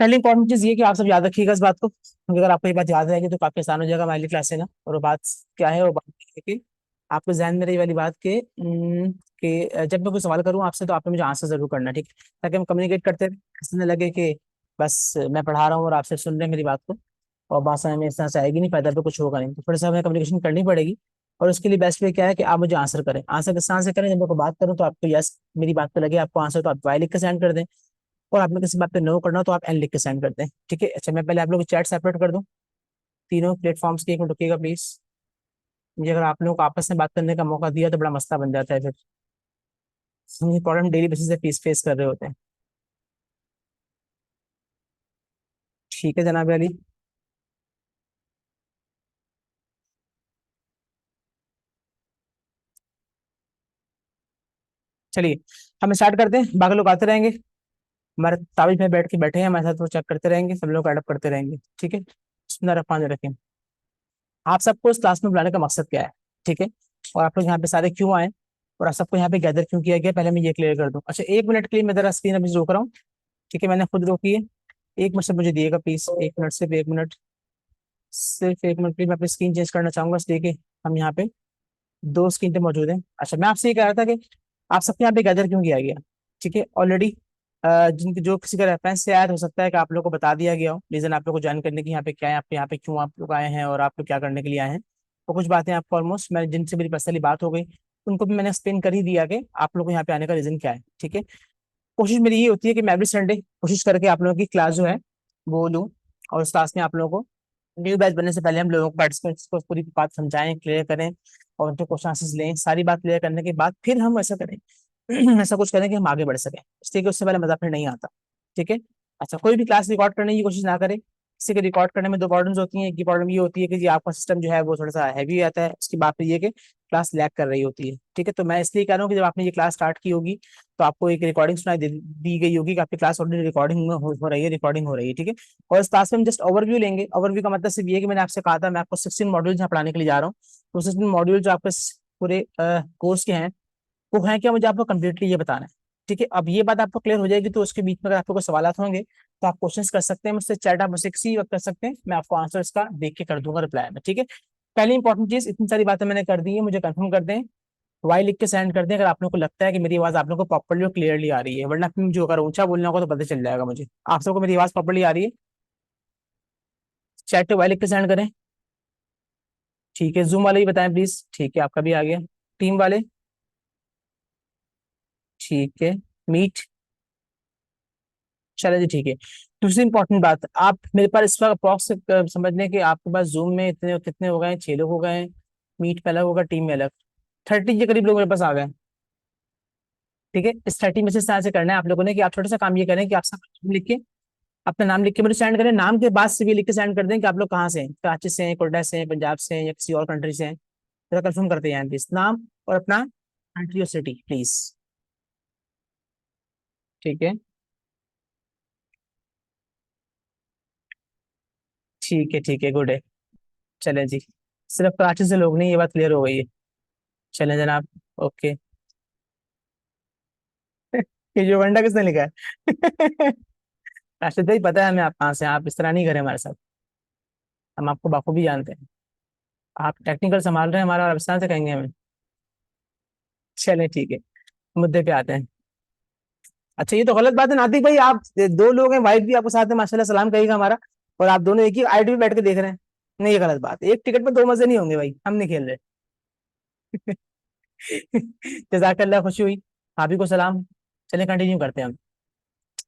पहली इंपॉर्टेंट चीज ये कि आप सब याद रखिएगा इस बात को, क्योंकि अगर आपको ये बात याद रहेगी तो काफी आसान हो जाएगा हमारी क्लास है ना। और वो बात क्या है, वो बात ये है कि आपको ध्यान में रही वाली बात कि जब मैं कोई सवाल करूँ आपसे तो आपने मुझे आंसर जरूर करना है, ठीक है, ताकि हम कम्युनिकेट करते रहे, ऐसा न लगे कि बस मैं पढ़ा रहा हूँ और आपसे सुन रहे हैं मेरी बात को और बात समझ में इस तरह से आएगी नहीं, फायदा तो कुछ होगा नहीं, तो थोड़ा सा हमें कम्युनिकेशन करनी पड़ेगी। और उसके लिए बेस्ट वे क्या है कि आप मुझे आंसर करें। आंसर किस तरह से करें, जब मैं कोई बात करूँ तो आपको यस मेरी बात पे लगे आपको आंसर, तो आप वाई लिख के सेंड कर दें। और आपने किसी बात पे नो करना हो तो आप एन लिख के सेंड कर दें, ठीक है। अच्छा मैं पहले आप लोग चैट सेपरेट कर दूं तीनों प्लेटफॉर्म्स की, एक मिनट रुकिएगा प्लीज। मुझे अगर आप लोगों को आपस में बात करने का मौका दिया तो बड़ा मसला बन जाता है फिर, मुझे प्रॉब्लम डेली बेसिस पे फेस फेस कर रहे होते हैं। ठीक है जनाब अली। चलिए हम स्टार्ट करते हैं, बाकी लोग आते रहेंगे, हमारे ताबिज में बैठ के बैठे हैं हमारे साथ, वो चेक करते रहेंगे, सब लोग अडप करते रहेंगे, ठीक है। बिस्मिल्लाह रखें। आप सबको इस क्लास में बुलाने का मकसद क्या है, ठीक है, और आप लोग यहाँ पे सारे क्यों आए और आप सबको यहाँ पे गैदर क्यों किया गया, पहले मैं ये क्लियर कर दूं। अच्छा एक मिनट के लिए मैं जरा स्क्रीन अभी रोक रहा हूँ, ठीक है, मैंने खुद रोकी है। एक मिनट से मुझे दिएगा प्लीज, एक मिनट, सिर्फ एक मिनट, सिर्फ एक मिनट प्लीज। मैं अपनी स्क्रीन चेंज करना चाहूंगा इसलिए कि हम यहाँ पे दो स्क्रीन पे मौजूद हैं। अच्छा मैं आपसे ये कह रहा था कि आप सबके यहाँ पे गैदर क्यों किया गया, ठीक है। ऑलरेडी जिनके जो किसी का रेफरेंस से आया तो हो सकता है कि आप लोग को बता दिया गया हो रीजन आप लोग को ज्वाइन करने की, यहाँ पे क्या है, आप यहाँ पे क्यों आप लोग आए हैं और आप लोग क्या करने के लिए आए हैं। तो कुछ बातें आपको ऑलमोस्ट मैं जिनसे मेरी पर्सनली बात हो गई उनको भी मैंने एक्सप्लेन कर ही दिया कि आप लोग को यहाँ पे आने का रीजन क्या है, ठीक है। कोशिश मेरी ये होती है कि मैं एवरी संडे कोशिश करके आप लोगों की क्लास जो है वो लूँ, और उस क्लास में आप लोगों को न्यू बैच बनने से पहले हम लोगों को पार्टिसिपेंट्स को पूरी बात समझाएं, क्लियर करें और उनके क्वेश्चन आंसर्स लें, सारी बात क्लियर करने के बाद फिर हम ऐसा करें ऐसा कुछ करें कि हम आगे बढ़ सकें, इसलिए कि उससे पहले मजा फिर नहीं आता, ठीक है। अच्छा कोई भी क्लास रिकॉर्ड करने की कोशिश ना करें, किसी के रिकॉर्ड करने में दो प्रॉब्लम्स होती हैं। एक की प्रॉब्लम ये होती है कि जी आपका सिस्टम जो है वो थोड़ा सा हैवी आता है, उसकी बात ये है कि क्लास लैग कर रही होती है, ठीक है। तो मैं इसलिए कह रहा हूँ कि जब आपने ये क्लास स्टार्ट की होगी तो आपको एक रिकॉर्डिंग सुनाई दी गई होगी कि आपकी क्लास ऑलरेडी रिकॉर्डिंग में हो रही है, रिकॉर्डिंग हो रही है, ठीक है। और इस क्लास में हम जस्ट ओवरव्यू लेंगे। ओवरव्यू का मतलब सिर्फ ये है कि मैंने आपसे कहा था मैं आपको 16 मॉड्यूल जहाँ पढ़ाने के लिए जा रहा हूँ, तो 16 मॉड्यूल जो आपके पूरे कोर्स के हैं वो है क्या, मुझे आपको कम्प्लीटली ये बताना है, ठीक है। अब ये बात आपको क्लियर हो जाएगी तो उसके बीच में अगर आपको कोई सवाल होंगे तो आप क्वेश्चन कर सकते हैं मुझसे, चैट आप मुझसे किसी वक्त कर सकते हैं, मैं आपको आंसर इसका देख के कर दूंगा रिप्लाई में, ठीक है। पहली इंपॉर्टेंट चीज, इतनी सारी बातें मैंने कर दी है, मुझे कंफर्म कर दें, वाई लिख के सेंड कर दें अगर आप लोगों को लगता है कि मेरी आवाज आप लोगों को प्रॉपरली और क्लियरली आ रही है, वरना फिर मुझे अगर ऊंचा बोलना होगा तो पता चल जाएगा मुझे। आप सबको मेरी आवाज प्रॉपरली आ रही है, चैट पे वाई लिख के सेंड करें, ठीक है। जूम वाले ही बताएं प्लीज, ठीक है आपका भी आ गया। टीम वाले, ठीक है। मीट, चलो जी ठीक है। दूसरी इंपॉर्टेंट बात, आप मेरे पास इस वक्त अप्रॉक्स समझ लें कि आपके पास जूम में इतने कितने हो गए हैं, 6 लोग हो गए हैं, मीट पे अलग होगा, टीम में अलग, 30 के करीब लोग मेरे पास आ गए हैं, ठीक है। इस 30 में से इस तरह से करना है आप लोगों ने कि आप छोटा सा काम ये करें कि आप सब नाम लिख के, अपना नाम लिख के मुझे सेंड करें, नाम के बाद से भी लिख के सेंड कर दें कि आप लोग कहाँ से हैं, कराची से हैं, कोयटा से हैं, पंजाब से हैं या किसी और कंट्री से हैं, जरा कंफर्म करते हैं प्लीज, नाम और अपना कंट्री और सिटी प्लीज, ठीक है। ठीक है गुड है। चलें जी, सिर्फ कराची से लोग नहीं, ये बात क्लियर हो गई है। चलें जनाब, ओके। ये जो वंडा किसने लिखा है राशिद भाई पता है हमें आप कहाँ से हैं, आप इस तरह नहीं करें हमारे साथ, हम आपको बाखूबी जानते हैं। आप टेक्निकल संभाल रहे हैं हमारा और आप इस तरह से कहेंगे हमें। चलें ठीक है, मुद्दे पे आते हैं। अच्छा ये तो गलत बात है नातिक भाई, आप दो लोग हैं, वाइफ भी आपको साथ में माशाल्लाह सलाम कहेगा हमारा, और आप दोनों एक ही आईडी पे बैठ के देख रहे हैं, नहीं ये गलत बात है, एक टिकट में दो मजे नहीं होंगे भाई, हम नहीं खेल रहे जजाकल्ला, खुशी हुई, आप ही को सलाम। चलें कंटिन्यू करते हैं हम।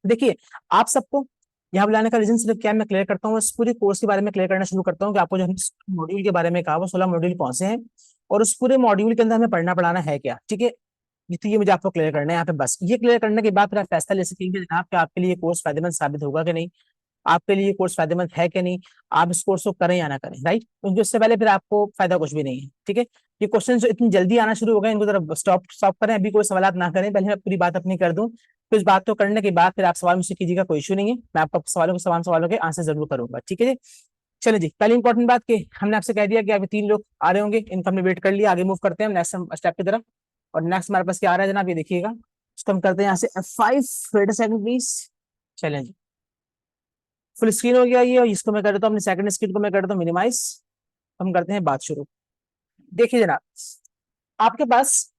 देखिए आप सबको यहाँ बुलाने का रीजन सिर्फ क्या है, मैं क्लियर करता हूँ, इस पूरे कोर्स के बारे में क्लियर करना शुरू करता हूँ कि आपको जो हमने मॉड्यूल के बारे में कहा वो 16 मॉड्यूल कौन से हैं और उस पूरे मॉड्यूल के अंदर हमें पढ़ना पढ़ाना है क्या, ठीक है। ये तो ये मुझे आपको क्लियर करना है यहाँ पे, बस ये क्लियर करने के बाद फिर आप फैसला ले सकेंगे जनाब कि आपके लिए कोर्स फायदेमंद साबित होगा कि नहीं, आपके लिए कोर्स फायदेमंद है कि नहीं, आप इस कोर्स को करें या ना करें, राइट, क्योंकि उससे पहले फिर आपको फायदा कुछ भी नहीं है, ठीक है। ये क्वेश्चन जो इतनी जल्दी आना शुरू हो गए इनको जरा स्टॉप स्टॉप करें, अभी कोई सवाल ना करें, पहले मैं पूरी बात अपनी कर दूं, तो इस बात को करने के बाद फिर आप सवाल मुझसे कीजिएगा, कोई इशू नहीं है, मैं आपको सवालों के सवालों के आंसर जरूर करूंगा, ठीक है जी। चलिए जी, पहली इंपॉर्टेंट बात कि हमने आपसे कह दिया कि अभी 3 लोग आ रहे होंगे, इनका हमने वेट कर लिया, आगे मूव करते हैं हम नेक्स्ट स्टेप की तरफ। और नेक्स्ट हमारे पास क्या आ रहा है जनाब, ये देखिएगा, इसको हम करते हैं यहाँ से F5, wait a second please. चलें जी, फुल स्क्रीन हो गया ये, और इसको मैं कर देता हूँ अपनी सेकंड स्क्रीन को मैं कर देता हूँ मिनिमाइज। हम करते हैं बात शुरू। देखिए जनाब, आपके पास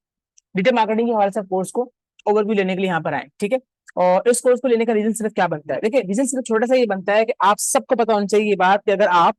डिजिटल मार्केटिंग के हमारे साथ कोर्स को ओवरव्यू लेने के लिए यहाँ पर आए, ठीक है। और इस कोर्स को लेने का रीजन सिर्फ क्या बनता है, देखिए रीजन सिर्फ छोटा सा ये बनता है कि आप सबको पता होना चाहिए ये बात कि अगर आप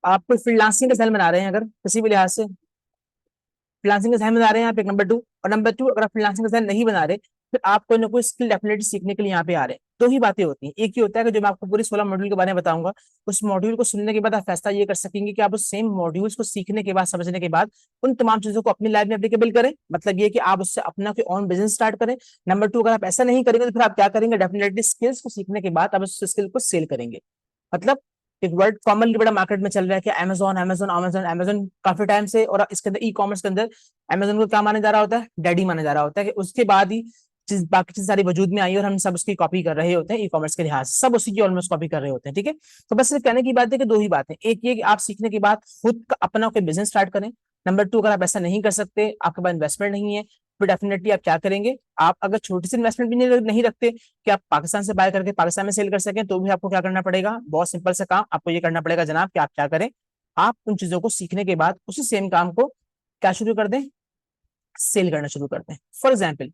कोई फ्रीलांसिंग का सेल बना रहे हैं, अगर किसी भी लिहाज से फ्रीलांसिंग का सेल बना रहे हैं आप, एक नंबर 2, और नंबर 2 अगर आप फ्रीलांसिंग का सेल नहीं बना रहे, फिर आप कोई ना कोई स्किल डेफिनेटली सीखने के लिए यहाँ पे आ रहे हैं। दो ही बातें होती हैं, एक ही होता है कि जो मैं आपको पूरी 16 मॉड्यूल के बारे में बताऊंगा, उस मॉड्यूल को सुनने के बाद आप फैसला ये कर सकेंगे कि आप उस सेम मॉड्यूल्स को सीखने के बाद, समझने के बाद उन तमाम चीजों को अपनी लाइफ में एप्लीकेबल करें। मतलब ये कि आप उससे अपना कोई ऑन बिजनेस स्टार्ट करें। नंबर 2, अगर आप ऐसा नहीं करेंगे तो फिर आप क्या करेंगे, डेफिनेटली स्किल्स को सीखने के बाद आप उस स्किल को सेल करेंगे। मतलब एक वर्ड कॉमनली बड़ा मार्केट में चल रहा है कि अमेजोन अमेजोन अमेजोन अमेजोन काफी टाइम से, और इसके अंदर ई कॉमर्स के अंदर अमेजोन को क्या माना जा रहा होता है, डैडी माना जा रहा होता है, कि उसके बाद ही चीज बाकी चीज सारी वजूद में आई और हम सब उसकी कॉपी कर रहे होते हैं। ई कॉमर्स के लिहाज से सब उसी की ऑलमोस्ट कॉपी कर रहे होते हैं, ठीक है। तो बस सिर्फ कहने की बात है कि दो ही बातें, एक ये कि आप सीखने के बाद खुद का अपना कोई बिजनेस स्टार्ट करें। नंबर 2, अगर आप ऐसा नहीं कर सकते, आपके पास इन्वेस्टमेंट नहीं है, तो डेफिनेटली आप क्या करेंगे, आप अगर छोटी सी इन्वेस्टमेंट भी नहीं रखते कि आप पाकिस्तान से बाय करके पाकिस्तान में सेल कर सकें, तो भी आपको क्या करना पड़ेगा, बहुत सिंपल सा काम आपको ये करना पड़ेगा जनाब, कि आप क्या करें, आप उन चीजों को सीखने के बाद उसी सेम काम को क्या शुरू कर दें, सेल करना शुरू कर दें। फॉर एग्जाम्पल,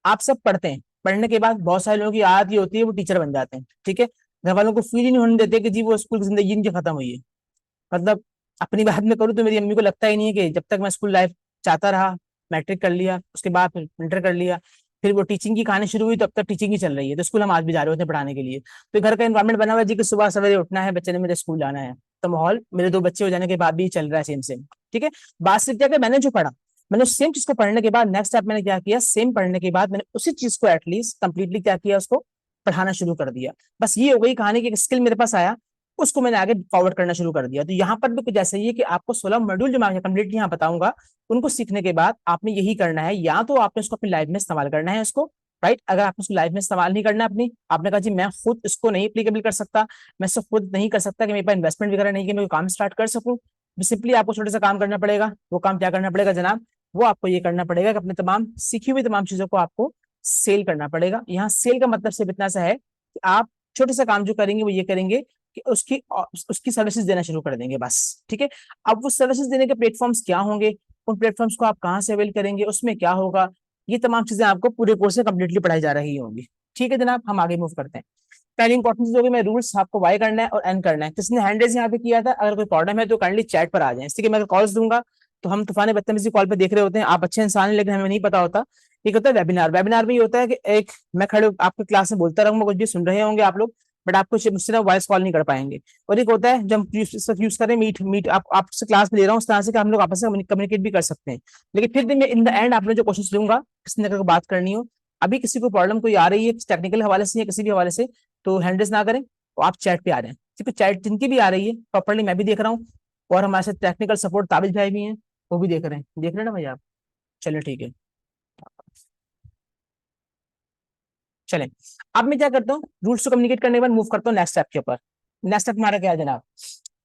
आप सब पढ़ते हैं, पढ़ने के बाद बहुत सारे लोगों की आदत ये होती है वो टीचर बन जाते हैं, ठीक है। घर वालों को फील ही नहीं होने देते कि जी वो स्कूल की जिंदगी इनकी खत्म हुई है। मतलब अपनी बात में करूँ तो मेरी अम्मी को लगता ही नहीं है कि जब तक मैं स्कूल लाइफ चाहता रहा, मैट्रिक कर लिया, उसके बाद फिर इंटर कर लिया, फिर वो टीचिंग की कहानी शुरू हुई, तब तक टीचिंग ही चल रही है। तो स्कूल हम आज भी जा रहे होते हैं पढ़ाने के लिए। तो घर का एनवायरमेंट बना हुआ है जी कि सुबह सवेरे उठना है, बच्चे ने मेरे स्कूल जाना है। तो माहौल मेरे 2 बच्चे हो जाने के बाद भी चल रहा है सेम सेम, ठीक है। बात सिर्फ क्या कि मैंने जो पढ़ा, मैंने सेम चीज को पढ़ने के बाद नेक्स्ट स्टेप मैंने क्या किया, सेम पढ़ने के बाद मैंने उसी चीज को एटलीस्ट कंप्लीटली क्या किया, उसको पढ़ाना शुरू कर दिया। बस ये हो गई कहानी की, एक स्किल मेरे पास आया, उसको मैंने आगे फॉरवर्ड करना शुरू कर दिया। तो यहाँ पर भी कुछ ऐसा ही है कि आपको 16 मॉड्यूल जो मैं कंप्लीटली यहाँ बताऊंगा, उनको सीखने के बाद आपने यही करना है, या तो आपने उसको अपनी लाइफ में इस्तेमाल करना है इसको, राइट। अगर आपने उसको लाइफ में इस्तेमाल नहीं करना अपनी, आपने कहा जी मैं खुद इसको नहीं एप्लीकेबल कर सकता, मैं इसको खुद नहीं कर सकता कि मेरे पास इन्वेस्टमेंट वगैरह नहीं कि मैं काम स्टार्ट कर सकूं, सिंपली आपको छोटा सा काम करना पड़ेगा। वो काम क्या करना पड़ेगा जनाब, वो आपको ये करना पड़ेगा कि अपने तमाम सीखी हुई तमाम चीजों को आपको सेल करना पड़ेगा। यहाँ सेल का मतलब सिर्फ इतना सा है कि आप छोटे सा काम जो करेंगे वो ये करेंगे कि उसकी सर्विसेज देना शुरू कर देंगे, बस, ठीक है। अब वो सर्विसेज देने के प्लेटफॉर्म्स क्या होंगे, उन प्लेटफॉर्म्स को आप कहाँ से अवेल करेंगे, उसमें क्या होगा, ये तमाम चीजें आपको पूरे कोर्स में कंप्लीटली पढ़ाई जा रही होंगी, ठीक है जनाब। हम आगे मूव करते हैं। पहली इंपॉर्टेंट चीज होगी, मैं रूल्स आपको वाई करना है और एन करना है। किसने हैंड रेज यहाँ पे किया था, अगर कोई प्रॉब्लम है तो काइंडली चैट पर आ जाए, इसलिए मैं कॉल्स दूंगा तो हम तूफान बदतमीजी कॉल पे देख रहे होते हैं, आप अच्छे इंसान हैं लेकिन हमें नहीं पता होता। एक होता है वेबिनार, वेबिनार में ये होता है कि एक मैं खड़े आपके क्लास में बोलता रहूंगा, कुछ भी सुन रहे होंगे आप लोग, बट आपको मुझसे ना वॉइस कॉल नहीं कर पाएंगे। और एक होता है जब हम यूज करें मीट मीट, आप आपसे क्लास में ले रहा हूँ उस तरह से कि हम लोग आपस में कम्युनिकेट भी कर सकते हैं। लेकिन फिर भी मैं इन द एंड आपने जो क्वेश्चन लूंगा, किसी ने अगर बात करनी हो, अभी किसी को प्रॉब्लम कोई आ रही है टेक्निकल हवाले से या किसी भी हवाले से, तो हैंडल्स ना करें, तो आप चैट पे आ रहे हैं, क्योंकि चैट जिनकी भी आ रही है प्रॉपरली मैं भी देख रहा हूँ, और हमारे साथ टेक्निकल सपोर्ट ताबिज भाई भी हैं, वो भी देख रहे हैं ना भाई आप। चलिए ठीक है, चलें। अब मैं क्या करता हूँ, रूल्स को कम्युनिकेट करने के बाद मूव करता हूँ नेक्स्ट स्टेप के ऊपर। नेक्स्ट स्टेप हमारा क्या है जनाब,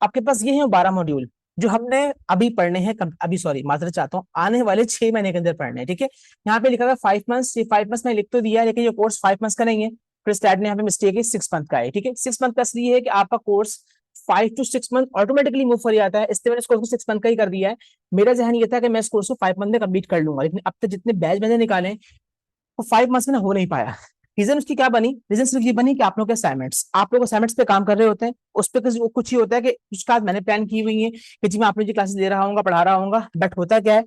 आपके पास ये है 12 मॉड्यूल जो हमने अभी पढ़ने हैं, अभी सॉरी माजरत चाहता हूँ, आने वाले 6 महीने के अंदर पढ़ने हैं, ठीक है। यहाँ पे लिखा हुआ 5 मंथ्स, ये 5 मंथ्स में लिख तो दिया है, लेकिन ये कोर्स 5 मंथ्स का नहीं है। फिर स्टार्ट ने यहाँ पे मिस्टेक है, 6 मंथ का है, ठीक है। 6 मंथ का इसलिए है कि आपका course 5 to 6 month automatically move कर जाता है, इसलिए मैंने इस कोर्स को 6 मंथ का ही कर दिया है। मेरा जहन ये था कि मैं इस कोर्स को 5 मंथ में कंप्लीट कर लूंगा, लेकिन अब तक जितने बैच मैंने निकाले वो 5 मंथ्स में ना हो नहीं पाया। रीजन उसकी क्या बनी, रीजन सिर्फ ये बनी कि आप लोग के असाइनमेंट्स, आप लोग असाइनमेंट्स पे काम कर रहे होते हैं, उस पर कुछ ही होता है कि उसके बाद मैंने प्लान की हुई है कि जी मैं आप लोग की क्लासेस दे रहा हूँ पढ़ा रहा हूँ, बट होता क्या है,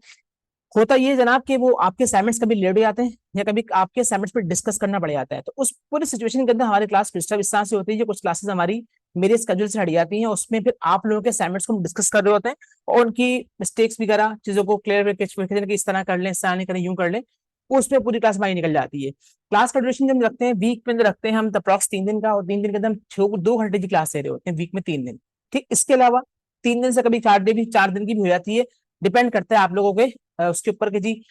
होता ये जनाब कि वो आपके असाइनमेंट्स कभी लेट हो जाते हैं या कभी आपके असाइनमेंट्स पे डिस्कस करना पड़ जाता है। तो उस पूरी सिचुएशन के अंदर हमारी क्लास डिस्टर्ब इस तरह से होती है, जो कुछ क्लासेस हमारी मेरे स्केड्यूल से हट जाती हैं, उसमें फिर आप लोगों के असाइनमेंट्स को हम डिस्कस कर रहे होते हैं और उनकी मिस्टेक्स वगैरह चीजों को क्लियर कि इस तरह कर लें, इस तरह नहीं करें, यूं कर लें, उसमें पूरी क्लास हमारी निकल जाती है। क्लास का ड्यूरेशन जब रखते हैं वीक में रखते हैं हम अप्रॉक्स 3 दिन का, और 3 दिन के अंदर हम 2 घंटे की क्लास ले रहे होते हैं वीक में 3 दिन, ठीक। इसके अलावा 3 दिन से कभी 4 दिन भी, 4 दिन की भी हो जाती है, डिपेंड करता है आप लोगों के उसके ऊपर कि जी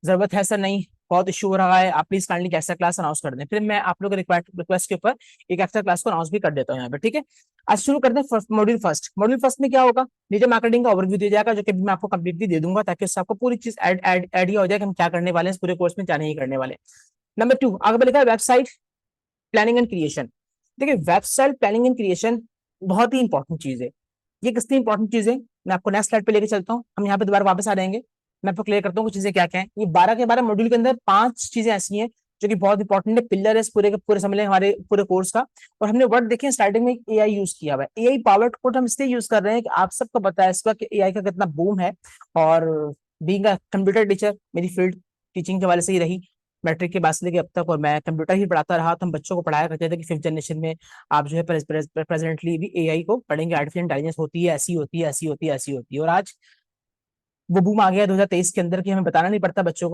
जरूरत है सर, नहीं बहुत इशू हो रहा है, आप please kindly extra class announce कर दें, फिर मैं आप लोगों के रिक्वेस्ट के ऊपर एक एक्स्ट्रा क्लास को अनाउंस भी कर देता हूँ यहाँ पे, ठीक है। आज शुरू करते हैं मॉड्यूल फर्स्ट। मॉड्यूल फर्स्ट में क्या होगा, डिजिटल मार्केटिंग का ओवरव्यू दिया जाएगा, जो कि मैं आपको कंप्लीटली दे दूंगा ताकि उससे आपको पूरी चीज आइडिया हो जाए कि हम क्या करने वाले हैं इस पूरे कोर्स में, क्या नहीं करने वाले। नंबर 2 आगे लिखा है वेबसाइट प्लानिंग एंड क्रिएशन। देखिए वेबसाइट प्लानिंग एंड क्रिएशन बहुत ही इंपॉर्टेंट चीज है। ये कितनी इंपॉर्टेंट चीज है, मैं आपको नेक्स्ट स्लाइड पे लेके चलता हूँ, हम यहाँ पे दोबारा वापस आ जाएंगे। मैं आपको क्लियर करता हूँ कुछ चीजें क्या क्या है। ये 12 के 12 मॉड्यूल के अंदर 5 चीजें ऐसी हैं जो कि बहुत इंपॉर्टेंट है, पिलर है इस पूरे के पूरे समझ लें हमारे पूरे कोर्स का। और हमने वर्ड देखिए स्टार्टिंग में एआई यूज किया हुआ है। एआई पावर्ड कोड हम इसलिए यूज कर रहे हैं कि आप सबको पता है इस वक्त एआई का कितना बूम है। और बीइंग अ कंप्यूटर टीचर, मेरी फील्ड टीचिंग के वाले से ही रही मैट्रिक के बाद से लेके अब तक, और मैं कंप्यूटर ही पढ़ाता रहा, तो हम बच्चों को पढ़ाया करते थे कि 5th जनरेशन में आप जो है प्रेजेंटली भी एआई को पढ़ेंगे, आर्टिफिशियल इंटेलिजेंस होती है, ऐसी होती है, ऐसी होती है, ऐसी होती है। और आज वो बूम आ गया 2023 के अंदर कि हमें बताना नहीं पड़ता बच्चों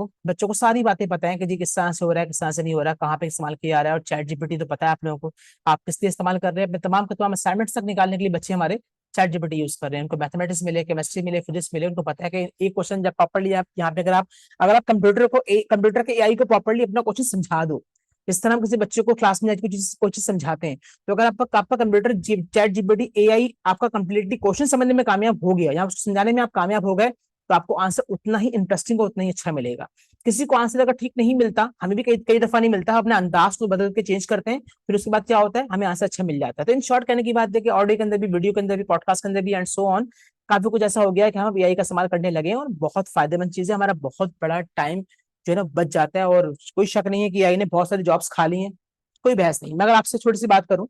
को सारी बातें पता है कि जी किस तरह से हो रहा है, किस तरह से नहीं हो रहा, कहाँ पे इस्तेमाल किया जा रहा है। और चैट जीपीटी तो पता है आप लोगों को, आप किस लिए इस्तेमाल कर रहे हैं। अपने तमाम के तमाम असाइनमेंट्स तक निकालने के लिए बच्चे हमारे चैट जीपीटी यूज कर रहे हैं। उनको मैथमेटिक्स मिले, केमिस्ट्री मिले, फिजिक्स मिले, उनको पता है कि एक क्वेश्चन जब प्रॉपरली आप यहाँ पे अगर आप कंप्यूटर के एआई को प्रॉपरली अपना क्वेश्चन समझा दो, इस तरह हम किसी बच्चे को क्लास में कोई चीज समझाते हैं, तो अगर आपका कंप्यूटर चैट जीपीटी एआई आपका कंप्लीटली क्वेश्चन समझने में कामयाब हो गया या उसको समझाने में आप कामयाब हो गए, तो आपको आंसर उतना ही इंटरेस्टिंग और उतना ही अच्छा मिलेगा। किसी को आंसर अगर ठीक नहीं मिलता, हमें भी कई कई दफा नहीं मिलता, हम अपने अंदाज को बदल के चेंज करते हैं, फिर उसके बाद क्या होता है, हमें आंसर अच्छा मिल जाता है। तो इन शॉर्ट कहने की बात है कि ऑडियो के अंदर भी, वीडियो के अंदर भी, पॉडकास्ट के अंदर भी, एंड सो ऑन, काफी कुछ ऐसा हो गया है कि हम एआई का इस्तेमाल करने लगे हैं। और बहुत फायदेमंद चीज है, हमारा बहुत बड़ा टाइम जो है ना बच जाता है। और कोई शक नहीं है कि एआई ने बहुत सारी जॉब्स खा ली हैं, कोई बहस नहीं। मैं अगर आपसे छोटी सी बात करूं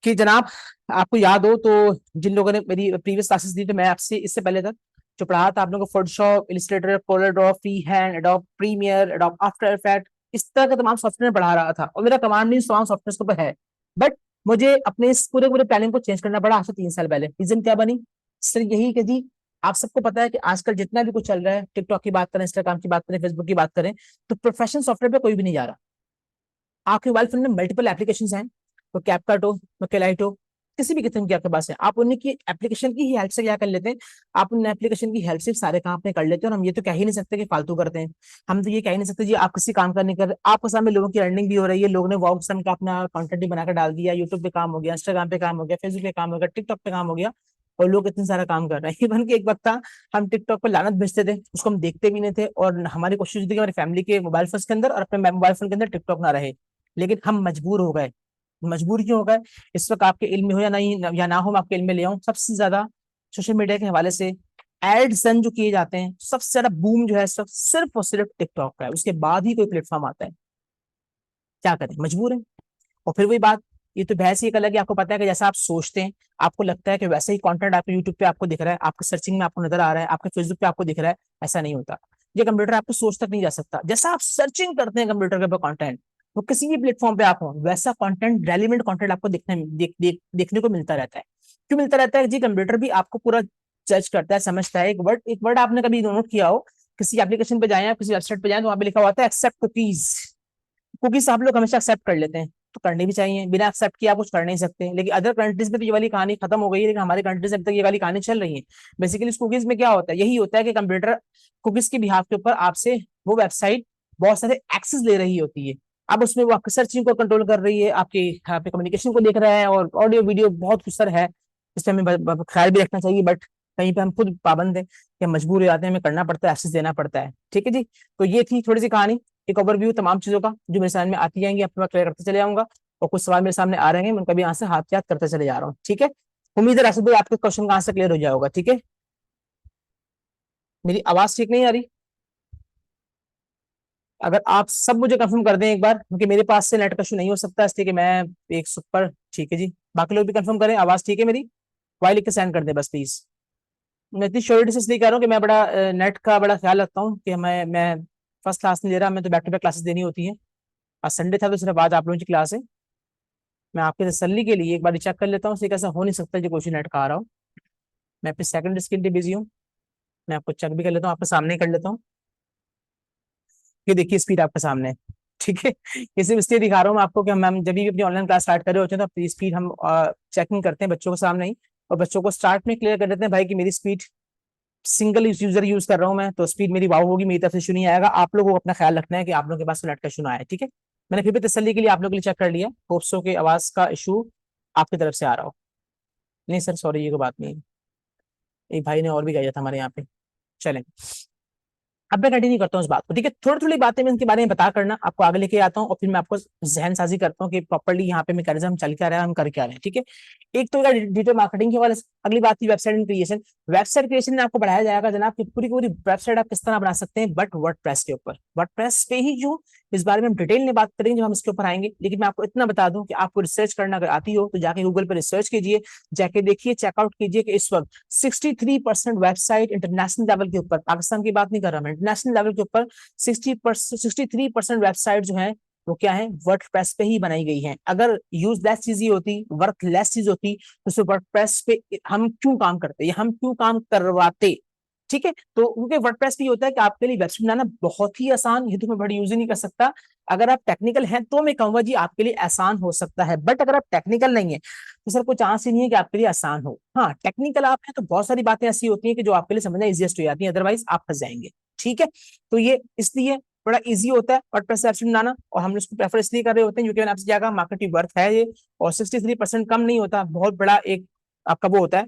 कि जनाब, आपको याद हो तो, जिन लोगों ने मेरी प्रीवियस क्लासेस दी, तो मैं आपसे इससे पहले तक जो पढ़ा था आप लोगों को Photoshop, Illustrator, Corel Draw, free hand, Adobe Premiere, Adobe After Effect, इस तरह के तमाम सॉफ्टवेयर पढ़ा रहा था। और मेरा कमांड भी तमाम सॉफ्टवेयर के ऊपर है। बट मुझे अपने इस पूरे पूरे प्लानिंग को चेंज करना पड़ा आज से 3 साल पहले। रीजन क्या बनी? सिर्फ यही कि जी, आप सबको पता है कि आजकल जितना भी कुछ चल रहा है, टिकटॉक की बात करें, इंस्टाग्राम की बात करें, फेसबुक की बात करें, तो प्रोफेशनल सॉफ्टवेयर पे कोई भी नहीं जा रहा। आपके मोबाइल फोन में मल्टीपल एप्लीकेशन हैं, तो कैपकट हो, तो केलाइट हो, किसी भी किस्म की आपके पास है, आप उन्हीं की एप्लीकेशन की ही हेल्प से क्या कर लेते हैं, आप उन एप्लीकेशन की हेल्प से सारे काम अपने कर लेते हैं। और हम ये तो कह ही नहीं सकते कि फालतू करते हैं। हम तो ये कह ही नहीं सकते जी आप किसी काम का नहीं कर रहे, आपके सामने लोगों की अर्निंग भी हो रही है, लोगों ने वॉव का अपना कंटेंट भी बनाकर डाल दिया, यूट्यूब पे काम हो गया, इंस्टाग्राम पे काम हो गया, फेसबुक पे काम हो गया, टिकटॉक पे काम हो गया, और लोग इतना सारा काम कर रहे हैं। इवन कि एक वक्त था हम टिकटॉक पर लानत भेजते थे, उसको हम देखते भी नहीं थे, और हमारी कोशिश थी कि हमारी फैमिली के मोबाइल फोन के अंदर और अपने मोबाइल फोन के अंदर टिकटॉक ना रहे। लेकिन हम मजबूर हो गए। मजबूर क्यों हो गए? इस वक्त आपके इल्म में हो या नहीं, या ना हो, मैं आपके इल्म में ले आऊं, सबसे ज्यादा सोशल मीडिया के हवाले से एड्स जो किए जाते हैं, सबसे ज्यादा बूम जो है इस वक्त सिर्फ और सिर्फ टिकटॉक का है। उसके बाद ही कोई प्लेटफॉर्म आता है। क्या करें, मजबूर है। और फिर वही बात, ये तो बहस ही एक अलग है। आपको पता है कि जैसा आप सोचते हैं, आपको लगता है कि वैसे ही कंटेंट आपके यूट्यूब पे आपको दिख रहा है, आपके सर्चिंग में आपको नजर आ रहा है, आपके फेसबुक पे आपको दिख रहा है, ऐसा नहीं होता। ये कंप्यूटर आपको सोच तक नहीं जा सकता। जैसा आप सर्चिंग करते हैं कंप्यूटर के ऊपर कंटेंट, वो किसी भी प्लेटफॉर्म पे आप हो, वैसा कंटेंट, रेलिवेंट कंटेंट आपको देखने को मिलता रहता है। क्यों मिलता रहता है जी? कंप्यूटर भी आपको पूरा जज करता है, समझता है। एक वर्ड आपने कभी नोट किया हो, किसी एप्लीकेशन पे जाए, किसी वेबसाइट पे जाए, तो वहां पे लिखा हुआ था एक्सेप्ट कुकीज। कुकीज आप लोग हमेशा एक्सेप्ट कर लेते हैं, तो करनी भी चाहिए, बिना एक्सेप्ट किए आप कुछ कर नहीं सकते। लेकिन अदर कंट्रीज में तो ये वाली कहानी खत्म हो गई है, लेकिन हमारे कंट्रीज में अभी तक ये वाली कहानी चल रही है। बेसिकली इस कुकीज में क्या होता है, यही होता है कि कंप्यूटर कुकीज के बिहाफ के ऊपर आपसे वो वेबसाइट बहुत सारे एक्सेस ले रही होती है। अब उसमें वो आपकी सर्चिंग को कंट्रोल कर रही है, आपके कम्युनिकेशन को देख रहा है, और ऑडियो वीडियो बहुत कुछ सर है। इस पे हमें ख्याल भी रखना चाहिए, बट कहीं पे हम खुद पाबंद है कि हम मजबूर हो जाते हैं, हमें करना पड़ता है, एक्सेस देना पड़ता है। ठीक है जी। तो ये थी थोड़ी सी कहानी, एक ओवरव्यू तमाम चीजों का जो मेरे सामने में आती जाएंगी, आपको मैं क्लियर करते चले जाऊंगा। और कुछ सवाल मेरे सामने आ रहे हैं, मैं उनका भी आंसर हाथ याद करते चले जा रहा हूँ। ठीक है। उम्मीद है राशिद भाई आपके क्वेश्चन का आंसर क्लियर हो जाएगा। ठीक है। मेरी आवाज ठीक नहीं आ रही? अगर आप सब मुझे कंफर्म कर दें एक बार, क्योंकि मेरे पास से नेट का इशू नहीं हो सकता, इसलिए कि मैं एक सुपर। ठीक है जी। बाकी लोग भी कंफर्म करें, आवाज ठीक है मेरी? वाई लिख के सेंड कर दे बस प्लीज। मैं इतनी श्योरिटी से इसलिए कह रहा हूँ कि मैं बड़ा नेट का बड़ा ख्याल रखता हूँ कि मैं फर्स्ट क्लास नहीं ले रहा, मैं तो बैक टू बैक क्लासेस देनी होती है। आज संडे था तो सिर्फ आज आप लोगों की क्लास है। मैं आपके तसल्ली के लिए एक बार चेक कर लेता हूँ, ऐसा हो नहीं सकता जो क्वेश्चन नेट का आ रहा हूँ। मैं अपनी सेकंड स्किल पे बिजी हूँ। मैं आपको चेक भी कर लेता हूँ, आपके सामने ही कर लेता हूँ। ये देखिए स्पीड आपके सामने है। ठीक है। ये सिर्फ इसलिए दिखा रहा हूँ मैं आपको कि हम जब भी अपनी ऑनलाइन क्लास स्टार्ट कर रहे होते हैं, तो स्पीड हम चेकिंग करते हैं बच्चों के सामने ही, और बच्चों को स्टार्ट में क्लियर कर देते हैं भाई कि मेरी स्पीड सिंगल यूजर यूज कर रहा हूँ मैं, तो स्पीड मेरी वाव होगी, मेरी तरफ से इशू नहीं आएगा। आप लोगों को अपना ख्याल रखना है कि आप लोगों के पास नेट का इशू ना आए। ठीक है। मैंने फिर भी तसल्ली के लिए आप लोगों के लिए चेक कर लिया, होप सो के आवाज का इशू आपकी तरफ से आ रहा हो। नहीं सर सॉरी, ये कोई बात नहीं है। एक भाई ने और भी गाया था हमारे यहाँ पे। चलें। अब मैं कंटिन्यू करता हूँ इस बात को, ठीक है। थोड़ी थोड़ी बातें मैं इनके बारे में बता करना आपको आगे लेके आता हूँ, और फिर मैं आपको जहन साजी करता हूँ कि प्रॉपर्ली यहाँ पे मैकेनिज्म चल क्या रहा है, हम कर क्या रहे हैं, ठीक है। एक तो डिजिटल मार्केटिंग के वाले, अगली बात थी वेबसाइट क्रिएशन। वेबसाइट क्रिएशन में आपको बढ़ाया जाएगा जनाब कि पूरी पूरी वेबसाइट आप किस तरह बना सकते हैं, बट वर्डप्रेस के ऊपर, वर्डप्रेस पे ही जो इस बारे में हम डिटेल में बात करेंगे जब हम इसके ऊपर आएंगे। लेकिन मैं आपको इतना बता दूं कि आपको रिसर्च करना अगर आती हो तो जाके गूगल पर रिसर्च कीजिए, जाके देखिए, चेकआउट कीजिए कि इस वक्त 63% वेबसाइट इंटरनेशनल लेवल के ऊपर, पाकिस्तान की बात नहीं कर रहा मैं, इंटरनेशनल लेवल के ऊपर 63% वेबसाइट जो है वो क्या है, वर्डप्रेस पे ही बनाई गई है। अगर यूजलेस चीज ही होती, वर्थलेस चीज होती, तो सिर्फ वर्डप्रेस पे हम क्यों काम करते या हम क्यों काम करवाते, ठीक है। तो क्योंकि वर्डप्रेस भी होता है कि आपके लिए वेबसाइट बनाना बहुत ही आसान, ये तो मैं बड़ी यूज ही नहीं कर सकता। अगर आप टेक्निकल हैं तो मैं कहूंगा जी आपके लिए आसान हो सकता है, बट अगर आप टेक्निकल नहीं है तो सर कोई चांस ही नहीं है कि आपके लिए आसान हो। हाँ, टेक्निकल आप हैं तो बहुत सारी बातें ऐसी होती हैं कि जो आपके लिए समझना इजिएस्ट हो जाती है, अदरवाइज आप फंस जाएंगे, ठीक है। तो ये इसलिए बड़ा इजी होता है वर्डप्रेस वेबसाइट बनाना, और हम इसको प्रेफर इसलिए कर रहे होते हैं क्योंकि मैंने आपसे जाएगा मार्केट की वर्थ है ये, और 63% कम नहीं होता, बहुत बड़ा एक आपका वो होता है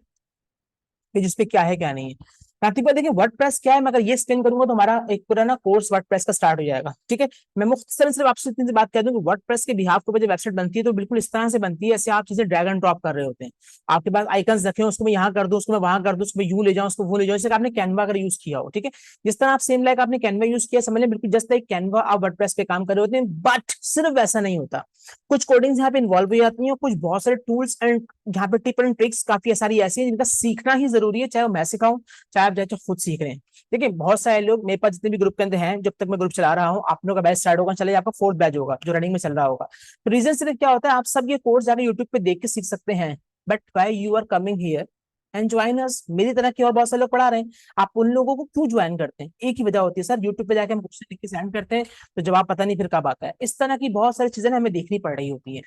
कि जिसपे क्या है क्या नहीं है। प्रतिभा देखिए वर्डप्रेस क्या है, मैं अगर ये एक्सप्लेन करूंगा तो हमारा एक पूरा ना कोर्स वर्डप्रेस का स्टार्ट हो जाएगा, ठीक है। मैं मुख्तसर सिर्फ आपसे इतनी सी बात कह दूं कि वर्डप्रेस के बिहाफ के ऊपर जब वेबसाइट बनती है तो बिल्कुल इस तरह से बनती है ऐसे आप चीजें ड्रैग एंड ड्रॉप कर रहे होते हैं। आपके पास आइकन्स रखे हो, उसको मैं यहाँ कर दूं, उसको मैं वहां कर दूं, उसको मैं यूं ले जाऊं, उसको वो ले जाऊं, जैसे आपने कैनवा अगर यूज किया हो, ठीक है। जिस तरह आप सेम लाइक आपने कैनवा यूज किया, समझ लें बिल्कुल जस्ट लाइक कैनवा आप वर्डप्रेस पे काम कर रहे होते हैं, बट सिर्फ वैसा नहीं होता। कुछ कोडिंग्स यहाँ पे इन्वॉल्व हो जाती हैं, और कुछ बहुत सारे टूल्स एंड यहाँ पे टिप एंड ट्रिक्स काफी सारी ऐसी हैं जिनका सीखना ही जरूरी है, चाहे वो मैं सिखाऊं चाहे आप चाहे खुद सीख रहे हैं। देखिए बहुत सारे लोग मेरे पास जितने भी ग्रुप के अंदर हैं, जब तक मैं ग्रुप चला रहा हूँ, आप लोगों का बैच स्टार्ट होगा, चले आपका फोर्थ बैच होगा जो रनिंग में चल रहा होगा। तो रीजन सिर्फ क्या होता है, आप सब ये कोर्स जाकर यूट्यूब पे देख के सीख सकते हैं, but why you are coming here and join us, मेरी तरह के और बहुत सारे लोग पढ़ा रहे हैं, आप उन लोगों को क्यों ज्वाइन करते हैं? एक ही वजह होती है सर, यूट्यूब पे जाके हम क्वेश्चन लिख के सेंड करते हैं तो जवाब पता नहीं फिर कब आता है। इस तरह की बहुत सारी चीजें हमें देखनी पड़ रही होती है।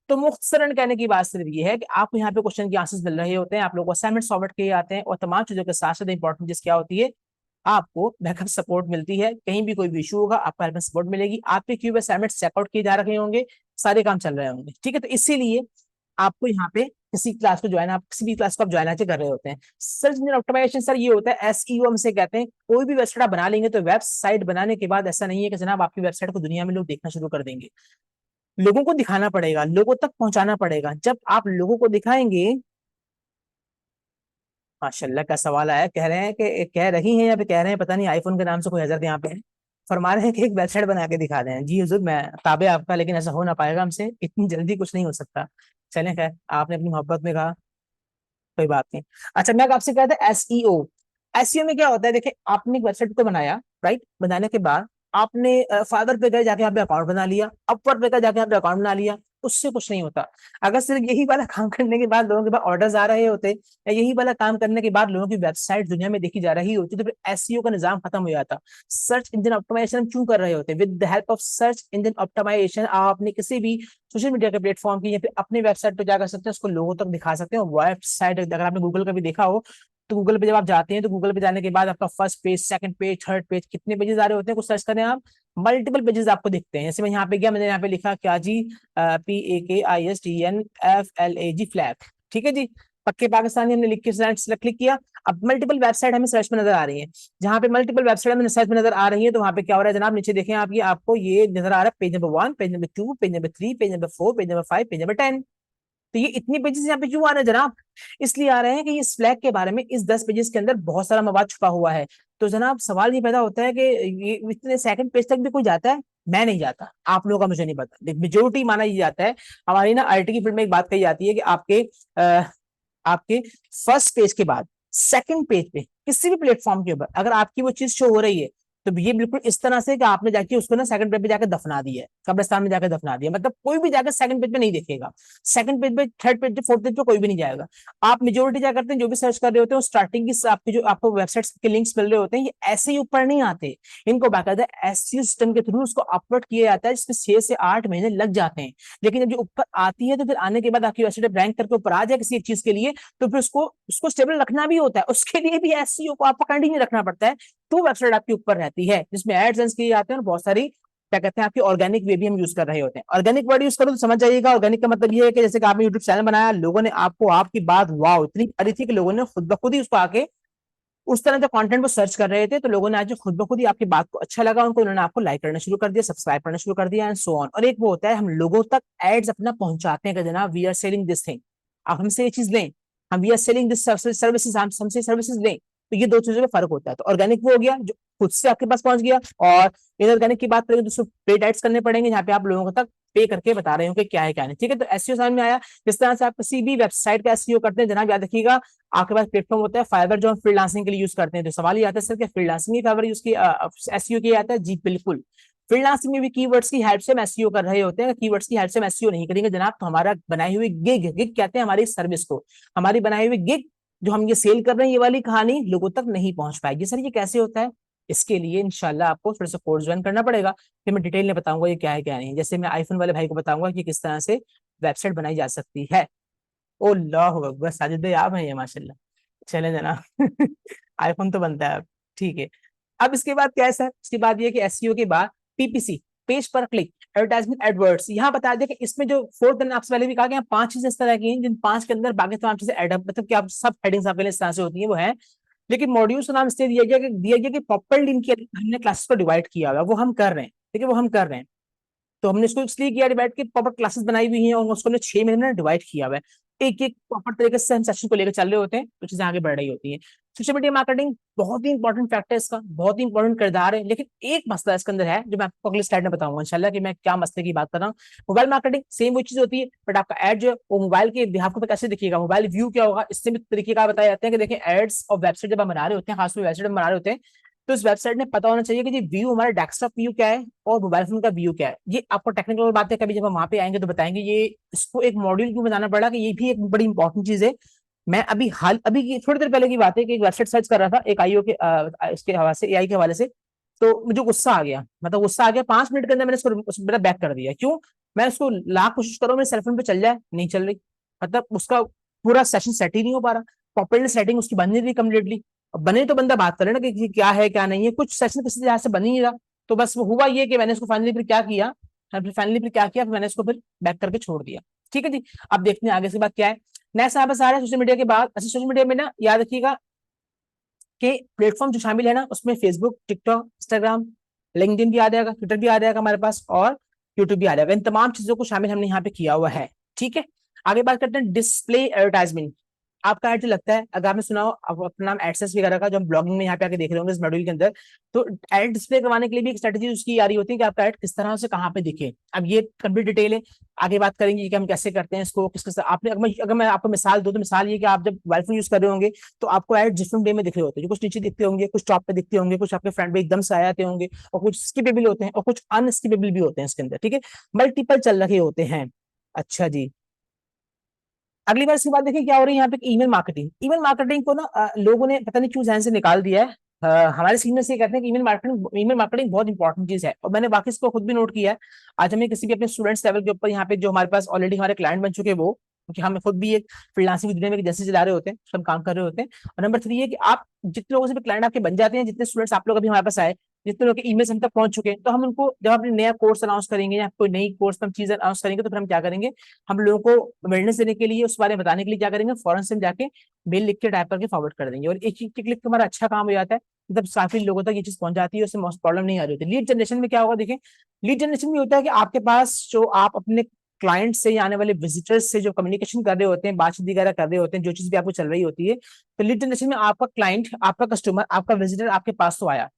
तो मुख्तसरन कहने की बात सिर्फ ये है कि आपको यहाँ पे क्वेश्चन के आंसर्स मिल रहे होते हैं, आप लोगों को असाइनमेंट सॉल्व किए जाते हैं, और तमाम चीजों के साथ साथ इंपॉर्टेंट चीज क्या होती है, आपको बैकअप सपोर्ट मिलती है। कहीं भी कोई भी इशू होगा आपको हेल्प सपोर्ट मिलेगी, आपके क्यूब असाइनमेंट चेकआउट किए जा रहे होंगे, सारे काम चल रहे होंगे, ठीक है। तो इसीलिए आपको यहाँ पे किसी क्लास को ज्वाइन, आप किसी भी क्लास को आप ज्वाइन आके कर रहे होते हैं। सर्च इंजन ऑप्टिमाइजेशन सर ये होता है एसईओ हम से कहते हैं। कोई भी वेबसाइट आप बना लेंगे तो वेबसाइट बनाने के बाद ऐसा नहीं है कि जनाब आपकी वेबसाइट को दुनिया में लोग देखना शुरू कर देंगे, लोगों को दिखाना पड़ेगा, लोगों तक पहुंचाना पड़ेगा। जब आप लोगों को दिखाएंगे, माशाल्लाह का सवाल आया, कह रहे हैं कि कह रही हैं या फिर कह रहे हैं पता नहीं, आईफोन के नाम से कोई हजरत यहाँ पे है, फरमा रहे हैं कि एक वेबसाइट बना के दिखा दें। जी हुजूर मैं ताबे आपका, लेकिन ऐसा हो ना पाएगा हमसे, इतनी जल्दी कुछ नहीं हो सकता। चलें खैर, आपने अपनी मोहब्बत में कहा, कोई बात नहीं। अच्छा मैं आपसे कहा था एसईओ, एसईओ में क्या होता है, देखिए आपने एक वेबसाइट को बनाया, राइट, बनाने के बाद आपने फाइवर पे गए जाके यहाँ पे अकाउंट बना लिया, अपवर्क पे गए जाके यहाँ पे अकाउंट बना लिया, उससे कुछ नहीं होता। अगर सिर्फ यही वाला काम करने के बाद लोगों के पास ऑर्डर्स आ रहे होते, या यही वाला काम करने के बाद लोगों की वेबसाइट दुनिया में देखी जा रही होती, तो फिर एसईओ का निजाम खत्म हो जाता। सर्च इंजन ऑप्टिमाइजेशन क्यों कर रहे होते, with the help of search engine optimisation आप अपने किसी भी सोशल मीडिया के प्लेटफॉर्म की या फिर अपने वेबसाइट पर जाकर सकते हैं, उसको लोगों तक दिखा सकते हैं। वेबसाइट अगर आपने गूगल का भी देखा हो तो गूगल पे जब आप जाते हैं तो गूगल पे जाने के बाद आपका first page, second page, third page, कितने पेजेस आ रहे होते हैं, कुछ सर्च करें आप, मल्टीपल पेजेस आपको दिखते हैं। जैसे मैं यहाँ पे गया, मैंने यहाँ पे लिखा क्या जी, PAKISTNFLAG फ्लैग, ठीक है जी, पक्के पाकिस्तानी हमने लिख के क्लिक किया। अब मल्टीपल वेबसाइट हमें सर्च में नजर आ रही है, जहाँ पे मल्टीपल वेबसाइट हमें सर्च में नजर आ रही है, तो वहाँ पे क्या हो रहा है जनाब, नीचे देखें आप, ये आपको ये नजर आ रहा है page number 1, page number 2, page number 3, page number 4, page number 5, page number 10। तो ये इतनी पेजेस यहाँ पे क्यों आ रहे हैं जनाब? इसलिए आ रहे हैं कि इस फ्लैग के बारे में इस 10 पेजेस के अंदर बहुत सारा मवाद छुपा हुआ है। तो जनाब सवाल ये पैदा होता है कि ये इतने सेकंड पेज तक भी कोई जाता है? मैं नहीं जाता, आप लोगों का मुझे नहीं पता, मेजोरिटी माना ये जाता है। हमारी ना आईटी की फील्ड में एक बात कही जाती है कि आपके फर्स्ट पेज के बाद सेकंड पेज पे किसी भी प्लेटफॉर्म के ऊपर अगर आपकी वो चीज शो हो रही है, तो ये बिल्कुल इस तरह से कि आपने जाके उसको ना सेकंड पेज पे जाकर दफना दिया है, कब्रिस्तान में जाकर दफना दिया, मतलब कोई भी जाकर सेकंड पेज पे नहीं देखेगा, सेकंड पेज पे, थर्ड पेज पे, फोर्थ पेज पे कोई भी नहीं जाएगा। आप मेजोरिटी क्या करते हैं, जो भी सर्च कर रहे होते हैं स्टार्टिंग की आपकी जो आपको वेबसाइट्स के लिंक्स मिल रहे होते हैं, ये ऐसे ही ऊपर नहीं आते, इनको बाकायदा एसईओ सिस्टम के थ्रू उसको अपलोड किया जाता है, जिसमें 6 से 8 महीने लग जाते हैं। लेकिन जब जो ऊपर आती है तो फिर आने के बाद आपकी वेबसाइट रैंक करके ऊपर आ जाए किसी एक चीज के लिए, तो फिर उसको उसको स्टेबल रखना भी होता है, उसके लिए भी एसईओ को आपको कंटिन्यू रखना पड़ता है, तो वेबसाइट आपके ऊपर रहती है, जिसमें एड्स किए जाते हैं और बहुत सारी क्या कहते हैं आपकी ऑर्गेनिक वे भी हम यूज कर रहे होते हैं। ऑर्गेनिक वर्ड यूज करो तो समझ जाइएगा, ऑर्गेनिक का मतलब ये है कि जैसे कि आपने यूट्यूब चैनल बनाया, लोगों ने आपको आपकी बात वाह इतनी प्यारी थी कि लोगों ने खुद ब खुद ही उसको आके उस तरह का कंटेंट वो सर्च कर रहे थे, तो लोगों ने आज खुद ब खुद ही आपकी बात को अच्छा लगा उनको, उन्होंने आपको लाइक करना शुरू कर दिया, सब्सक्राइब करना शुरू कर दिया एंड सो ऑन। और एक वो होता है हम लोगों तक एड्स अपना पहुंचाते हैं कि जनाब we are selling this thing, आप हमसे ये चीज लें, हम we are selling this services, हम हमसे सर्विसेज लें। तो ये दो चीजों में फर्क होता है। तो ऑर्गेनिक वो हो गया जो खुद से आपके पास पहुंच गया, और इनऑर्गेनिक की बात करें तो पेड एड्स करने पड़ेंगे, जहाँ पे आप लोगों तक पे करके बता रहे हो कि क्या है क्या नहीं। ठीक है, तो एसईओ समझ में आया। जिस तरह से आप किसी भी वेबसाइट का एसईओ करते हैं जनाब, याद रखिएगा आपके पास प्लेटफॉर्म होता है फाइवर जो हम फ्रीलांसिंग के लिए यूज करते हैं। तो सवाल ये आता है सर कि फ्रीलांसिंग ही फाइवर यूज किया एसईओ किया जाता है? जी बिल्कुल। फ्रीलांसिंग में भी कीवर्ड्स की हेल्प से हम एसईओ कर रहे होते हैं, कीवर्ड्स की हेल्प से हम एसईओ नहीं करेंगे जनाब तो हमारा बनाई हुई गिग, गिग कहते हैं हमारी सर्विस को, हमारी बनाई हुई गिग जो हम ये सेल कर रहे हैं, ये वाली कहानी लोगों तक नहीं पहुंच पाएगी। सर ये कैसे होता है? इसके लिए इंशाल्लाह आपको फिर से कोर्स ज्वाइन करना पड़ेगा, फिर मैं डिटेल में बताऊंगा ये क्या है क्या नहीं। जैसे मैं आईफोन वाले भाई को बताऊंगा कि किस तरह से वेबसाइट बनाई जा सकती है। ओ अल्लाह अकबर, साजिद भाई आप हैं ये माशाल्लाह, चले जना आईफोन तो बनता है अब। ठीक है, अब इसके बाद क्या है सर? इसके बाद ये कि एसईओ के बाद पीपीसी, पेज पर क्लिक, एडवर्टाइजमेंट एडवर्ड्स। यहाँ बता दिया कि इसमें जो फोर्थ मैंने आपसे पहले भी कहा कि पांच चीजें इस तरह की हैं जिन पांच के अंदर बाकी तमाम चीजें एड, मतलब कि आप सब हेडिंग्स आपके लिए इस तरह से होती है वो है। लेकिन मॉड्यूल्स का नाम इसलिए दिया गया कि प्रॉपरली इनकी हमने क्लासेस को डिवाइड किया हुआ, वो हम कर रहे हैं। ठीक है, वो हम कर रहे हैं। तो हमने इसको इसलिए किया डिवाइड की प्रॉपर क्लासेस बनाई हुई हैं और उसको हमने 6 महीने में डिवाइड किया हुआ है। एक एक प्रॉपर तरीके से हम सेशन को लेकर चल रहे होते हैं, तो चीजें आगे बढ़ रही होती हैं। सोशल मीडिया मार्केटिंग बहुत ही इंपॉर्टेंट फैक्टर है इसका, बहुत ही इंपॉर्टेंट किरदार है। लेकिन एक मसला इसके अंदर है जो मैं आपको अगले स्लाइड में बताऊंगा इंशाल्लाह कि मैं क्या मसले की बात कर रहा हूँ। मोबाइल मार्केटिंग सेम वो चीज होती है, बट आपका एड जो है वो मोबाइल के बिहाफ पे कैसे दिखेगा, मोबाइल व्यू क्या होगा, इससे भी तरीके का बताए जाते हैं कि देखिए एड्स और वेबसाइट जब हम बना रहे होते हैं, खासकर वेबसाइट बना रहे होते हैं, तो इस वेबसाइट में पता होना चाहिए कि जी व्यू हमारा डेस्कटॉप व्यू क्या है और मोबाइल फोन का व्यू क्या है। ये आपको टेक्निकल बात है, कभी जब हम वहां पे आएंगे तो बताएंगे। ये इसको एक मॉड्यूल क्यों बनाना पड़ा कि ये भी एक बड़ी इंपॉर्टेंट चीज है। मैं अभी थोड़ी देर पहले की बात है कि एक वेबसाइट सर्च कर रहा था एक आईओ के इसके हवाले से, एआई के हवाले से। तो मुझे गुस्सा आ गया, मतलब गुस्सा आ गया, 5 मिनट के अंदर मैंने उसको मेरा बैक कर दिया। क्यों? मैं उसको लाख कोशिश करूं मेरे सेलफोन पे चल जाए, नहीं चल रही। मतलब उसका पूरा सेशन सेट ही नहीं हो पा रहा, प्रॉपरली सेटिंग उसकी बन नहीं रही कम्प्लीटली। अब बने तो बंदा बात करे ना कि क्या है क्या नहीं है, कुछ सेशन किसी तरह से बन ही नहीं रहा। तो बस वो हुआ ये कि मैंने इसको फाइनली फिर क्या किया, फिर मैंने इसको फिर बैक करके छोड़ दिया। ठीक है जी। अब देखते हैं आगे से बात क्या है। नेक्स्ट यहाँ पर आ रहा है सोशल मीडिया के बाद। अच्छा, सोशल मीडिया में ना याद रखिएगा कि प्लेटफॉर्म जो शामिल है ना उसमें फेसबुक, टिकटॉक, इंस्टाग्राम, लिंक्डइन भी आ जाएगा, ट्विटर भी आ जाएगा हमारे पास, और यूट्यूब भी आ जाएगा। इन तमाम चीजों को शामिल हमने यहाँ पे किया हुआ है। ठीक है, आगे बात करते हैं डिस्प्ले एडवर्टाइजमेंट। आपका ऐड जो लगता है, अगर आपने सुना हो अब अपना नाम एडसेंस वगैरह का, जो हम ब्लॉगिंग में यहाँ पे आके देख रहे होंगे इस मॉड्यूल के अंदर, तो एड डिस्प्ले करवाने के लिए भी एक स्ट्रेटेजी उसकी आ रही होती है कि आपका एड किस तरह से कहाँ पे दिखे। अब ये कंप्लीट डिटेल है, आगे बात करेंगे कि हम कैसे करते हैं इसको, किस किस आपने अगर मैं आपको मिसाल दूं तो मिसाल ये कि आप जब मोबाइल फोन यूज कर रहे होंगे तो आपको एड डिफरेंट वे में दिख रहे होते हैं, जो कुछ नीचे दिखते होंगे, कुछ टॉप पे दिखते होंगे, कुछ आपके फ्रंट पे एकदम से आ जाते होंगे, और कुछ स्किपेबल होते हैं और कुछ अनस्किपेबल भी होते हैं इसके अंदर। ठीक है, मल्टीपल चल रहे होते हैं। अच्छा जी, अगली बार इसके बाद देखिए क्या हो रही है यहाँ पे, ईमेल मार्केटिंग। ईमेल मार्केटिंग को ना लोगों ने पता नहीं क्यों ध्यान से निकाल दिया है। हमारे सीनियर से ये कहते हैं कि ईमेल मार्केटिंग बहुत इंपॉर्टेंट चीज है, और मैंने वाकई इसको खुद भी नोट किया है। आज हमें किसी भी अपने स्टूडेंट्स लेवल के ऊपर यहाँ पे जो हमारे पास ऑलरेडी हमारे क्लाइंट बन चुके हैं वो, क्योंकि हम खुद भी एक फ्रीलांसिंग दुनिया में एक एजेंसी चला रहे होते हैं, सब काम कर रहे होते हैं। और नंबर 3 है कि आप जितने लोगों से भी क्लाइंट आपके बन जाते हैं, जितने स्टूडेंट्स आप लोग अभी हमारे पास आए, जितने लोग के ईमेल हम तक पहुंच चुके हैं, तो हम उनको जब अपने नया कोर्स अनाउंस करेंगे या कोई नई कोर्स हम चीज अनाउंस करेंगे, तो फिर हम क्या करेंगे, हम लोगों को अवेयरनेस देने के लिए, उस बारे में बताने के लिए क्या करेंगे, फौरन से हम जाके मेल लिख के टाइप करके फॉरवर्ड कर देंगे, और एक एक क्लिक हमारा अच्छा काम हो जाता है। मतलब काफी लोगों तक ये चीज पहुंच जाती है, उससे प्रॉब्लम नहीं आ रही होती। लीड जनरेशन में क्या होगा देखिए, लीड जनरेशन में होता है कि आपके पास जो आप अपने क्लाइंट से या आने वाले विजिटर्स से जो कम्युनिकेशन कर रहे होते हैं, बातचीत वगैरह कर रहे होते हैं, जो चीज भी आपको चल रही होती है, तो लीड जनरेशन में आपका क्लाइंट, आपका कस्टमर, आपका विजिटर आपके पास तो आया,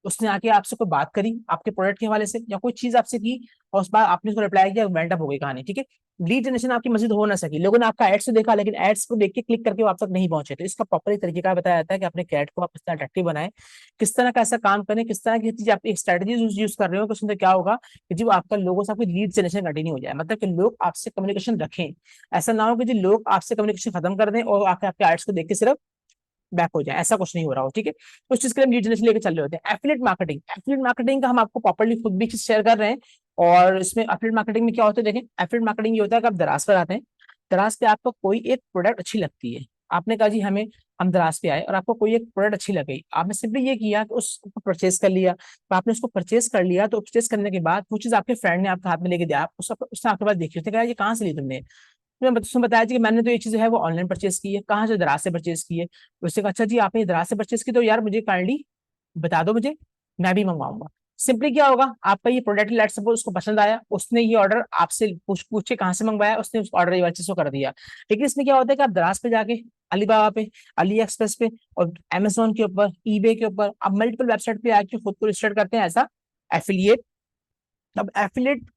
उसने आके आपसे कोई बात करी आपके प्रोडक्ट के हवाले से या कोई चीज आपसे की, और उस बार आपने उसको रिप्लाई किया, वेंट अप हो गई कहानी। ठीक है, लीड जनरेशन आपकी मस्जिद हो ना सकी, लोगों ने आपका एड्स तो देखा लेकिन एड्स को देख के क्लिक करके वो आप तक नहीं पहुंचे। तो इसका प्रॉपर एक तरीका बताया जाता है कि अपने कैट को आप किस तरह अट्रैक्टिव बनाए, किस तरह का ऐसा काम करें, किस तरह की चीज आप एक स्ट्रेटेजी यूज कर रहे हो, उसमें क्या होगा कि जो आपका लोगों से आपकी लीड जनरेशन कंटिन्यू हो जाए, मतलब कि लोग आपसे कम्युनिकेशन रखें। ऐसा ना हो कि जो लोग आपसे कम्युनिकेशन खत्म कर दें और आके आपके एड्स को देख के सिर्फ बैक हो जाए, ऐसा कुछ नहीं हो रहा हो। ठीक है, तो उस चीज के लिए हम लीड जनरेशन लेके चल रहे होते हैं। एफिलिएट मार्केटिंग का हम आपको प्रॉपर्ली खुद भी चीज शेयर कर रहे हैं। और इसमें एफिलिएट मार्केटिंग में क्या होता है देखें, एफिलिएट मार्केटिंग ये होता है कि आप दराज पर आते हैं, दराज पे आपको कोई एक प्रोडक्ट अच्छी लगती है, आपने कहा जी हमें, हम दराज पे आए और आपको कोई एक प्रोडक्ट अच्छी लगी, आपने सिंपली ये किया कि उसको परचेज कर लिया। तो आपने उसको परचेज कर लिया, तो परचेज करने के बाद वो चीज आपके फ्रेंड ने आपके हाथ में लेके दिया, उसने आपके पास देखी, उसने कहा ये कहाँ से ली तुमने, मैं उसमें बताया जी कि मैंने तो ये चीज़ है वो ऑनलाइन परचेस की है। कहाँ से? दराज से परचेस की है। उससे कहा अच्छा जी आपने दराज से परचेस की, तो यार मुझे काइंडली बता दो, मुझे मैं भी मंगवाऊंगा। सिंपली क्या होगा, आपका ये प्रोडक्ट लेट सपोज उसको पसंद आया, उसने ये ऑर्डर आपसे पूछे कहाँ से मंगवाया, उसने उस ऑर्डर ये वाली चीज को कर दिया। लेकिन इसमें क्या होता है कि आप दराज पे जाके, अलीबाबा पे, अली एक्सप्रेस पे और अमेजोन के ऊपर, ईबे के ऊपर, आप मल्टीपल वेबसाइट पे आके खुद को रजिस्टर करते हैं ऐसा एफिलिएट। अब एफिलिएट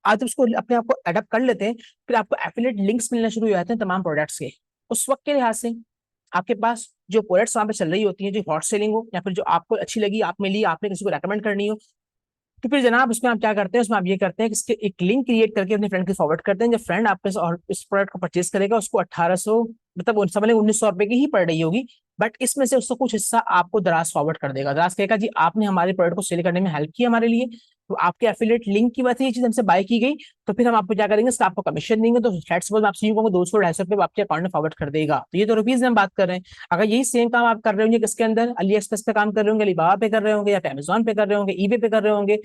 आज उसको अपने आप को एडप्ट कर लेते हैं, फिर आपको एफिलिएट लिंक्स मिलना शुरू हो जाते हैं तमाम प्रोडक्ट्स के। उस वक्त के लिहाज से आपके पास जो प्रोडक्ट्स वहां पे चल रही होती है, जो हॉट सेलिंग हो या फिर जो आपको अच्छी लगी, आप मिली, आपने किसी को रेकमेंड करनी हो, तो फिर जनाब उसमें आप क्या करते हैं, उसमें आप ये करते हैं कि इसके एक लिंक क्रिएट करके अपने फ्रेंड को फॉरवर्ड करते हैं। जब फ्रेंड आपके इस प्रोडक्ट को परचेज करेगा, उसको 1800, मतलब उन समझ लें 1900 रुपए की ही पड़ रही होगी, बट इसमें से उसका कुछ हिस्सा आपको दराज फॉरवर्ड कर देगा। दराज कहेगा जी आपने हमारे प्रोडक्ट को सेल करने में हेल्प की हमारे लिए, तो आपके एफिलिएट लिंक की वजह से ये चीज हमसे बाय की गई, तो फिर हम आपको क्या करेंगे, इसका आपको कमीशन देंगे। तो लेट्स सपोज आपसे यूं कहूंगा 200 250 रुपए आपके अकाउंट में फॉरवर्ड कर देगा। तो ये तो रुपीज में हम बात कर रहे हैं। अगर यही सेम काम आप कर रहे होंगे किसके अंदर, अली एक्सप्रेस पे काम कर रहे होंगे, अलीबाबा पे कर रहे होंगे, या फिर अमेजोन पे कर रहे होंगे, ईबे पे कर रहे होंगे,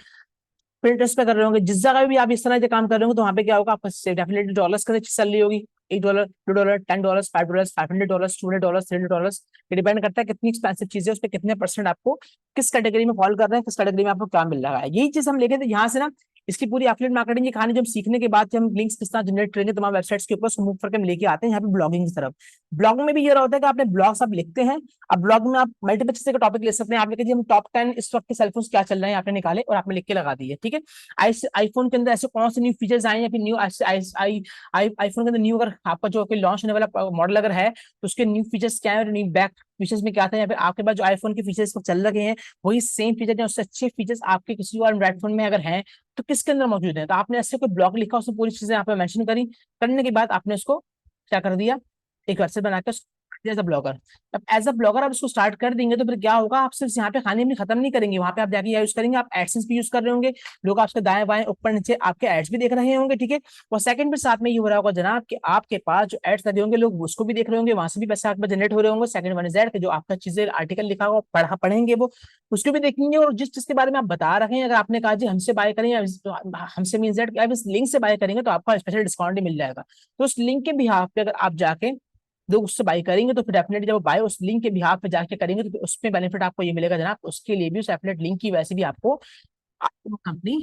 पिंटरेस्ट पे कर रहे होंगे, जिस जगह भी आप इस तरह से काम कर रहे होंगे, तो वहां पे क्या होगा, आपका डेफिनेटली डॉलर्स की चल रही होगी। $1, $2, $10, $5, $500, $200, $300, ये डिपेंड करता है कितनी एक्सपेंसिव चीज है, उस पर कितने परसेंट आपको किस कैटेगरी में फॉल कर रहे हैं, किस कैटेगरी में आपको क्या मिल रहा है। यही चीज हम लेके थे यहाँ से ना, इसकी पूरी एफिलिएट मार्केटिंग की कहानी जब सीखने के बाद, जब हम लिंक्स किस तरह जनरेट करेंगे तमाम वेबसाइट्स के ऊपर, उसको मूव करके हम लेके आते हैं यहाँ पे ब्लॉगिंग की तरफ। ब्लॉगिंग में भी ये होता है कि आपने ब्लॉग्स आप लिखते हैं। अब ब्लॉग में आप मल्टीपल चीज का टॉपिक ले सकते हैं। आप लिखिए हम टॉप 10 इस वक्त के सेलफोन क्या चल रहे हैं, आपने निकाले और आपने लिख के लगा दिए, ठीक है। आईफोन के अंदर ऐसे कौन से न्यू फीचर्स आए, या फिर न्यू आईफोन के अंदर न्यू, अगर आपका जो लॉन्च होने वाला मॉडल अगर है, तो उसके न्यू फीचर्स क्या है, और न्यू बैक फीचर्स में क्या था, या फिर आपके पास जो आईफोन के फीचर्स चल रहे हैं वही सेम फीचर या उससे अच्छे फीचर्स आपके किसी और एंड्रॉइड फोन में अगर हैं, तो किसके अंदर मौजूद है। तो आपने ऐसे कोई ब्लॉग लिखा, उसमें पूरी चीजें यहाँ पे मेंशन करी, करने के बाद आपने उसको क्या कर दिया, एक वेबसाइट बनाकर एज अ ब्लॉगर। अब एज अ ब्लॉगर आप इसको स्टार्ट कर देंगे, तो फिर क्या होगा, आप सिर्फ यहाँ पे खाने अपनी खत्म नहीं करेंगे, वहां पे आप जाके यूज करेंगे, आप एडसेंस भी यूज कर रहे होंगे, लोग आपके दाएं बाएं ऊपर नीचे आपके एड्स भी देख रहे होंगे, ठीक है। और सेकंड भी साथ में ये हो रहा होगा जनाब कि आपके पास जो एड्स लगे होंगे, लोग उसको भी देख रहे होंगे, वहां से भी पैसे आपके जनरेट हो रहे होंगे। सेकंड वन इज दैट कि जो आपका चीजें आर्टिकल लिखा होगा पढ़ेंगे वो, उसको भी देखेंगे, और जिस चीज के बारे में आप बता रहे हैं, अगर आपने कहा जी हमसे बाय करें, या हमसे मीन दैट आप इस लिंक से बाय करेंगे तो आपका स्पेशल डिस्काउंट ही मिल जाएगा, तो उस लिंक के बिहाफ पे अगर आप जाके लोग उससे बाय करेंगे, तो फिर डेफिनेटली जब बाय उस लिंक के बिहाफ पे जाके करेंगे, तो फिर उसमें बेनिफिट आपको ये मिलेगा जनाब, उसके लिए भी उस एफिलिएट लिंक की वैसे भी आपको कंपनी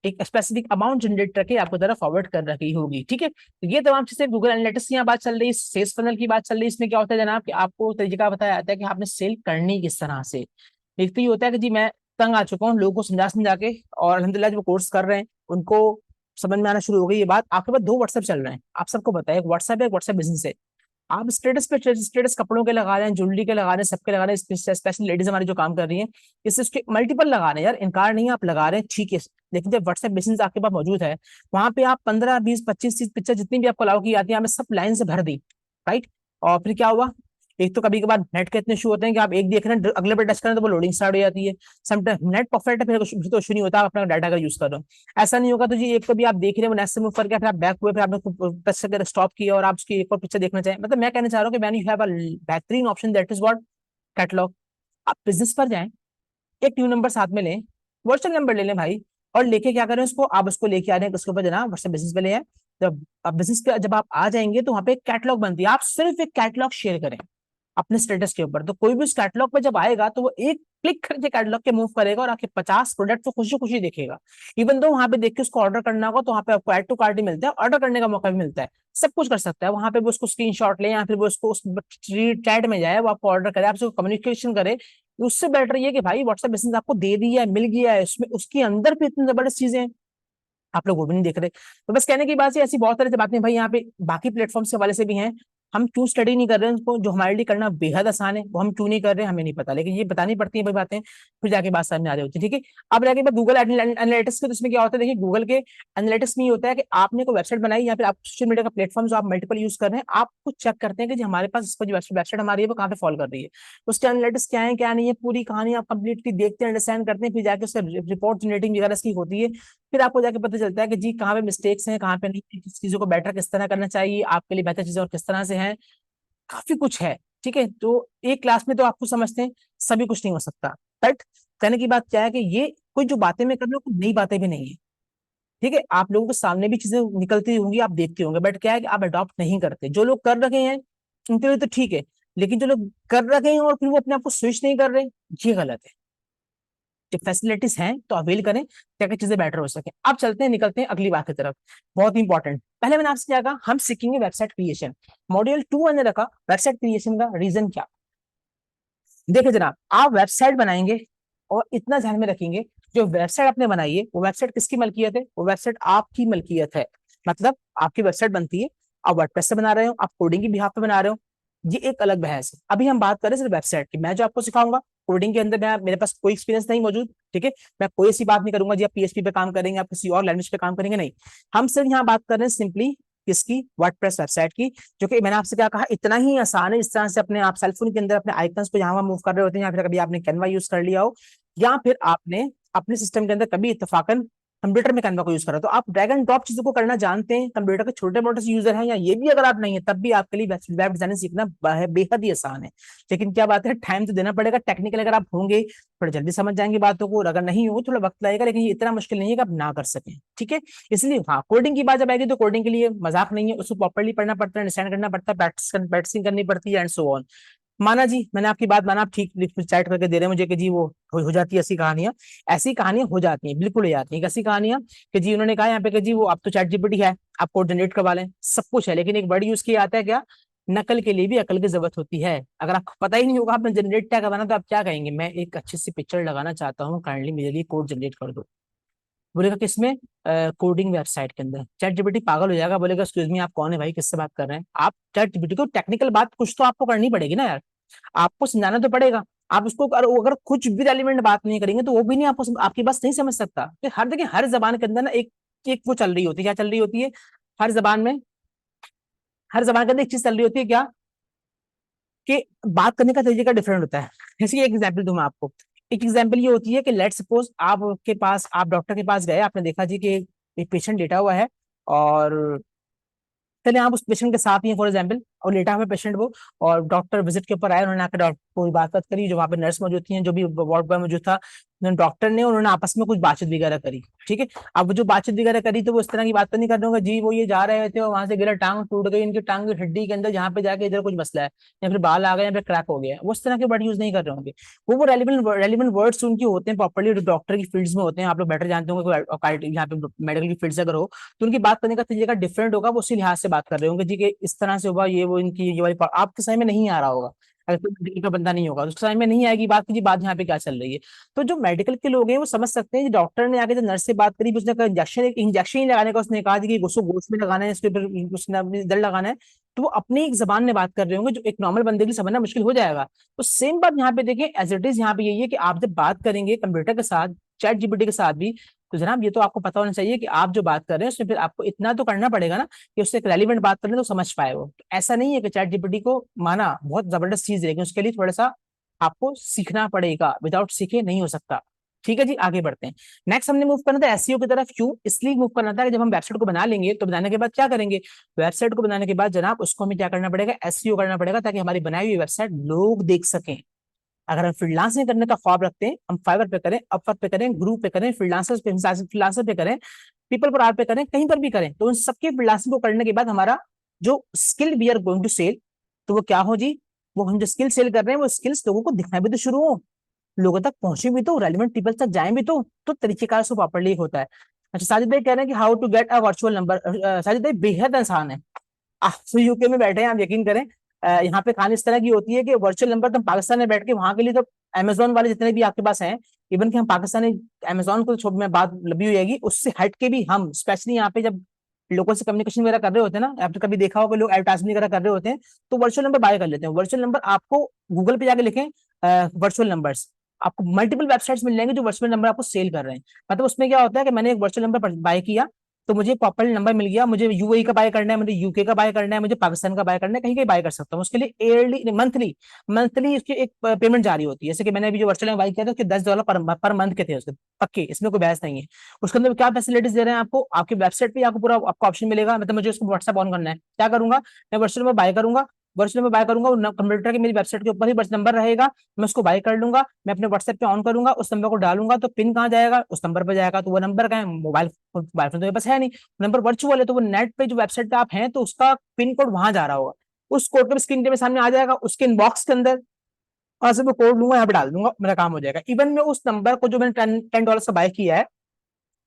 एक स्पेसिफिक अमाउंट जनरेट करके आपको जरा फॉरवर्ड कर रखी होगी, ठीक है। तो ये तमाम चीजें गूगल एनालिटिक्स की यहाँ बात चल रही है, सेल्स फनल की बात चल रही है। इसमें क्या होता है जनाब कि आपको तरीका बताया जाता है कि आपने सेल करनी किस तरह से। एक तो ये होता है कि जी मैं तंग आ चुका हूँ लोगों को समझा समझा के, और अल्हम्दुलिल्लाह जो कोर्स कर रहे हैं उनको समझ में आना शुरू हो गई ये बात। आपके पास दो व्हाट्सएप चल रहे हैं, आप सबको पता है, एक व्हाट्सएप है, एक व्हाट्सएप बिजनेस है। आप स्टेटस पे स्टेटस कपड़ों के लगा रहे हैं, ज्वेलरी के लगा रहे हैं, सबके लगा रहे हैं, स्पेशल लेडीज हमारी जो काम कर रही हैं, इससे उसके मल्टीपल लगा रहे हैं यार, इनकार नहीं है, आप लगा रहे हैं, ठीक है। लेकिन जब व्हाट्सएप बिजनेस आपके पास मौजूद है, वहां पे आप 15 20 25 30 पिक्चर जितनी भी आपको अलाउ की जाती है, आपने सब लाइन से भर दी, राइट। और फिर क्या हुआ, एक तो कभी कभार नेट के इतने इशू होते हैं कि आप एक देख रहे हैं, अगले पे टच करें तो वो लोडिंग स्टार्ट हो जाती है। समटाइम नेट परफेक्ट है, फिर तो इशू नहीं होता, आप अपना डाटा का यूज कर रहे हो। ऐसा नहीं होगा तो जी एक तो भी आप देख रहे हो नेट से मूव करके, फिर आप बैक हुए, फिर आपने टच करके स्टॉप किया और आप उसकी एक और पिक्चर देखना चाहें, मतलब मैं कहना चाह रहा हूँ कि मैन यू हैव अ बेहतरीन option, that is what, catalogue. आप बिजनेस पर जाएं, एक न्यू नंबर साथ में लें, वर्चुअल नंबर ले लें भाई, और लेके क्या करें उसको, आप उसको लेके आ रहे हैं उसके ऊपर जनाब व्हाट्सएप बिजनेस पे ले आए। जब आप बिजनेस पे जब आप आ जाएंगे, तो वहां पे एक कैटलॉग बनती है, आप सिर्फ एक कैटलॉग शेयर करें अपने स्टेटस के ऊपर, तो कोई भी उस कैटलॉग पे जब आएगा, तो वो एक क्लिक करके कैटलॉग के मूव करेगा और आपके 50 प्रोडक्ट तो खुशी खुशी देखेगा। इवन दो वहां पे देख के उसको ऑर्डर करना होगा, तो वहां पे आपको ऐड टू कार्ट ही मिलता है, ऑर्डर करने का मौका भी मिलता है, सब कुछ कर सकता है वहां पे। वो उसको स्क्रीनशॉट ले, या फिर वो उसको उस चैट में जाए, वो आपको ऑर्डर करे, आपसे कम्युनिकेशन करे। उससे बेटर ये कि भाई व्हाट्सएप बिजनेस आपको दे दिया है, मिल गया है, उसमें उसके अंदर भी इतनी जबरदस्त चीजें हैं, आप लोग वो भी नहीं देख रहे। तो बस कहने की बात है, ऐसी बहुत सारी बातें भाई यहाँ पे बाकी प्लेटफॉर्म के हवाले से भी हैं। हम क्यों स्टडी नहीं कर रहे हैं उनको, जो हमारे लिए करना बेहद आसान है वो हम क्यों नहीं कर रहे हैं, हमें नहीं पता, लेकिन ये बतानी पड़ती है भाई बातें, फिर जाके बात सामने आ रही होती है, ठीक है। अब जाके बात गूगल एनालिटिक्स के, तो इसमें क्या होता है, देखिए गूगल के एनालिटिक्स में ये होता है कि आपने कोई वेबसाइट बनाई, या फिर आप सोशल मीडिया का प्लेटफॉर्म जो आप मल्टीपल यूज कर रहे हैं, आप कुछ चेक करते हैं कि जी हमारे पास इस पर जो वेबसाइट हमारी है वो कहाँ पे फॉलो कर रही है, उसके एनालिटिक्स क्या है क्या नहीं है, पूरी कहानी आप कंप्लीटली देखते हैं, अंडरस्टैंड करते हैं, फिर जाके उससे रिपोर्ट जनरेटिंग वगैरह की होती है। फिर आपको जाके पता चलता है कि जी कहाँ पे मिस्टेक्स हैं, कहाँ पे नहीं है, किस चीजों को बेटर किस तरह करना चाहिए, आपके लिए बेहतर चीजें और किस तरह से हैं, काफी कुछ है, ठीक है। तो एक क्लास में तो आपको समझते हैं सभी कुछ नहीं हो सकता, राइट। कहने की बात क्या है कि ये कोई जो बातें मैं कर रहा हूँ, नई बातें भी नहीं है, ठीक है, आप लोगों के सामने भी चीजें निकलती होंगी, आप देखते होंगे, बट क्या है कि आप अडॉप्ट नहीं करते। जो लोग कर रखे हैं उनके लिए तो ठीक है, लेकिन जो लोग कर रखे हैं और फिर वो अपने आप को स्विच नहीं कर रहे, ये गलत है। जब फैसिलिटीज हैं तो अवेल करें ताकि चीजें बेटर हो सके। अब चलते हैं, निकलते हैं अगली बात की तरफ, बहुत इंपॉर्टेंट। पहले मैंने आपसे क्या कहा, हम सीखेंगे वेबसाइट क्रिएशन। मॉड्यूल 2 मैंने रखा वेबसाइट क्रिएशन का रीजन क्या। देखिए जनाब, आप वेबसाइट बनाएंगे और इतना ध्यान में रखेंगे, जो वेबसाइट आपने बनाई है वो वेबसाइट किसकी मलकियत है, वो वेबसाइट आपकी मलकियत है। मतलब आपकी वेबसाइट बनती है, आप वर्डप्रेस से बना रहे हो, आप कोडिंग की बिहाफ पे बना रहे हो, ये एक अलग बहस है। अभी हम बात करें सिर्फ वेबसाइट की। मैं जो आपको सिखाऊंगा कोडिंग के अंदर, मैं मेरे पास कोई एक्सपीरियंस नहीं मौजूद, ठीक है। मैं कोई ऐसी बात नहीं करूंगा जी आप पीएचपी पे काम करेंगे, आप किसी और लैंग्वेज पे काम करेंगे, नहीं। हम सिर्फ यहाँ बात कर रहे हैं सिंपली किसकी, वर्डप्रेस वेबसाइट की, जो कि मैंने आपसे क्या कहा इतना ही आसान है। इस तरह से अपने आप सेलफोन के अंदर अपने आइकन्स को यहाँ मूव कर रहे होते हैं, या फिर कभी आपने कैनवा यूज कर लिया हो, या फिर आपने अपने सिस्टम के अंदर कभी इत्तेफाकन कंप्यूटर में कैनवा को यूज करा, तो आप ड्रैग एंड ड्रॉप चीजों को करना जानते हैं, कंप्यूटर के छोटे मोटे से यूजर हैं, या ये भी अगर आप नहीं है तब भी आपके लिए वेब डिजाइनिंग सीखना बेहद ही आसान है। लेकिन क्या बात है, टाइम तो देना पड़ेगा। टेक्निकल अगर आप होंगे थोड़ा जल्दी समझ जाएंगे बातों को, और अगर नहीं होंगे थोड़ा वक्त लगेगा, लेकिन ये इतना मुश्किल नहीं है कि आप ना कर सकें, ठीक है। इसलिए हाँ, कोडिंग की बात जब आएगी तो कोडिंग के लिए मजाक नहीं है, उसको प्रॉपर्ली पढ़ना पड़ता है, अंडरस्टैंड करना पड़ता है, प्रैक्टिसिंग करनी पड़ती है, एंड सो ऑन। माना जी, मैंने आपकी बात माना, आप ठीक चैट करके दे रहे हैं मुझे कि जी वो हो जाती है ऐसी कहानियां, ऐसी कहानियां हो जाती हैं, बिल्कुल हो जाती हैं। ऐसी कहानियां कि जी उन्होंने कहा यहाँ पे कि जी वो अब तो चैट जीपीटी है, आप कोड जनरेट करवा लें, सब कुछ है, लेकिन एक वर्ड यूज किया आता है क्या, नकल के लिए भी अकल की जरूरत होती है। अगर आपको पता ही नहीं होगा आपने जनरेट क्या करवाना, तो आप क्या कहेंगे, मैं एक अच्छी सी पिक्चर लगाना चाहता हूँ, काइंडली मेरे लिए कोड जनरेट कर दो। बोलेगा किसमें, कोडिंग वेबसाइट के अंदर। चैट जीपीटी पागल हो जाएगा, बोलेगा एक्सक्यूज मी आप कौन है भाई, किससे बात कर रहे हैं आप। चैट जीपीटी को टेक्निकल बात कुछ तो आपको करनी पड़ेगी ना यार, आपको समझाना तो पड़ेगा। आप उसको अगर कुछ भी रेलिवेंट बात नहीं करेंगे तो वो भी नहीं आपको आपकी बात नहीं समझ सकता। तो हर देखिए, हर जबान के अंदर ना एक एक वो चल रही होती है, क्या चल रही होती है, हर जबान में, हर जबान के अंदर एक चीज चल रही होती है क्या, कि बात करने का तरीका डिफरेंट होता है। जैसे एक एग्जाम्पल दूं मैं आपको, एक एग्जाम्पल ये होती है कि लेट सपोज आपके पास, आप डॉक्टर के पास गए, आपने देखा जी कि एक पेशेंट लेटा हुआ है, और चलिए आप उस पेशेंट के साथ ही फॉर एग्जाम्पल, और लेटा हुआ पेशेंट वो, और डॉक्टर विजिट के ऊपर आए, उन्होंने आकर डॉक्टर को बात करी, जो वहाँ पे नर्स मौजूद थी, जो भी वार्ड बॉय मौजूद था, डॉक्टर ने, उन्होंने आपस में कुछ बातचीत वगैरह करी, ठीक है। अब वो जो बातचीत वगैरह करी, तो वो इस तरह की बात तो नहीं कर रहे होंगे जी वो ये जा रहे थे और वहां से गिरा, टांग टूट गई, इनकी टांग की हड्डी के अंदर जहाँ पे जाके इधर कुछ मसला है, या फिर बाल आ गए, या फिर क्रैक हो गया, वो इस तरह के वर्ड यूज नहीं कर रहे होंगे। वो रेलिवेंट वर्ड्स उनके होते हैं, प्रॉपर्ली डॉक्टर की फील्ड्स में होते हैं, आप लोग बेटर जानते होंगे, यहाँ पे मेडिकल की फील्ड से अगर हो, तो उनकी बात करने का तरीका डिफरेंट होगा, वो उसी लिहाज से बात कर रहे होंगे जी कि इस तरह से होगा, ये वो इनकी ये वाली आपके समय में नहीं आ रहा होगा। अगर कोई मेडिकल का बंदा नहीं होगा तो उसके समय में नहीं आएगी बात की जी बात यहाँ पे क्या चल रही है। तो जो मेडिकल के लोग हैं वो समझ सकते हैं, डॉक्टर ने आके जब नर्स से बात करी, उसने कहा इंजेक्शन ही लगाने का, उसने कहा कि उसको गोश में लगाना है, इसके ऊपर उसने अपनी इधर लगाना है, तो वो अपनी एक जबान में बात कर रहे होंगे, जो एक नॉर्मल बंदे के लिए समझना मुश्किल हो जाएगा। तो सेम बात यहाँ पे देखिए, एज इट इज यहाँ पे यही है कि आप जब बात करेंगे कंप्यूटर के साथ, चैट जीपीटी के साथ भी, तो जनाब ये तो आपको पता होना चाहिए कि आप जो बात कर रहे हैं उसमें फिर आपको इतना तो करना पड़ेगा ना कि उससे एक रेलिवेंट बात करें तो समझ पाए वो। तो ऐसा नहीं है कि चैट जीपीटी को माना बहुत जबरदस्त चीज है, लेकिन उसके लिए थोड़ा सा आपको सीखना पड़ेगा, विदाउट सीखे नहीं हो सकता। ठीक है जी, आगे बढ़ते हैं। नेक्स्ट हमने मूव करना था एसईओ की तरफ। क्यों, इसलिए मूव करना था कि जब हम वेबसाइट को बना लेंगे तो बनाने के बाद क्या करेंगे, वेबसाइट को बनाने के बाद जनाब उसको हमें क्या करना पड़ेगा, एसईओ करना पड़ेगा, ताकि हमारी बनाई हुई वेबसाइट लोग देख सकें। अगर हम फ्रीलांसिंग करने का ख्वाब रखते हैं, हम फाइवर पे करें, अपवर्क पे करें, ग्रुप पे करें, फ्रीलांसर पे करें, पीपल पर आर पे करें, कहीं पर भी करें, तो उन सबके फ्रीलांसिंग को करने के बाद हमारा जो skill we are going to sell, तो वो क्या हो जी, वो हम जो स्किल सेल कर रहे हैं वो स्किल्स लोगों को दिखना भी तो शुरू हो, लोगों तक पहुंचे भी तो, रेलिवेंट पीपल तक जाए भी तो तरीकेकार से प्रॉपर्ली होता है। अच्छा, साजिद भाई कह रहे हैं कि how to get a virtual number. Sajid भाई बेहद आसान है, आप तो यूके में बैठे हैं, आप यकीन करें, यहाँ पे कहानी इस तरह की होती है कि वर्चुअल नंबर तो पाकिस्तान में बैठ के वहां के लिए तो अमेजोन वाले जितने भी आपके पास हैं, इवन कि हम पाकिस्तानी अमेजोन को छोड़, में बात लंबी हो जाएगी, उससे हट के भी हम स्पेशली यहाँ पे जब लोगों से कम्युनिकेशन वगैरह कर रहे होते हैं ना, आपने कभी देखा होगा लोग एडवर्टाइजमेंट वगैरह कर रहे होते हैं, तो वर्चुअल नंबर बाय कर लेते हैं। वर्चुअल नंबर आपको गूगल पे जाके लिखें वर्चुअल नंबर्स, आपको मल्टीपल वेबसाइट्स मिल जाएंगे जो वर्चुअल नंबर आपको सेल कर रहे हैं। मतलब उसमें क्या होता है कि मैंने एक वर्चुअल नंबर बाय किया, तो मुझे प्रॉपर नंबर मिल गया, मुझे यूएई का बाय करना है, मुझे यूके का बाय करना है, मुझे पाकिस्तान का बाय करना है, कहीं कहीं बाय कर सकता हूँ। उसके लिए ईयरली मंथली मंथली इसकी एक पेमेंट जारी होती है। जैसे कि मैंने अभी जो वर्चुअल बाय किया था उसके $10 पर मंथ के थे उसके, पक्के, इसमें कोई बहस नहीं है। उसके अंदर क्या फैसिलिटीज दे रहे हैं आपको, आपकी वेबसाइट पे आपको पूरा आपको ऑप्शन मिलेगा। मतलब मुझे उसको व्हाट्सएप ऑन करना है, क्या करूंगा, मैं वर्चुअल में बाय करूंगा, वर्चुअल नंबर बाय करूंगा, कंप्यूटर की मेरी वेबसाइट के ऊपर ही वर्चुअल नंबर रहेगा, मैं उसको बाय कर लूंगा, मैं अपने व्हाट्सएप पे ऑन करूंगा, उस नंबर को डालूंगा तो पिन कहाँ जाएगा, उस नंबर पर जाएगा। तो वो नंबर का है, मोबाइल फोन तो मेरे पास है नहीं, नंबर वर्चुअल है, तो वो नेट पे जो वेबसाइट पे आप हैं तो उसका पिन कोड वहां जा रहा होगा, उस कोड का स्क्रीन के सामने आ जाएगा, उसके इनबॉक्स के अंदर, वहां से मैं कोड लूंगा, यहाँ पे डाल दूंगा, मेरा काम हो जाएगा। इवन मैं उस नंबर को जो मैंने $10 का बाय किया है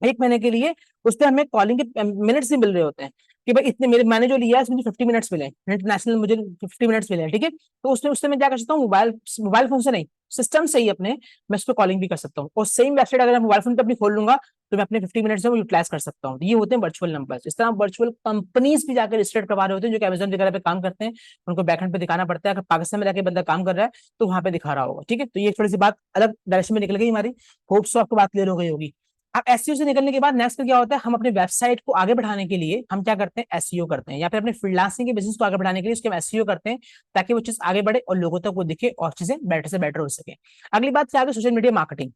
1 महीने के लिए, उससे हमें कॉलिंग के मिनट्स ही मिल रहे होते हैं कि भाई इतने मेरे, मैंने जो लिया है मुझे 50 मिनट्स मिले, इंटरनेशनल मुझे 50 मिनट्स मिले, ठीक है। तो उससे मैं क्या कर सकता हूँ, मोबाइल मोबाइल फोन से नहीं, सिस्टम से ही अपने, मैं उस पर कॉलिंग भी कर सकता हूँ, और सेम वेबसाइट अगर मैं मोबाइल फोन पे अपनी खोल लूंगा तो मैं अपने 50 मिनट्स में यूटिलाइज कर सकता हूँ। ये होते हैं वर्चुअल नंबर्स। इस तरह वर्चुअल कंपनीज भी जाकर रजिस्टर्ड करवा रहे होते हैं, जो कि अमेजन वगैरह पे काम करते हैं, उनको बैकएंड पे दिखाना पड़ता है, अगर पाकिस्तान में जाके बंदा काम कर रहा है तो वहां पे दिखा रहा होगा, ठीक है। तो ये थोड़ी सी बात अलग डायरेक्शन में निकल गई हमारी, होप सो आपको बात क्लियर हो गई होगी। अब एसईओ से निकलने के बाद नेक्स्ट क्या होता है, हम अपने वेबसाइट को आगे बढ़ाने के लिए हम क्या करते हैं, एसईओ करते हैं, या फिर अपने फ्रीलांसिंग के बिजनेस को आगे बढ़ाने के लिए उसके हम एसईओ करते हैं, ताकि वो चीज आगे बढ़े और लोगों तक वो दिखे और चीजें बेटर से बेटर हो सके। अगली बात क्या है, सोशल मीडिया मार्केटिंग।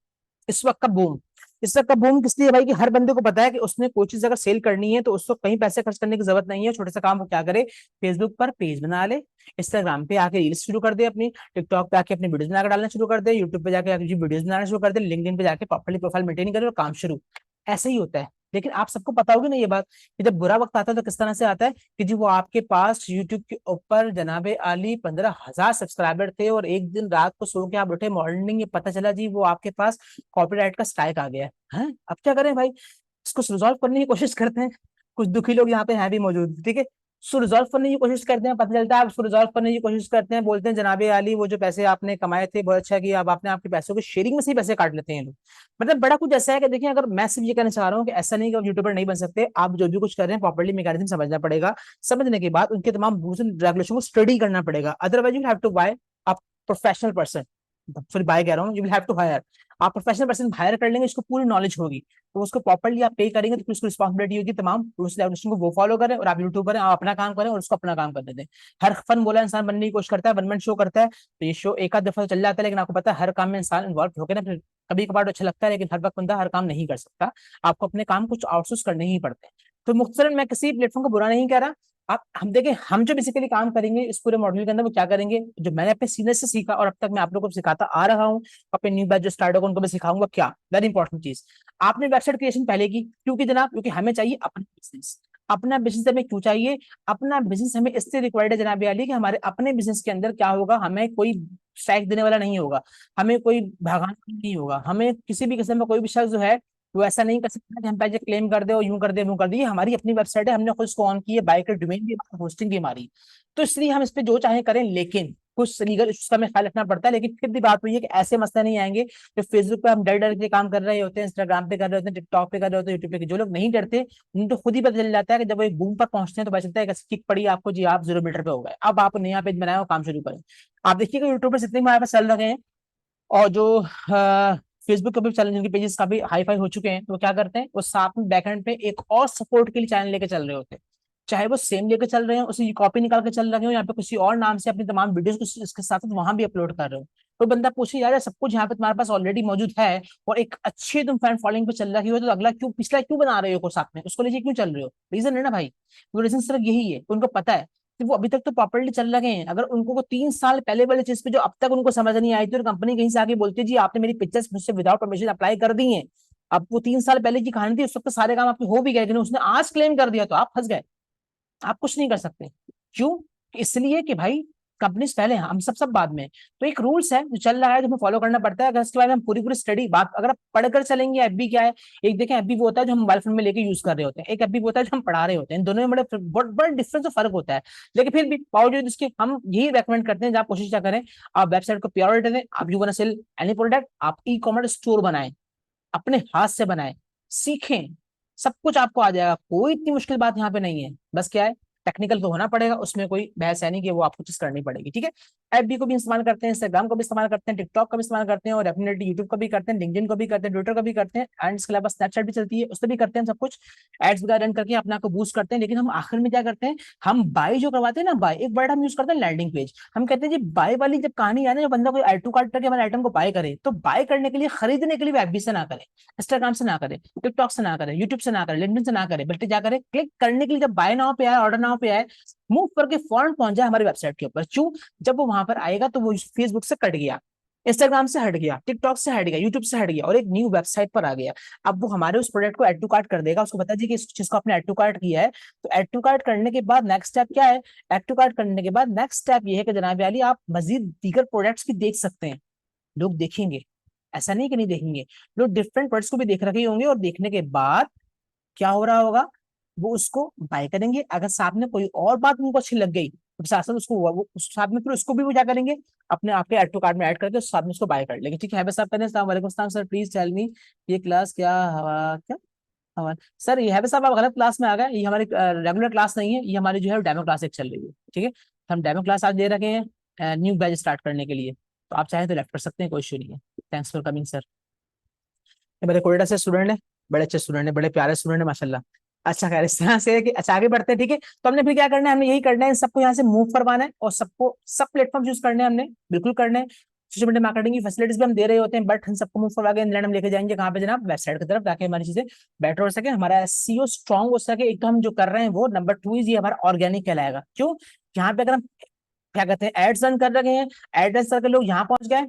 इस वक्त का बूम, इस वक्त का बूम किस लिए है भाई, कि हर बंदे को पता है कि उसने कोई चीज अगर सेल करनी है तो उसको कहीं पैसे खर्च करने की जरूरत नहीं है, छोटे सा काम वो क्या करे, फेसबुक पर पेज बना ले, इंस्टाग्राम पे आके रील्स शुरू कर दे अपनी, टिकटॉक पे आके अपनी वीडियोस बनाकर डालना शुरू कर दे, यूट्यूब पे जाके वीडियोस बनाना शुरू कर दे, लिंक्डइन पे जाके प्रॉपर्ली प्रोफाइल मेंटेन करे और काम शुरू। ऐसे ही होता है। लेकिन आप सबको पता होगी ना ये बात, कि जब बुरा वक्त आता है तो किस तरह से आता है, कि जी वो आपके पास यूट्यूब के ऊपर जनाबे आली 15,000 सब्सक्राइबर थे, और एक दिन रात को सो के आप उठे मॉर्निंग, ये पता चला जी वो आपके पास कॉपीराइट का स्ट्राइक आ गया है। अब क्या करें भाई, इसको रिजॉल्व करने की कोशिश करते हैं, कुछ दुखी लोग यहाँ पे हैं भी मौजूद, ठीक है। उसको रिजॉल्व करने की कोशिश करते हैं, पता चलता है उसको रिजॉल्व करने की कोशिश करते हैं, बोलते हैं जनाबे आली वो जो पैसे आपने कमाए थे बहुत अच्छा किया, अब आपने आपके पैसों को शेयरिंग में से ही पैसे काट लेते हैं लोग। मतलब बड़ा कुछ ऐसा है कि देखिए, अगर मैं सिर्फ ये कहना चाह रहा हूँ कि ऐसा नहीं कि आप यूट्यूबर नहीं बन सकते, आप जो भी कुछ कर रहे हैं प्रॉपर्ली मैकेनिज्म समझना पड़ेगा, समझने के बाद उनके तमाम रूल्स एंड रेगुलेशन को स्टडी करना पड़ेगा, otherwise you have to buy a professional person, sorry buy कह रहा हूँ, you will have to hire, आप प्रोफेशनल पर्सन हायर कर लेंगे, इसको पूरी नॉलेज होगी, तो उसको प्रॉपर्ली आप पे करेंगे, तो फिर उसको रिस्पॉन्सिबिलिटी होगी तमाम रूल्स रेगुलेशन को वो फॉलो करें, और आप यूट्यूबर हैं, आप अपना काम करें और उसको अपना काम करने दें। हर फन बोला इंसान बनने की कोशिश करता है, वन मैन शो करता है, तो ये शो एक आध दफा तो चल जाता है, लेकिन आपको पता है हर काम में इंसान इन्वॉल्व होकर ना, फिर कभी कभार तो अच्छा लगता है, लेकिन हर वक्त बंदा हर काम नहीं कर सकता, आपको अपने काम कुछ आउटसोर्स करने ही पड़ते हैं। तो मुख्तसरन मैं किसी प्लेटफॉर्म को बुरा नहीं कह रहा, आप हम देखें, हम जो बेसिकली काम करेंगे इस पूरे मॉड्यूल के अंदर वो क्या करेंगे, जो मैंने अपने सीनियर से सीखा और अब तक मैं आप लोगों को सिखाता आ रहा हूँ, अपने न्यू बैच जो स्टार्ट होगा उनको मैं सिखाऊंगा क्या, वेरी इंपॉर्टेंट चीज, आपने वेबसाइट क्रिएशन पहले की, क्योंकि जनाब क्योंकि हमें चाहिए अपना बिजनेस। अपना बिजनेस हमें क्यों चाहिए, अपना बिजनेस हमें इससे रिक्वायर्ड है जनाब अली, कि हमारे अपने बिजनेस के अंदर क्या होगा, हमें कोई स्ट्राइक देने वाला नहीं होगा, हमें कोई भगाना नहीं होगा, हमें किसी भी किस्म का कोई भी शख्स जो है वो ऐसा नहीं कर सकता कि हम पैसे क्लेम कर दे और यूं कर दे वो कर दे। ये हमारी अपनी वेबसाइट है, हमने खुद इसको ऑन की है, बाय कर डोमेन भी, होस्टिंग भी हमारी, तो इसलिए हम इस पे जो चाहे करें, लेकिन कुछ लीगल इश्यूज का हमें ख्याल रखना पड़ता है। लेकिन फिर भी बात हुई है कि ऐसे मसले नहीं आएंगे जो फेसबुक पे हम डर डर के काम कर रहे होते हैं, इंस्टाग्राम पे कर रहे होते हैं, टिकटॉक पे कर रहे होते हैं, यूट्यूब पे, जो लोग नहीं डरते उनको खुद ही पता चल जाता है कि जब वो एक बूम पर पहुंचते हैं तो पता चलता है कि किक पड़ी आपको, जी आप 0 मीटर पे हो गए, अब आप नया पेज बनाए और काम शुरू करें। आप देखिएगा यूट्यूबर जितने भी हमारे पास चल रहे हैं, और जो फेसबुक के भी चैनल जिनके पेजेस काफी हाई फाई हो चुके हैं, तो वो क्या करते हैं, वो साथ में बैकएंड पे एक और सपोर्ट के लिए चैनल लेके चल रहे होते हैं, चाहे वो सेम लेके चल रहे हो, उसी कॉपी निकाल के चल रहे हो, या पे किसी और नाम से अपनी तमाम वीडियोस को इसके साथ साथ वहां भी अपलोड कर रहे हो। तो बंदा पूछे यार सब कुछ यहाँ पे तुम्हारे पास ऑलरेडी मौजूद है, और एक अच्छी तुम फैन फॉलोइंग पे चल रही हो, तो अगला क्यों पिछला क्यों बना रहे हो को साथ में, उसको लीजिए क्यों चल रहे हो, रीजन है ना भाई, वो रीजन सिर्फ यही है, उनको पता है कि वो अभी तक तो प्रॉपर्ली चल रहे हैं। अगर उनको को 3 साल पहले वाली चीज पे जो अब तक उनको समझ नहीं आई थी, और कंपनी कहीं से आके बोलती है जी आपने मेरी पिक्चर्स मुझसे विदाउट परमिशन अप्लाई कर दी हैं, अब वो 3 साल पहले की कहानी थी, उस वक्त तो सारे काम आपके हो भी गए, लेकिन उसने आज क्लेम कर दिया तो आप फंस गए, आप कुछ नहीं कर सकते। क्यों, इसलिए कि भाई कंपनीज पहले हैं, हम सब बाद में। तो एक रूल्स है जो चल रहा है, जो हमें फॉलो करना पड़ता है। अगर इसके बारे में हम पूरी पूरी स्टडी बात अगर आप पढ़कर चलेंगे, एफबी क्या है, एक देखें एफबी वो होता है जो हम मोबाइल फोन में लेके यूज कर रहे होते हैं, एक एफबी वो होता है जो हम पढ़ा रहे होते हैं, इन दोनों में बड़ा डिफरेंस और फर्क होता है। लेकिन फिर भी बावजूद इसके हम यही रेकमेंड करते हैं, जब आप कोशिश क्या करें, आप वेबसाइट को प्रायोरिटी दें, आप you want to sell any product, आप ई कॉमर्स स्टोर बनाएं, अपने हाथ से बनाएं, सीखें, सब कुछ आपको आ जाएगा, कोई इतनी मुश्किल बात यहाँ पे नहीं है। बस क्या है, टेक्निकल तो होना पड़ेगा, उसमें कोई बहस है नहीं कि वो आपको चीज करनी पड़ेगी, ठीक है। एफबी को भी इस्तेमाल करते हैं, इंस्टाग्राम को भी इस्तेमाल करते हैं, टिकटॉक का भी इस्तेमाल करते हैं, और डेफिनेटली यूट्यूब का भी करते हैं, लिंक्डइन को भी करते हैं, ट्विटर का भी करते हैं, एंड इसके अलावा स्नैपचैट भी चलती है, उससे भी करते हैं सब कुछ, एड्स वगैरह रन करके अपने आप को बूस्ट करते हैं। लेकिन हम आखिर में क्या करते हैं, हम बाय जो करवाते हैं ना, बाय एक वर्ड हम यूज करते हैं लैंडिंग पेज, हम कहते हैं जी बाय वाली जब कहानी आए ना, जो बंदा कोई एड टू कार्ट करके हमारे आइटम को बाय करे, तो बाय करने के लिए, खरीदने के लिए एफबी से ना करे, इंस्टाग्राम से ना करे, टिकटॉक से ना करे, यूट्यूब से ना करे, लिंक्डइन से ना करे, बल्कि क्या करे, क्लिक करने के लिए जब बाय नाउ पे आए, ऑर्डर नाउ पे आए, मूव करके फौरन पहुंच जाए हमारी वेबसाइट के ऊपर। क्यों? जब वो वहां पर आएगा तो वो फेसबुक से कट गया, इंस्टाग्राम से हट गया, टिकटॉक से हट गया, यूट्यूब से हट गया और एक न्यू वेबसाइट पर आ गया। अब वो हमारे उस प्रोडक्ट को ऐड टू कार्ट कर देगा, उसको बता दीजिए कि इस चीज को आपने ऐड टू कार्ट किया है। तो ऐड टू कार्ट करने के बाद नेक्स्ट स्टेप क्या है? ऐड टू कार्ट करने के बाद नेक्स्ट स्टेप ये है कि जनाब वाली आप मजीद दीगर प्रोडक्ट्स भी देख सकते हैं। लोग देखेंगे, ऐसा नहीं कि नहीं देखेंगे, लोग डिफरेंट प्रोडक्ट्स को भी देख रखे होंगे और देखने के बाद क्या हो रहा होगा, वो उसको बाय करेंगे। अगर साथ में कोई और बात उनको अच्छी लग गई तो साथ साथ उसको उस साथ में फिर उसको भी वो क्या करेंगे, अपने आपके ऐड टू कार्ट में ऐड करके उस साथ में उसको बाय कर लेंगे। ठीक है बस आप करें, वालेकुम सलाम सर, प्लीज टेल मी ये क्लास क्या हवा क्या हवा सर, ये है बस, आप गलत क्लास में आ गए, ये हमारी रेगुलर क्लास नहीं है, ये हमारी जो है डेमो क्लास एक चल रही है। ठीक है, तो हम डेमो क्लास आज दे रखे हैं न्यू बैच स्टार्ट करने के लिए, तो आप चाहें तो लेफ्ट कर सकते हैं, कोई इशू नहीं है। Thanks for coming sir. ये मेरे कोयटा से स्टूडेंट है, बड़े अच्छे स्टूडेंट है, बड़े प्यारे स्टूडेंट है माशाल्लाह। अच्छा खैर, इस तरह से है कि अच्छा आगे बढ़ते हैं। ठीक है, तो हमने फिर क्या करना है, हमने यही करना है, इन सबको यहाँ से मूव करवाना है और सबको सब प्लेटफॉर्म यूज करने हैं हमने, बिल्कुल करना है। सोशल मीडिया मार्केटिंग की फैसिलिटीज भी हम दे रहे होते हैं, बट हम सबको मूव करवा के इंग्लैंड हम लेके जाएंगे कहाँ पे जनाब, वेबसाइट की तरफ, ताकि हमारी चीजें बेटर हो सके, हमारा एसईओ स्ट्रांग हो सके। एक तो हम जो कर रहे हैं वो, नंबर टू इज ये हमारा ऑर्गेनिक कहलाएगा। क्यों? यहाँ पे अगर हम क्या कहते हैं एड्स रन कर रखे हैं, एड रन करके लोग यहाँ पहुंच गए,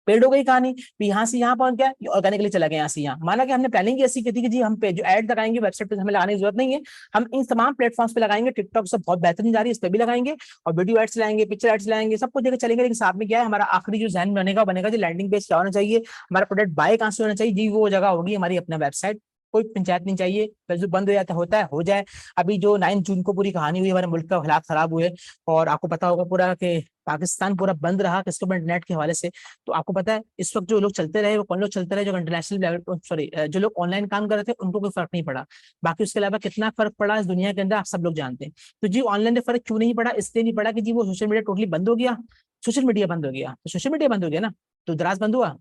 पेड हो गई कहानी, फिर यहाँ से यहाँ पहुंच गया, ये ऑर्गेनिकली चला गया यहाँ से यहाँ। माना कि हमने प्लानिंग ऐसी की थी कि जी हम पे जो एड लगाएंगे वेबसाइट पे हमें लगाने की जरूरत नहीं है, हम इन तमाम प्लेटफॉर्म्स पे लगाएंगे। टिकटॉक से बहुत बेहतरीन जा रही है, इस पे भी लगाएंगे और वीडियो एड्स लाएंगे, पिक्चर एड्स लाएंगे, सब कुछ जगह चलेंगे। लेकिन साथ में क्या है, हमारा आखिरी जो जहन बनेगा बनेगा जी लैंडिंग पेज क्या होना चाहिए, हमारा प्रोडक्ट बाय कहाँ से होना चाहिए जी, वो जगह होगी हमारी अपना वेबसाइट। कोई पंचायत नहीं चाहिए, जो बंद हो जाता होता है हो जाए। अभी जो 9 जून को पूरी कहानी हुई, हमारे मुल्क का हालात खराब हुए और आपको पता होगा पूरा कि पाकिस्तान पूरा बंद रहा किसके ऊपर, नेट के हवाले से। तो आपको पता है इस वक्त जो लोग चलते रहे वो कौन लोग चलते रहे, जो इंटरनेशनल लेवल, सॉरी जो लोग ऑनलाइन काम कर रहे थे उनको कोई फर्क नहीं पड़ा। बाकी उसके अलावा कितना फर्क पड़ा इस दुनिया के अंदर आप सब लोग जानते हैं। तो जी ऑनलाइन में फर्क क्यों नहीं पड़ा, इसलिए नहीं पड़ा कि जी वो सोशल मीडिया टोटली बंद हो गया। सोशल मीडिया बंद हो गया तो सोशल मीडिया बंद हो गया ना, तो दराज बंद हुआ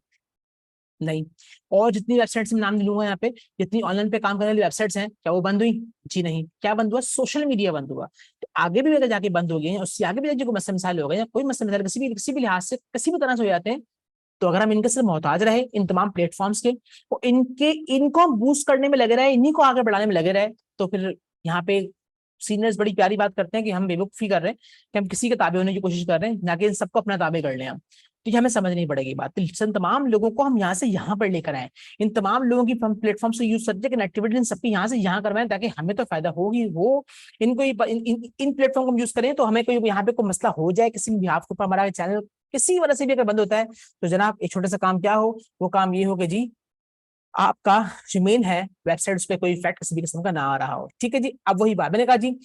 नहीं। और जितनी वेबसाइट्स में नाम लूंगा यहाँ पे, जितनी ऑनलाइन पे काम करने वाली वेबसाइट्स हैं, क्या वो बंद हुई? जी नहीं। क्या बंद हुआ? सोशल मीडिया बंद हुआ। तो आगे भी अगर जाके बंद हो गए हैं, उससे आगे भी जो मसले मिसाल हो गए, या कोई मसले मिसाल किसी भी लिहाज से किसी भी तरह से हो जाते हैं, तो अगर हम इनके सिर्फ मोहताज रहे इन तमाम प्लेटफॉर्म्स के, तो इनको हम बूस्ट करने में लगे रहे, इन्हीं को आगे बढ़ाने में लगे रहे, तो फिर यहाँ पे सीनियर्स बड़ी प्यारी बात करते हैं कि हम बेवकूफी कर रहे हैं, कि हम किसी के ताबे होने की कोशिश कर रहे हैं, ना कि इन सबको अपना ताबे कर लें हम। तो ये हमें समझनी पड़ेगी बात, तो इन तमाम लोगों को हम यहाँ से यहाँ पर लेकर आए, इन तमाम लोगों की प्लेटफॉर्म से यूज करते कनेक्टिविटी इन सबकी यहाँ से यहाँ करवाएं, ताकि हमें तो फायदा होगी, वो इनको इन प्लेटफॉर्म को हम यूज करें तो हमें कोई यहाँ पे कोई मसला हो जाए किसी भी बिहाफ के ऊपर, हमारा चैनल किसी वजह से भी अगर बंद होता है, तो जनाब एक छोटा सा काम क्या हो, वो काम ये हो कि जी आपका जो मेल है वेबसाइट उस पर कोई इफेक्ट किसी भी किस्म का ना आ रहा हो। ठीक है जी, अब वही बात मैंने कहा जी,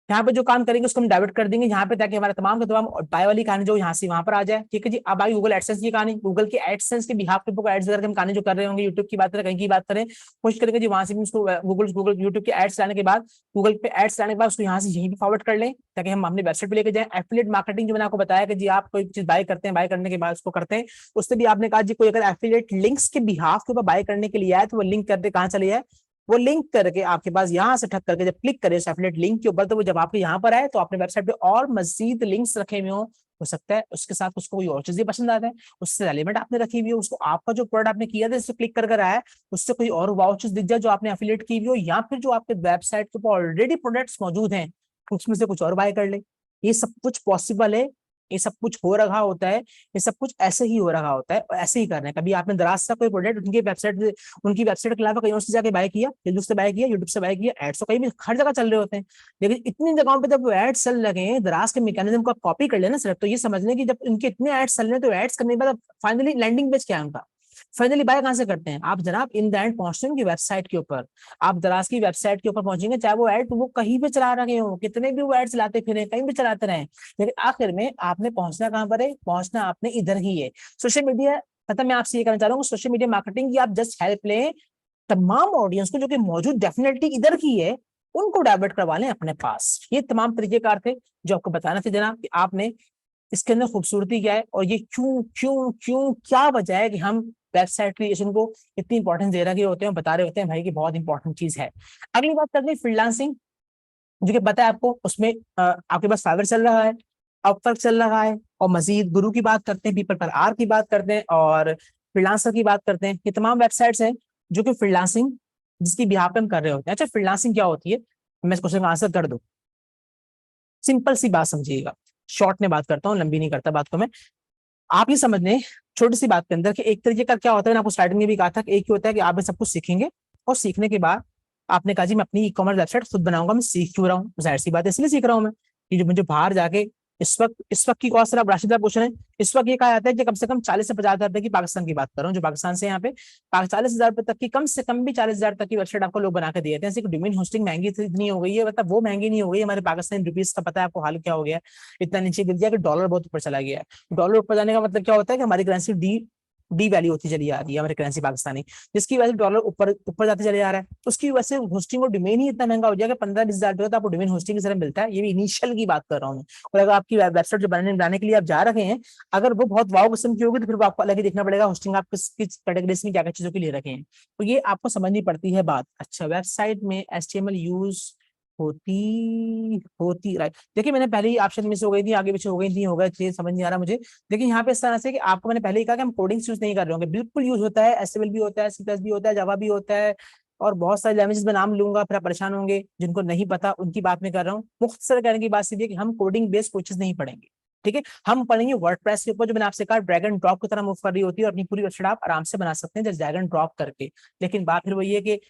यहाँ पे जो काम करेंगे उसको हम डाइवर्ट कर देंगे यहाँ पे, ताकि हमारा तमाम का तमाम बाय वाली कहानी जो यहाँ से वहां पर आ जाए। ठीक है जी, अब आई गूगल एडसेंस की कहानी, गूगल के एडसेंस के बिहाफ पे एड्स करके हम कहानी जो कर रहे होंगे, यूट्यूब की बात करें कहीं की बात करें, कोशिश करेंगे जी वहां से भी उसको गूगल गूगल यूट्यूब के एड्स लाने के बाद, गूगल पे एड्स लाने के बाद उसको यहाँ से यहीं भी फॉरवर्ड कर लें, ताकि हम अपने वेबसाइट पे लेके जाएं। एफिलिएट मार्केटिंग जो मैंने आपको बताया कि जी आप कोई चीज बाय करते हैं, बाय करने के बाद उसको करते हैं, उससे भी आपने कहा जी कोई अगर एफिलिएट लिंक्स के बिहाफ के ऊपर बाय करने के लिए आए तो वो लिंक करते कहाँ चले जाए, वो लिंक करके आपके पास यहाँ से ठक करके जब क्लिक करें एफिलिएट लिंक के ऊपर, तो वो जब आपके यहाँ पर आए तो अपने वेबसाइट पे और मजीद लिंक्स रखे हुए हो सकता है उसके साथ उसको कोई और चीजें पसंद आ जाए, उससे एलिमेंट आपने रखी हुई हो, उसको आपका जो प्रोडक्ट आपने किया था जिससे क्लिक कर आया है उससे कोई और वाउचर्स दिख जाए जो आपने एफिलिएट की हुई हो, या फिर जो आपके वेबसाइट के ऊपर ऑलरेडी प्रोडक्ट्स मौजूद हैं उसमें से कुछ और बाय कर ले। ये सब कुछ पॉसिबल है, ये सब कुछ हो रहा होता है, ये सब कुछ ऐसे ही हो रहा होता है और ऐसे ही कर रहे हैं। कभी आपने दराज से कोई प्रोडक्ट उनकी वेबसाइट के अलावा कहीं और से जाके बाय किया, फेसबुक से बाय किया, यूट्यूब से बाय किया, एड्स तो कहीं भी हर जगह चल रहे होते हैं, लेकिन इतनी जगहों पे जब वो एड्स चल लगे हैं, दराज के मैकेनिज्म को कॉपी कर लेना सिर्फ, तो ये समझ लें कि जब इनके इतने एड्स चल रहे हैं तो एड्स करने के बाद फाइनली लैंडिंग पेज क्या है उनका, फाइनली बाय कहां से करते हैं आप जनाब, इन द एंड पहुंचते हैं उनकी वेबसाइट के ऊपर। आप दराज की वेबसाइट के ऊपर पहुंचेंगे, चाहे वो एड वो कहीं भी चला रहे हो, कितने भी वो एड चलाते फिरे, कहीं भी चलाते रहे, लेकिन आखिर में आपने पहुंचना कहां पर है, पहुंचना आपने इधर ही है, सोशल मीडिया। पता मैं आपसे ये कहना चाह रहा हूँ, सोशल मीडिया मार्केटिंग की आप जस्ट हेल्प लें, तमाम ऑडियंस को जो कि मौजूद डेफिनेटली इधर की है उनको डाइवर्ट करवा लें अपने पास। ये तमाम तरीकेकार थे जो आपको बताना थे जनाब, कि आपने इसके अंदर खूबसूरती क्या है और ये क्यों क्यों क्यों क्या वजह है कि हम वेबसाइट क्रिएशन को इतनी इंपॉर्टेंस दे रहे होते हैं, बता रहे होते हैं भाई कि बहुत इंपॉर्टेंट चीज है। अगली बात करते हैं फ्रीलांसिंग, जो कि पता है आपको, उसमें आपके पास फाइवर चल रहा है, अपवर्क चल रहा है, और मजीद गुरु की बात करते हैं, पीपल पर आर की बात करते हैं, और फ्रीलांसर की बात करते हैं। ये तमाम वेबसाइट्स हैं जो कि फ्रीलांसिंग जिसकी बिहाफ पे हम कर रहे होते हैं। अच्छा फ्रीलांसिंग क्या होती है, मैं इस क्वेश्चन का आंसर कर दूं, सिंपल सी बात समझिएगा, शॉर्ट में बात करता हूँ, लंबी नहीं करता बात को मैं। आप ये समझ लें छोटी सी बात के अंदर कि एक तरीके का क्या होता है, मैंने आपको स्टार्टिंग में भी कहा था कि एक ही होता है कि आप सब कुछ सीखेंगे और सीखने के बाद आपने कहा जी मैं अपनी ई कॉमर्स वेबसाइट खुद बनाऊंगा, मैं सीख क्यों रहा हूँ, जाहिर सी बात है इसलिए सीख रहा हूँ मैं कि जो मुझे बाहर जाके इस वक्त की कॉस्ट, आप राशिद पूछ रहे हैं, इस वक्त ये कहा जाता है कि कम से कम 40 से 50 हज़ार रुपए की, पाकिस्तान की बात कर रहा हूँ, जो पाकिस्तान से यहाँ पे 40 हज़ार रुपए तक की, कम से कम भी 40 हज़ार तक की वेबसाइट आपको लोग बना के दिए थे। ऐसे डोमेन होस्टिंग महंगी इतनी हो गई है, मतलब वो महंगी नहीं हो गई, हमारे पाकिस्तानी रुपीज का पता है आपको हाल क्या हो गया है, इतना नीचे गिर गया कि डॉलर बहुत ऊपर चला गया है। डॉलर ऊपर जाने का मतलब क्या होता है कि हमारी करेंसी डी डी वैल्यू होती चली आ रही है हमारी करेंसी पाकिस्तानी, जिसकी वजह से डॉलर ऊपर ऊपर जाते चले जा रहा है। उसकी वजह से होस्टिंग और डोमेन ही इतना महंगा हो जाएगा, 15-20 हज़ार रुपये तो आपको डोमेन होस्टिंग की तरह मिलता है। ये भी इनिशियल की बात कर रहा हूँ मैं। और अगर आपकी वेबसाइट जो बनाने के लिए आप जा रहे हैं, अगर वो बहुत वाव किस्म की होगी तो फिर आपको अलग ही देखना पड़ेगा होस्टिंग आप किस कैटेगरी में क्या क्या चीजों की ले रखे हैं, तो ये आपको समझनी पड़ती है बात। अच्छा, वेबसाइट में HTML यूज होती होती राइट, देखिए मैंने पहले ही ऑप्शन मिस हो गई थी, आगे पीछे हो गई थी, होगा चीज समझ नहीं आ रहा मुझे। देखिए यहाँ पे इस तरह से कि आपको मैंने पहले ही कहा कि हम कोडिंग्स यूज नहीं कर रहे होंगे, बिल्कुल यूज होता है, एसक्यूएल भी होता है, C++ भी होता है, जावा भी होता है, और बहुत सारे लैंग्वेजेस में नाम लूंगा फिर आप परेशान होंगे, जिनको नहीं पता उनकी बात मैं कर रहा हूँ। मुख्तसर कहने की बात सीधी है कि हम कोडिंग बेस्ड कोई चीज नहीं पढ़ेंगे, ठीक है। हम पढ़ेंगे वर्डप्रेस के ऊपर, जो मैंने आपसे कहा ड्रैग एंड ड्रॉप की तरह मूव कर रही होती है, और अपनी पूरी वेबसाइट आप आराम से बना सकते हैं जस्ट ड्रैग एंड ड्रॉप करके। लेकिन बात फिर वही है कि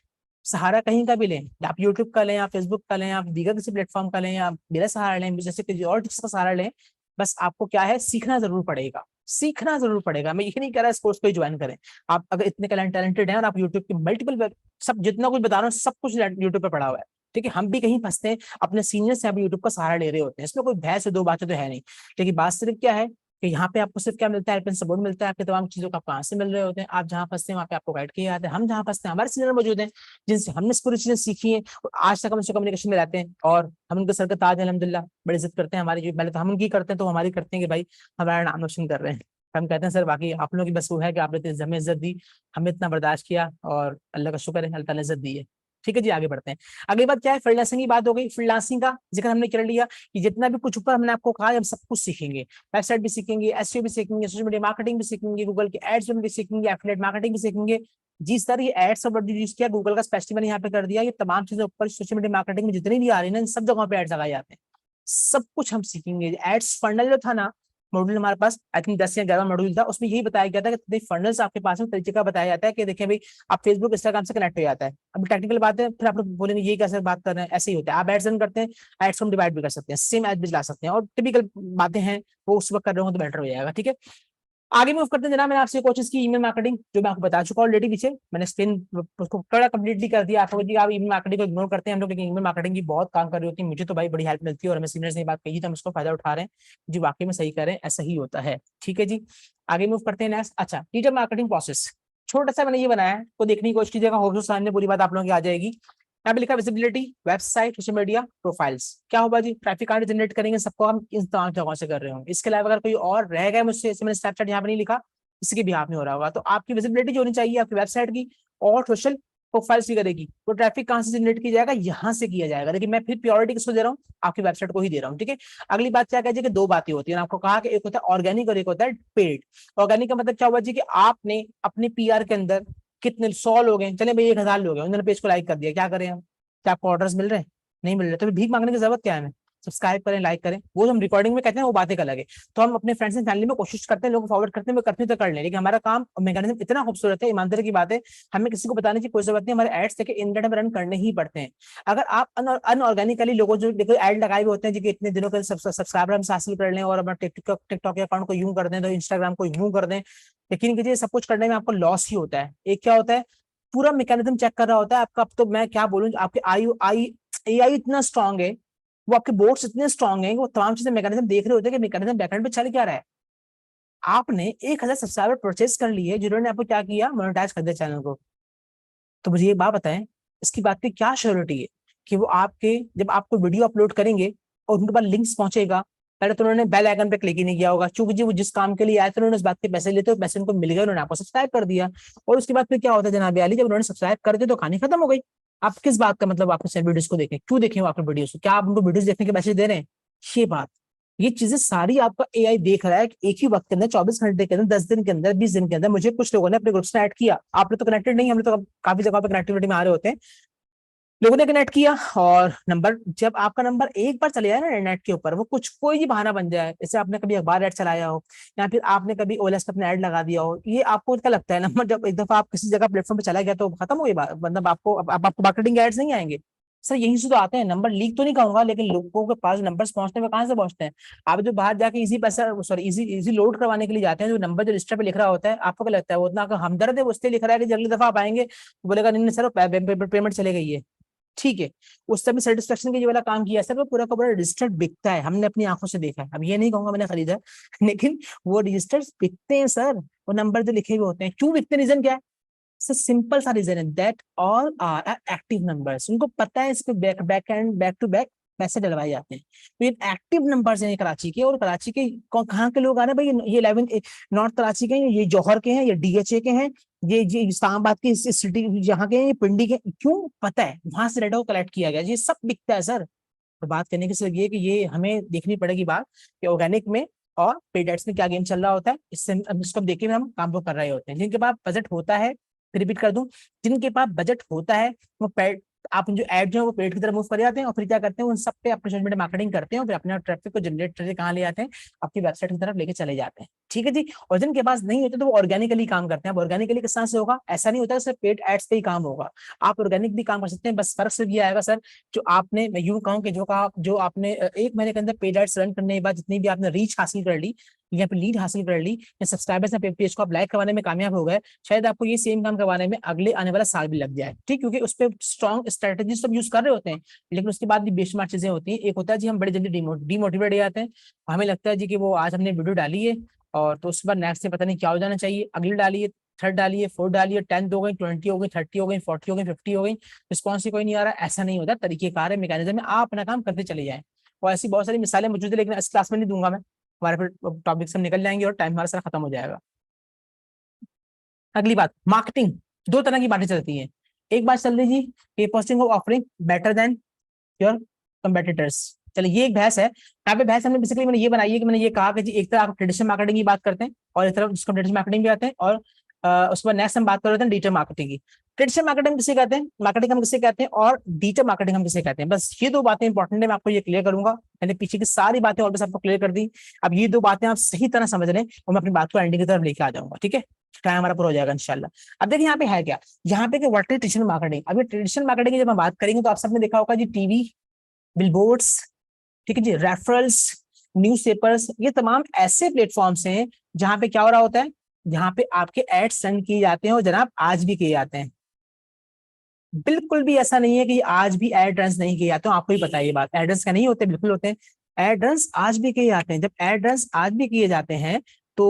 सहारा कहीं का भी लें, आप यूट्यूब का लें, आप फेसबुक का लें, आप दीगर किसी प्लेटफॉर्म का लें, आप मेरा सहारा लें, जैसे किसी और चीज का सहारा लें, बस आपको क्या है, सीखना जरूर पड़ेगा, सीखना जरूर पड़ेगा। मैं ये नहीं कह रहा इस कोर्स को ज्वाइन करें, आप अगर इतने टैलेंटेड हैं और आप यूट्यूब के मल्टीपल सब जितना कुछ बता रहा हूँ सब कुछ यूट्यूब पे पढ़ा हुआ है, ठीक है। हम भी कहीं फंसते हैं, अपने सीनियर से आप यूट्यूब का सहारा ले रहे होते हैं, इसमें कोई बहस है, दो बातें तो है नहीं। लेकिन बात सिर्फ क्या है कि यहाँ पे आपको सिर्फ क्या मिलता है, हेल्प सपोर्ट मिलता है, आपके तमाम चीजों का कहाँ से मिल रहे होते हैं, आप जहाँ फंसते हैं वहाँ पे आपको गाइड किया जाता है। हम जहाँ फंसते हैं हमारे सीनियर मौजूद हैं जिनसे हमने पूरी चीजें सीखी हैं, और आज तक हम उनसे कम्युनिकेशन में रहते हैं, और हम उनके सर का ताज है अल्हम्दुलिल्लाह, बड़ी इज्जत करते हैं हमारी, जो पहले तो हम उनकी करते हैं तो हमारी करते हैं कि भाई हमारा नाम रोशन कर रहे हैं। हम कहते हैं सर बाकी आप लोगों की बस वो है कि आपने हमें इज्जत दी, हमें इतना बर्दाश्त किया, और अल्लाह का शुक्र है अल्लाह ताला ने इज्जत दी है। ठीक है जी, आगे बढ़ते हैं। अगली बात क्या है, फ्रीलांसिंग की बात हो गई। फ्रीलांसिंग का जिक्र हमने कर लिया कि जितना भी कुछ ऊपर हमने आपको कहा हम सब कुछ सीखेंगे, वेबसाइट भी सीखेंगे, एसईओ भी सीखेंगे, सोशल मीडिया मार्केटिंग भी सीखेंगे, गूगल के एड्स भी सीखेंगे, एफिलिएट मार्केटिंग भी सीखेंगे। जी सर, ये एड्स और वर्ड यूज किया, गूगल का स्पेशली मैंने यहाँ पे कर दिया, ये तमाम चीजें ऊपर सोशल मीडिया मार्केटिंग में जितनी भी आ रही है ना, इन सब जगहों पे एड्स लगाए जाते हैं, सब कुछ हम सीखेंगे। एड्स फंडल जो था ना, मॉड्यूल हमारे पास आई थिंक 10 या 11 मॉड्यूल था, उसमें यही बताया गया था कि फंडल्स आपके पास में तरीके का बताया जाता है कि देखिए भाई आप फेसबुक इंस्टाग्राम से कनेक्ट हो जाता है। अब टेक्निकल बात है, फिर आप लोग बोलेंगे ये कैसे बात कर रहे हैं, ऐसे ही होता है। आप एड्स रन करते हैं, एड्स को हम डिवाइड भी कर सकते हैं, सेम एड भी ला सकते हैं, और टिपिकल बातें हैं वो उस वक्त कर रहे हो तो बेटर हो जाएगा, ठीक है। आगे मूव करते हैं जनाब। मैंने आपसे कोशिश की ईमेल मार्केटिंग, जो मैं आपको बता चुका हूँ ऑलरेडी, पीछे मैंने एक्सप्लेन उसको थोड़ा कंप्लीटली कर दिया आपको जी। आप ईमेल मार्केटिंग को इग्नोर करते हैं हम लोग, लेकिन ईमेल मार्केटिंग की बहुत काम कर रही होती है, मुझे तो भाई बड़ी हेल्प मिलती है, और हमें सीनियर्स ने बात कही तो हम उसको फायदा उठा रहे हैं जी, वाकई में सही कर रहे हैं, ऐसा ही होता है, ठीक है जी। आगे मूव करते हैं नेक्स्ट। अच्छा, डिजिटल मार्केटिंग प्रोसेस छोटा सा मैंने ये बनाया है, को देखने की कोशिश कीजिएगा, होप सामने पूरी बात आप लोगों की आ जाएगी। यहाँ पे लिखा visibility, website, social media, profiles. क्या होगा जी, ट्रैफिक कार्ड जनरेट करेंगे, सबको हम इन तमाम जगहों से कर रहे होंगे। इसके अलावा अगर कोई और रह गया मुझसे, जैसे मैंने स्नैपचैट यहाँ पे नहीं लिखा, किसी के भी हाथ में हो रहा होगा, तो आपकी विजिबिलिटी जो होनी चाहिए आपकी वेबसाइट की और सोशल प्रोफाइल्स की करेगी, तो ट्रैफिक कहाँ से जनरेट किया जाएगा, यहाँ से किया जाएगा। लेकिन मैं फिर प्योरिटी किसको दे रहा हूँ, आपकी वेबसाइट को ही दे रहा हूँ, ठीक है। अगली बात क्या कहती है कि दो बातें होती है, आपको कहा कि एक होता है ऑर्गेनिक और एक होता है पेड। ऑर्गेनिक का मतलब क्या हुआ जी कि आपने अपने PR के अंदर कितने 100 लोग हैं, चले भाई 1000 लोग हैं, उन्होंने पेज को लाइक कर दिया, क्या करें हम, क्या आपको ऑर्डर्स मिल रहे हैं, नहीं मिल रहे, तो भीख मांगने की जरूरत क्या है, सब्सक्राइब करें, लाइक करें, वो हम रिकॉर्डिंग में कहते हैं वो बातें अलग है। तो हम अपने फ्रेंड्स एंड फैमिली में कोशिश करते हैं, लोग फॉरवर्ड करते हैं, वो करते तो कर लें, लेकिन हमारा काम और मैकेनिज्म इतना खूबसूरत है, ईमानदारी की बात है, हमें किसी को बताने की कोई जरूरत नहीं, हमारे एड्स देखे इंटरनेट में रन करने ही पड़ते हैं। अगर आप अनऑर्गेनिकली लोगों जो देखो एड लगाए हुए होते हैं जी इतने दिनों के सब्सक्राइबर हम हासिल कर लें, और अपना टिकटॉक अकाउंट को यूं कर दें, तो इंस्टाग्राम को यूं कर दें, यकीन कीजिए सब कुछ करने में आपको लॉस ही होता है। एक क्या होता है, पूरा मैकेनिज्म चेक कर रहा होता है आपका। अब तो मैं क्या बोलूं, आपके आई AI इतना स्ट्रांग है, वो आपके बोर्ड्स इतने स्ट्रांग हैं, वो तमाम चीजें मैकेनिज्म देख रहे होते हैं कि मैकेनिज्म बैकएंड पे चल क्या रहा है। आपने 1000 सब्सक्राइबर परचेज कर लिए, जिन्होंने आपको क्या किया, मोनेटाइज कर दिया चैनल को। तो मुझे ये बात बताएं, इसकी बात की क्या श्योरिटी है कि वो आपके जब आपको वीडियो अपलोड करेंगे और उनके पास लिंक्स पहुंचेगा, पहले तो उन्होंने बेल आइकन पे क्लिक ही नहीं किया होगा, चूंकि जी वो जिस काम के लिए आए थे उन्होंने उस बात के पैसे लेते, पैसे उनको मिल गए, उन्होंने आपको सब्सक्राइब कर दिया। और उसके बाद फिर क्या होता है जनाब अली, जब उन्होंने सब्सक्राइब कर दिया तो कहानी खत्म हो गई। आप किस बात का मतलब आपने सेल वीडियोस को देखें, क्यों देखें वो आपके वीडियोस को, क्या आप उनको वीडियोस देखने के पैसे दे रहे हैं, ये बात, ये चीजें सारी आपका AI देख रहा है कि एक ही वक्त के अंदर 24 घंटे के अंदर 10 दिन के अंदर 20 दिन के अंदर मुझे कुछ लोगों ने अपने ग्रुप्स में ऐड किया। आपने तो कनेक्टेड नहीं, हमने तो काफी जगह पे कनेक्टिविटी में आ रहे होते हैं, लोगों ने कनेक्ट किया और नंबर, जब आपका नंबर एक बार चले जाए ना नेट के ऊपर, वो कुछ कोई भी बहाना बन जाए, जैसे आपने कभी अखबार ऐड चलाया हो या फिर आपने कभी ओएलएक्स पे अपना ऐड लगा दिया हो, ये आपको क्या लगता है नंबर जब एक दफा आप किसी जगह प्लेटफॉर्म पे चला गया तो खत्म हो गई बात, मतलब आपको अब आपको मार्केटिंग एड्स नहीं आएंगे। सर यही से तो आते हैं नंबर, लीक तो नहीं कहूंगा, लेकिन लोगों के पास नंबर्स पहुंचते हैं, कहाँ से पहुंचते हैं? आप जो बाहर जाके इजी पैसा, सॉरी इजी इजी लोड करवाने के लिए जाते हैं, जो नंबर जो रजिस्टर पे लिख रहा होता है, आपको क्या लगता है वो उतना हमदर्द है, वो इसलिए लिख रहा है कि अगली दफा आप आएंगे तो बोलेगा नहीं नहीं सर पेमेंट चले गई है, ठीक है। उस समय सेटिस्फेक्शन के ये वाला काम किया सर, वो पूरा का पूरा रजिस्टर्ड बिकता है, हमने अपनी आंखों से देखा है, अब ये नहीं कहूंगा मैंने खरीदा लेकिन वो रजिस्टर्ड बिकते हैं सर, वो नंबर जो लिखे हुए होते हैं, क्यों बिकते, रीजन क्या है? सर सिंपल सा रीजन है, that all are active numbers, उनको पता है इस पे back and back to back पैसे डलवाए जाते हैं, तो ये एक्टिव नंबर्स हैं कराची के, और कराची के कहाँ के लोग आ रहे हैं भाई, ये 11 नॉर्थ कराची के हैं, ये जौहर के हैं, ये डीएचए के हैं, ये इस्लामाबाद की सिटी जहाँ के हैं, ये पिंडी के, क्यों पता है वहां से डाटा को कलेक्ट किया गया, ये सब बिकता है सर। तो बात करने की सिर्फ ये कि ये हमें देखनी पड़ेगी बात कि ऑर्गेनिक में और पेड एड्स में क्या गेम चल रहा होता है, इससे इसको देख के हम काम को कर रहे होते हैं। जिनके पास बजट होता है, रिपीट कर दूं, जिनके पास बजट होता है वो पेड, आप जो एड जो है वो पेड की तरफ मूव कर जाते हैं और फिर क्या करते हैं, उन सब पे अपने सोशल मीडिया मार्केटिंग करते हैं और फिर अपने ट्रैफिक को जनरेट करके कहाँ ले जाते हैं, आपकी वेबसाइट की तरफ लेके चले जाते हैं, ठीक है जी। और जिनके पास नहीं होते तो वो ऑर्गेनिकली काम करते हैं। अब ऑर्गेनिकली किस तरह से होगा, ऐसा नहीं होता सिर्फ पेड एड्स पे ही काम होगा, आप ऑर्गेनिक भी काम कर सकते हैं, बस फर्क सिर्फ ये आएगा सर, जो आपने, मैं यूं कहूँ कि जो कहा, जो आपने एक महीने के अंदर पेड एड्स रन करने के बाद जितनी भी आपने रीच हासिल कर ली या फिर लीड हासिल कर ली या सब्सक्राइबर्स ने पेज को आप लाइक करवाने में कामयाब हो गए, शायद आपको ये सेम काम करवाने में अगले आने वाला साल भी लग जाए, ठीक, क्योंकि उस पर स्ट्रॉन्ग स्ट्रेटेजी सब यूज कर रहे होते हैं। लेकिन उसके बाद भी बेशुमार चीजें होती हैं, एक होता है जी हम बड़े जल्दी डिमोटिवेट हो जाते हैं, हमें लगता है जी कि वो आज हमने वीडियो डाली है और तो उसके बाद नेक्स्ट से पता नहीं क्या हो जाना चाहिए, अगली डालिए, थर्ड डालिए, फोर्थ डालिए, 10 हो गई, 20 हो गई, 30 हो गई, 40 हो गई, 50 हो गई, रिस्पॉन्स ही कोई नहीं आ रहा, ऐसा नहीं होता, तरीकेकार है, मैकेनिज्म है, आप अपना काम करते चले जाएं। और ऐसी बहुत सारी मिसालें मौजूद है, लेकिन इस क्लास में नहीं दूंगा मैं, हमारे फिर टॉपिक से हम निकल जाएंगे और टाइम हमारा सारा खत्म हो जाएगा। अगली बात, मार्केटिंग, दो तरह की बातें चलती हैं, एक बात चल रही जी कि posting of offering better than your competitors. चलिए ये एक बहस है, यहाँ पे बहस हमने बेसिकली मैंने ये बनाई है कि मैंने ये कहा कि जी एक तरफ आप ट्रेडिशनल मार्केटिंग की बात करते हैं और एक तरफ जिसको ट्रेडिशनल मार्केटिंग भी आते हैं, और उसके बाद नेक्स्ट हम बात कर रहे हैं डिजिटल मार्केटिंग की। ट्रेडिशनल मार्केटिंग किसे कहते हैं, मार्केटिंग हम किसे कहते हैं, और डिजिटल मार्केटिंग हम किसे कहते हैं, बस ये दो बातें इंपॉर्टेंट है, मैं आपको ये क्लियर करूंगा, मैंने पीछे की सारी बातें और बस आपको क्लियर कर दी। अब ये दो बातें आप सही तरह समझ लें और मैं अपनी बात को एंडिंग की तरफ लेके आ जाऊंगा, ठीक है, टाइम हमारा पूरा हो जाएगा इंशाल्लाह। अब देखिए यहाँ पे है क्या, यहाँ पे व्हाट इज ट्रेडिशनल मार्केटिंग। अभी ट्रेडिशनल मार्केटिंग की जब हम बात करेंगे तो आप सबने देखा होगा जी टीवी, बिलबोर्ड्स, ठीक है जी, रेफरल्स, न्यूज़पेपर्स, ये तमाम ऐसे प्लेटफॉर्म्स हैं जहां पे क्या हो रहा होता है, जहां पे आपके एड्स रन किए जाते हैं और जनाब आज भी किए जाते हैं। बिल्कुल भी ऐसा नहीं है कि आज भी एड रन नहीं किए जाते हैं, आपको ही पता है ये बात, एड रन का नहीं होते, बिल्कुल होते हैं, एड रन आज भी किए जाते हैं। जब एड रन आज भी किए जाते हैं तो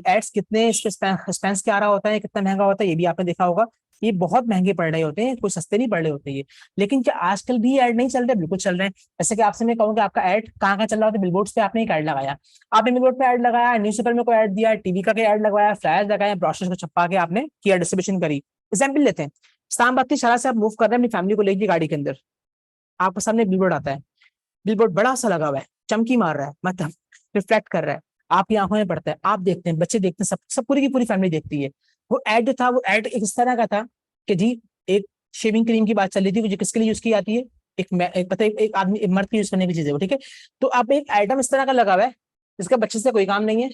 एड्स कितने एक्सपेंस क्या आ रहा होता है, कितना महंगा होता है, ये भी आपने देखा होगा, ये बहुत महंगे पड़ रहे होते हैं, कोई सस्ते नहीं पड़ रहे होते ये। लेकिन क्या आजकल भी ऐड नहीं चल रहे, बिल्कुल चल रहे हैं। जैसे कि आपसे मैं कहूँ कि आपका ऐड कहाँ कहाँ चल रहा होता है, बिलबोर्ड्स पे आपने एक ऐड लगाया, आपने बिलबोर्ड पे ऐड लगाया, न्यूज़पेपर में कोई ऐड दिया, टीवी का ऐड लगवाया, फ्लैश लगाया, ब्रोशर्स को छपा के आपने किया, डिस्ट्रीब्यूशन करी। एग्जाम्पल लेते हैं, इस्लामाबाद की शहर से आप मूव कर रहे हैं अपनी फैमिली को लेकर गाड़ी के अंदर, आपके सामने बिलबोर्ड आता है, बिलबोर्ड बड़ा सा लगा हुआ है, चमकी मार रहा है, मतलब रिफ्लेक्ट कर रहा है, आपकी आंखों में पड़ता है, आप देखते हैं, बच्चे देखते हैं, सब सब पूरी की पूरी फैमिली देखती है। वो एड जो था वो एड इस तरह का था कि जी एक शेविंग क्रीम की बात चल रही थी, जो किसके लिए यूज की जाती है, एक पता है एक आदमी, एक मर्द की यूज करने की चीज है वो, ठीक है। तो आप एक आइटम इस तरह का लगा हुआ है जिसका बच्चे से कोई काम नहीं है,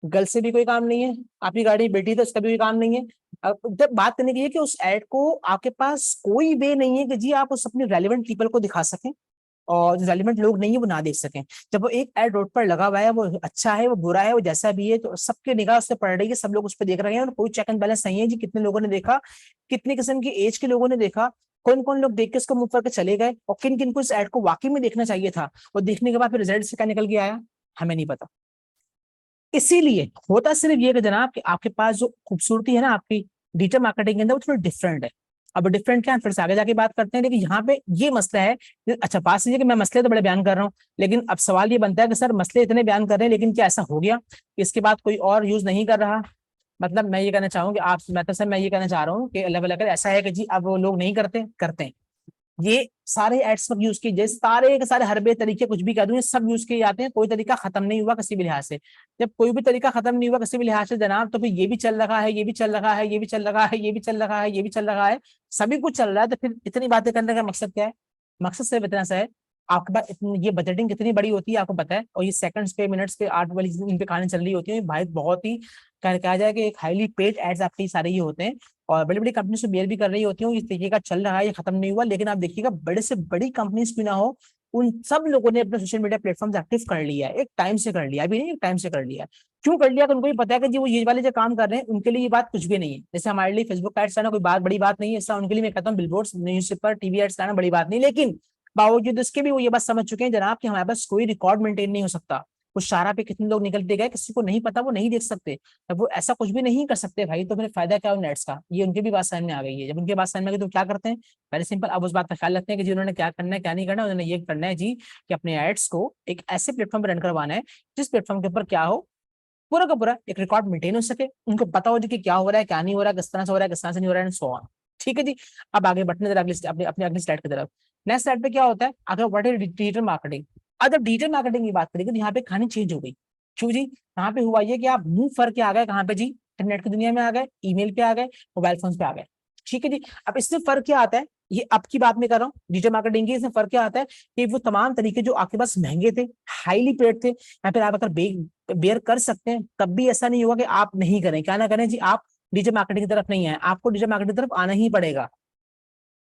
गर्ल से भी कोई काम नहीं है, आपकी गाड़ी बेटी तो उसका भी कोई काम नहीं है। अब जब बात करने की है कि उस एड को आपके पास कोई वे नहीं है कि जी आप उस अपने रेलिवेंट पीपल को दिखा सकें और जो रेलिवेंट लोग नहीं है वो ना देख सकें। जब वो एक एड रोड पर लगा हुआ है, वो अच्छा है, वो बुरा है, वो जैसा भी है, तो सबकी निगाह उस पर पड़ रही है, सब लोग उस पर देख रहे हैं और कोई चेक एंड बैलेंस नहीं है जी कितने लोगों ने देखा, कितने किस्म की एज के लोगों ने देखा, कौन कौन लोग देख के इसको मुंह करके चले गए और किन किन को इस एड को वाकई में देखना चाहिए था, और देखने के बाद फिर रिजल्ट से क्या निकल के आया हमें नहीं पता। इसीलिए होता सिर्फ ये कि जनाब कि आपके पास जो खूबसूरती है ना आपकी डिजिटल मार्केटिंग के अंदर, वो थोड़ी डिफरेंट है। अब डिफरेंट क्या है फिर से आगे जाके बात करते हैं, लेकिन यहाँ पे ये मसला है अच्छा बात सही है कि मैं मसले तो बड़े बयान कर रहा हूँ, लेकिन अब सवाल ये बनता है कि सर मसले इतने बयान कर रहे हैं लेकिन क्या ऐसा हो गया इसके बाद कोई और यूज नहीं कर रहा, मतलब मैं ये कहना चाहूँ कि आप, मैं तो सर मैं ये कहना चाह रहा हूँ कि अल्लाह अगर ऐसा है कि जी अब वो लोग नहीं करते, करते हैं, ये सारे एड्स पर यूज किए, जैसे सारे के सारे हरबे तरीके कुछ भी कह दूं, ये सब यूज किए जाते हैं, कोई तरीका खत्म नहीं हुआ किसी भी लिहाज से। जब कोई भी तरीका खत्म नहीं हुआ किसी भी लिहाज से जनाब, तो फिर ये भी चल रहा है, ये भी चल रहा है, ये भी चल रहा है, ये भी चल रहा है, ये भी चल रहा है, सभी कुछ चल रहा है, तो फिर इतनी बातें करने का मकसद क्या है? मकसद सिर्फ इतना सा है, आपके पास ये बजटिंग कितनी बड़ी होती है आपको पता है, और ये सेकंड्स पे मिनट्स पे 8 वाली इन पे कहानी चल रही होती है भाई, बहुत ही कहा जाए कि एक हाईली पेड एड्स आपके सारे ये होते हैं, और बड़ी बड़ी कंपनी से बेयर भी कर रही होती हूँ, इस तरीके का चल रहा है, ये खत्म नहीं हुआ। लेकिन आप देखिएगा बड़े से बड़ी कंपनीज क्यों ना हो, उन सब लोगों ने अपने सोशल मीडिया प्लेटफॉर्म एक्टिव कर लिया है, एक टाइम से कर लिया, अभी नहीं, एक टाइम से कर लिया। क्यों कर लिया? तो उनको भी पता है कि जी वो ये वाले जो काम कर रहे हैं उनके लिए ये बात कुछ भी नहीं है। जैसे हमारे लिए फेसबुक एड्स आना कोई बात बड़ी बात नहीं है, ऐसा उनके लिए मैं कहता हूँ बिलबोर्ड्स, न्यूज़पेपर, टीवी एड्स आना बड़ी बात नहीं, लेकिन बावजूद इसके भी वो ये बात समझ चुके हैं जनाब कि हमारे पास कोई रिकॉर्ड मेंटेन नहीं हो सकता, उस शारा पे कितने लोग निकलते गए किसी को नहीं पता, वो नहीं देख सकते, तब वो ऐसा कुछ भी नहीं कर सकते भाई, तो फिर फायदा क्या हो नेट्स का? ये उनके भी बात समझ में आ गई है। जब उनके बात समझ में आ गई तो क्या करते हैं? पहले सिंपल, अब उस बात का ख्याल रखते हैं कि जी उन्होंने क्या करना है क्या नहीं करना है, उन्होंने ये करना है जी कि अपने एड्स को एक ऐसे प्लेटफॉर्म पर रन करवाना है जिस प्लेटफॉर्म के ऊपर क्या हो, पूरा का पूरा एक रिकॉर्ड मेंटेन हो सके, उनको पता हो जी कि क्या हो रहा है क्या नहीं हो रहा है, किस तरह से हो रहा है किस तरह से नहीं हो रहा है, सो ऑन। ठीक है जी। अब आगे बढ़ने जरा अगली अपने अपने अगली स्लाइड की तरफ। नेक्स्ट स्लाइड पे क्या होता है, अगर व्हाट इज डिजिटल मार्केटिंग। अब जब डिजिटल मार्केटिंग की बात करेंगे तो यहाँ पे कहानी चेंज हो गई। क्यों जी? यहाँ पे हुआ ये कि आप मुंह फर के आ गए कहाँ पे जी? इंटरनेट की दुनिया में आ गए, ईमेल पे आ गए, मोबाइल फोन पे आ गए। ठीक है जी। अब इससे फर्क क्या आता है, ये अब की बात में कर रहा हूँ डिजिटल मार्केटिंग की, इसमें फर्क क्या आता है कि वो तमाम तरीके जो आपके पास महंगे थे, हाईली पेड थे, या फिर आप अगर बेयर कर सकते हैं, तब भी ऐसा नहीं होगा कि आप नहीं करें। क्या ना करें जी, आप डिजिटल मार्केटिंग की तरफ नहीं आए, आपको डिजिटल मार्केटिंग की तरफ आना ही पड़ेगा।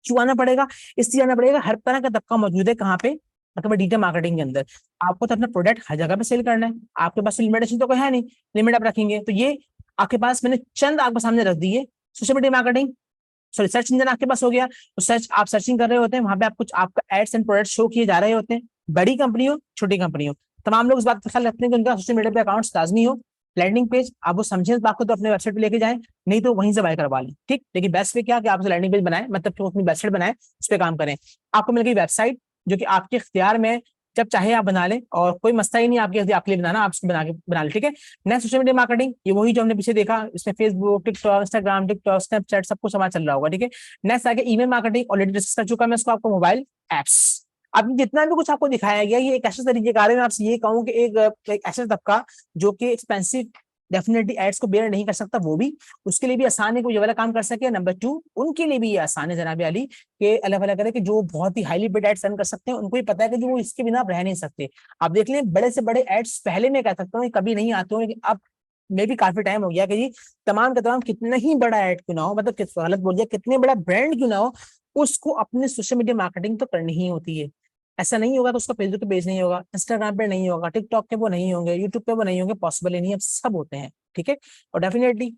क्यों आना पड़ेगा? इसलिए आना पड़ेगा, हर तरह का तबका मौजूद है कहाँ पे, मतलब डिजिटल मार्केटिंग के अंदर। आपको तो अपना प्रोडक्ट हर जगह पे सेल करना है, आपके पास लिमिटेशन तो कोई है नहीं, लिमिट आप रखेंगे तो ये आपके पास मैंने चंद आपके सामने रख दिए। Social media marketing, sorry search engine आपके पास हो गया, तो सर्च आप सर्चिंग कर रहे होते हैं, वहां पे आप कुछ आपका एड्स एंड प्रोडक्ट शो किए जा रहे होते हैं, बड़ी कंपनी हो छोटी कंपनी हो, तमाम लोग इस बात का ख्याल रखते हैं कि उनका सोशल मीडिया पे अकाउंट लाजमी हो। लैंडिंग पेज आप वो समझे इस बात को तो अपने वेबसाइट पे लेके जाएं, नहीं तो वहीं से बाय करवा लें। ठीक, लेकिन बेस्ट पे क्या कि आप लैंडिंग पेज बनाए, मतलब कि अपनी वेबसाइट बनाए, उस पर काम करें। आपको मिल गई वेबसाइट जो कि आपके इख्तियार में, जब चाहे आप बना लें, और कोई मसला ही नहीं आपके लिए बनाना, आप उसको बना लें। ठीक है। नेक्स्ट सोशल मीडिया मार्केटिंग, ये वही जो हमने पीछे देखा, इसमें Facebook, TikTok, Instagram, TikTok, Snapchat, सब कुछ समाज चल रहा होगा। ठीक है। नेक्स्ट आगे ईमेल मार्केटिंग, ऑलरेडी डिस्कस कर चुका मैं इसको, आपको मोबाइल एप्स। अब जितना भी कुछ आपको दिखाया गया ये एक ऐसे तरीके का है, मैं आपसे ये कहूँ कि एक ऐसा तबका जो कि एक्सपेंसिव डेफिनेटली एड्स को बेयर नहीं कर सकता, वो भी उसके लिए भी आसान है कि वो ये वाला काम कर सके। नंबर 2, उनके लिए भी ये आसान है जनाब अली के अल्लाह भला करे कि जो बहुत ही हाईली पेड एड्स रन कर सकते हैं, उनको ही पता है कि जो वो इसके बिना रह नहीं सकते। आप देख लें बड़े से बड़े एड्स पहले मैं कह सकता हूँ कभी नहीं आते होंगे, अब मे भी काफी टाइम हो गया कि जी तमाम का तमाम कितना ही बड़ा एड क्यों ना हो, मतलब गलत बोल दिया, कितने बड़ा ब्रांड क्यों ना हो, उसको अपने सोशल मीडिया मार्केटिंग तो करनी ही होती है। ऐसा नहीं होगा तो उसका फेसबुक पे पेज नहीं होगा, इंस्टाग्राम पे नहीं होगा, टिकटॉक पे वो नहीं होंगे, यूट्यूब पे वो नहीं होंगे, पॉसिबल ही नहीं है, अब सब होते हैं। ठीक है। और डेफिनेटली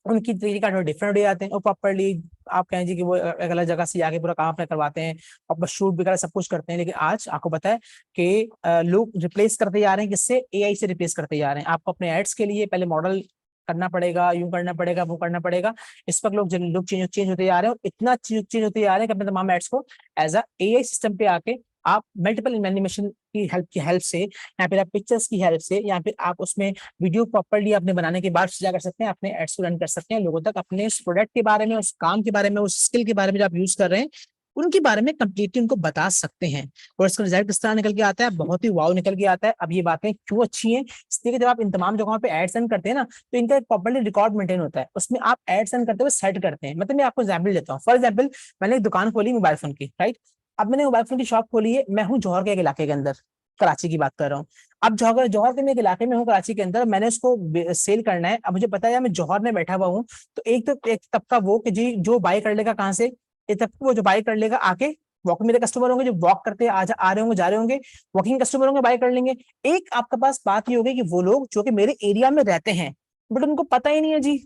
उनकी तरीका थोड़े डिफरेंट हो जाते हैं, और प्रॉपरली आप कहें जी कि वो एक अलग जगह से जाके पूरा काम अपना करवाते हैं, और शूट वगैरह सब कुछ करते हैं। लेकिन आज आपको पता है कि लोग रिप्लेस करते जा रहे हैं, किससे? एआई से रिप्लेस करते जा रहे हैं। आपको अपने एड्स के लिए पहले मॉडल करना पड़ेगा, यूं करना पड़ेगा, वो करना पड़ेगा। इस वक्त लोग चेंज होते जा रहे हैं, और इतना चेंज होते जा रहे हैं कि अपने तमाम एड्स को एज अ एआई सिस्टम पे आके आप मल्टीपल एनिमेशन की हेल्प से, या फिर आप पिक्चर्स की हेल्प से, या फिर आप उसमें वीडियो प्रॉपरली अपने बनाने के बाद क्या कर सकते हैं, अपने एड्स को रन कर सकते हैं, लोगों तक अपने उस प्रोडक्ट के बारे में, उस काम के बारे में, उस स्किल के बारे में जो आप यूज कर रहे हैं उनके बारे में कंप्लीटली उनको बता सकते हैं। और इसका रिजल्ट किस तरह निकल के आता है? बहुत ही वाव निकल के आता है। अब ये बातें क्यों अच्छी हैं, इसलिए कि जब आप इन तमाम जगहों पे एड्स रन करते हैं ना, तो इनका एक प्रॉपरली रिकॉर्ड मेंटेन होता है, उसमें आप एड्स रन करते हुए सेट करते हैं। मतलब मैं आपको एग्जाम्पल देता हूँ, फॉर एग्जाम्पल मैंने एक दुकान खोली मोबाइल फोन की, राइट। अब मैंने मोबाइल फोन की शॉप खोली है, मैं हूँ जौहर के एक इलाके के अंदर, कराची की बात कर रहा हूँ। अब जौहर जौहर के मैं एक इलाके में हूँ कराची के अंदर, मैंने उसको सेल करना है। अब मुझे पता है मैं जौहर में बैठा हुआ हूँ, तो एक तबका वो कि जी जो बाय कर लेगा कहाँ से, एक तबका वो जो बाय कर लेगा आके, वॉक मेरे कस्टमर होंगे जो वॉक करते आ रहे होंगे, जा रहे होंगे, वॉकिंग कस्टमर होंगे, बाय कर लेंगे। एक आपके पास बात ये होगी कि वो लोग जो कि मेरे एरिया में रहते हैं, बट उनको पता ही नहीं है जी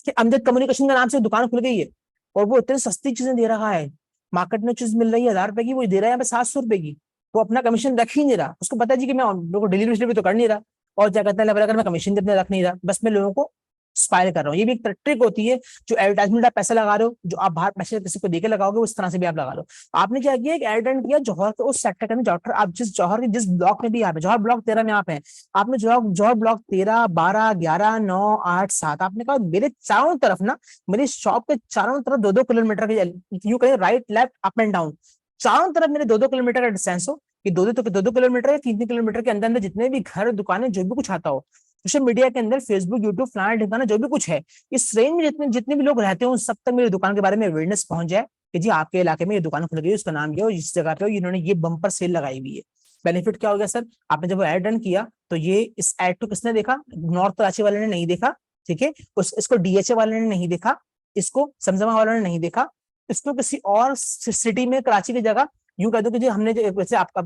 कि अमजद कम्युनिकेशन के नाम से दुकान खुल गई है, और वो इतनी सस्ती चीजें दे रहा है। मार्केट में चीज मिल रही है 1000 रुपए की, वो दे रहा है यहाँ पे 700 रुपए की। वो अपना कमीशन रख ही नहीं रहा, उसको पता है जी कि मैं मेरे को डिलीवरी तो कर नहीं रहा, और क्या कहता है अगर मैं कमीशन कितने रख नहीं रहा, बस मैं लोगों को स्पाइल कर रहा हूँ। ये भी एक ट्रिक होती है, जो एडवर्टाइजमेंट आप पैसे लगा रहे हो, जो आप बाहर पैसे किसी को देके लगाओगे, उस तरह से भी आप लगा लो। आपने क्या किया, एक एड रन किया जौहर के उस सेक्टर के अंदर, जौहर आप जिस जौहर के जिस ब्लॉक में भी आप है, जौहर ब्लॉक 13 में आप है, आपने जौहर जौहर ब्लॉक 13, 12, 11, 9, 8, 7, आपने कहा मेरे चारों तरफ ना, मेरी शॉप के चारों तरफ 2-2 किलोमीटर के, यूं कहें right left up and down, चारों तरफ मेरे 2-2 किलोमीटर का डिस्टेंस हो, कि 2-2 किलोमीटर या 3-3 किलोमीटर के अंदर अंदर जितने भी घर, दुकानें, जो भी कुछ आता हो सोशल मीडिया के अंदर, फेसबुक, यूट्यूब, फलाना ठिकाना, जो भी कुछ है, इस रेंज में जितने जितने भी लोग रहते हो, उन सब तक मेरी दुकान के बारे में अवेयरनेस पहुंच जाए कि जी आपके इलाके में ये दुकान खुल गई है, उसका नाम ये हो, इस जगह पे हो, इन्होंने ये बम्पर सेल लगाई हुई है। बेनिफिट क्या हो गया सर, आपने जब एड रन किया तो ये इस एड को किसने देखा, नॉर्थ कराची वाले ने नहीं देखा, ठीक है, इसको डीएचए वाले ने नहीं देखा, इसको समझमा वालों ने नहीं देखा, इसको किसी और सिटी में, कराची की जगह, यूं कह दो कि जी हमने जो वैसे आपका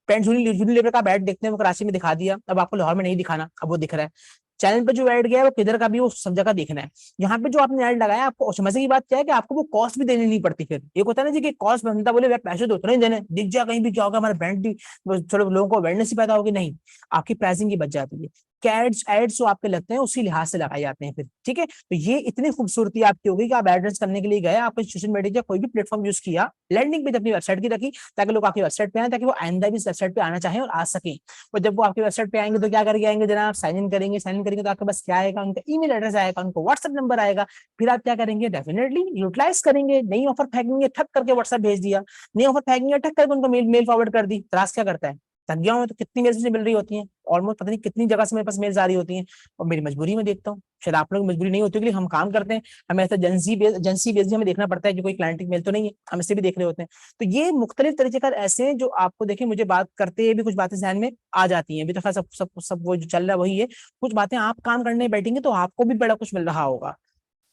पेंट यूनिलीवर का बैड देखते हैं वो कराची में दिखा दिया, अब आपको लाहौर में नहीं दिखाना, अब वो दिख रहा है। चैनल पे जो ऐड गया है वो किधर का भी, वो सब जगह देखना है। यहाँ पे जो आपने ऐड लगाया, आपको समझने की बात क्या है कि आपको वो कॉस्ट भी देनी नहीं पड़ती। फिर एक होता है ना जी कि कॉस्ट बनता, बोले पैसे तो उतने ही देने, दिख जाए कहीं भी, क्या होगा हमारा ब्रांड भी, थोड़े लोगों को अवेयरनेस ही पैदा होगी, नहीं, आपकी प्राइसिंग ही बच जाती है। कैड्स एड्स जो आपके लगते हैं उसी लिहाज से लगाए जाते हैं फिर, ठीक है। तो ये इतनी खूबसूरती आपकी होगी कि आप एड्रेस करने के लिए गए, आपने सोशल मीडिया या कोई भी प्लेटफॉर्म यूज किया, लैंडिंग पेज अपनी वेबसाइट की रखी, ताकि लोग आपकी वेबसाइट पे आए, ताकि वो आइंदा भी इस वेबसाइट पे आना चाहें और आ सकें। और जब वो आपकी वेबसाइट पे आएंगे तो क्या करके आएंगे जनाब, साइन इन करेंगे, साइन इन करेंगे तो आपके पास क्या आएगा, उनका ईमेल एड्रेस आएगा, उनको व्हाट्सएप नंबर आएगा। फिर आप क्या करेंगे, डेफिनेटली यूटिलाइज करेंगे, नई ऑफर फेंकेंगे, ठक करके व्हाट्सएप भेज दिया, नई ऑफर फेंकेंगे, ठक करके उनको मेल फॉरवर्ड कर दी। त्रास क्या करता है, थक गया हूं तो कितनी मेल से मिल रही होती है, ऑलमोस्ट पता नहीं कितनी जगह से मेरे पास मेल्स आ रही होती हैं, और मेरी मजबूरी में देखता हूँ, शायद आप लोग मजबूरी नहीं होती, क्योंकि हम काम करते हैं, हमें ऐसा एजेंसी बेस भी हमें देखना पड़ता है कि कोई क्लाइंट मेल तो नहीं है, हम इससे भी देख रहे होते हैं। तो ये मुख्तलिफ तरीके का ऐसे हैं जो आपको देखें, मुझे बात करते हुए भी कुछ बातें ध्यान में आ जाती हैं, अभी तो सब सब सब वो जो चल रहा है वही है, कुछ बातें आप काम करने बैठेंगे तो आपको भी बड़ा कुछ मिल रहा होगा,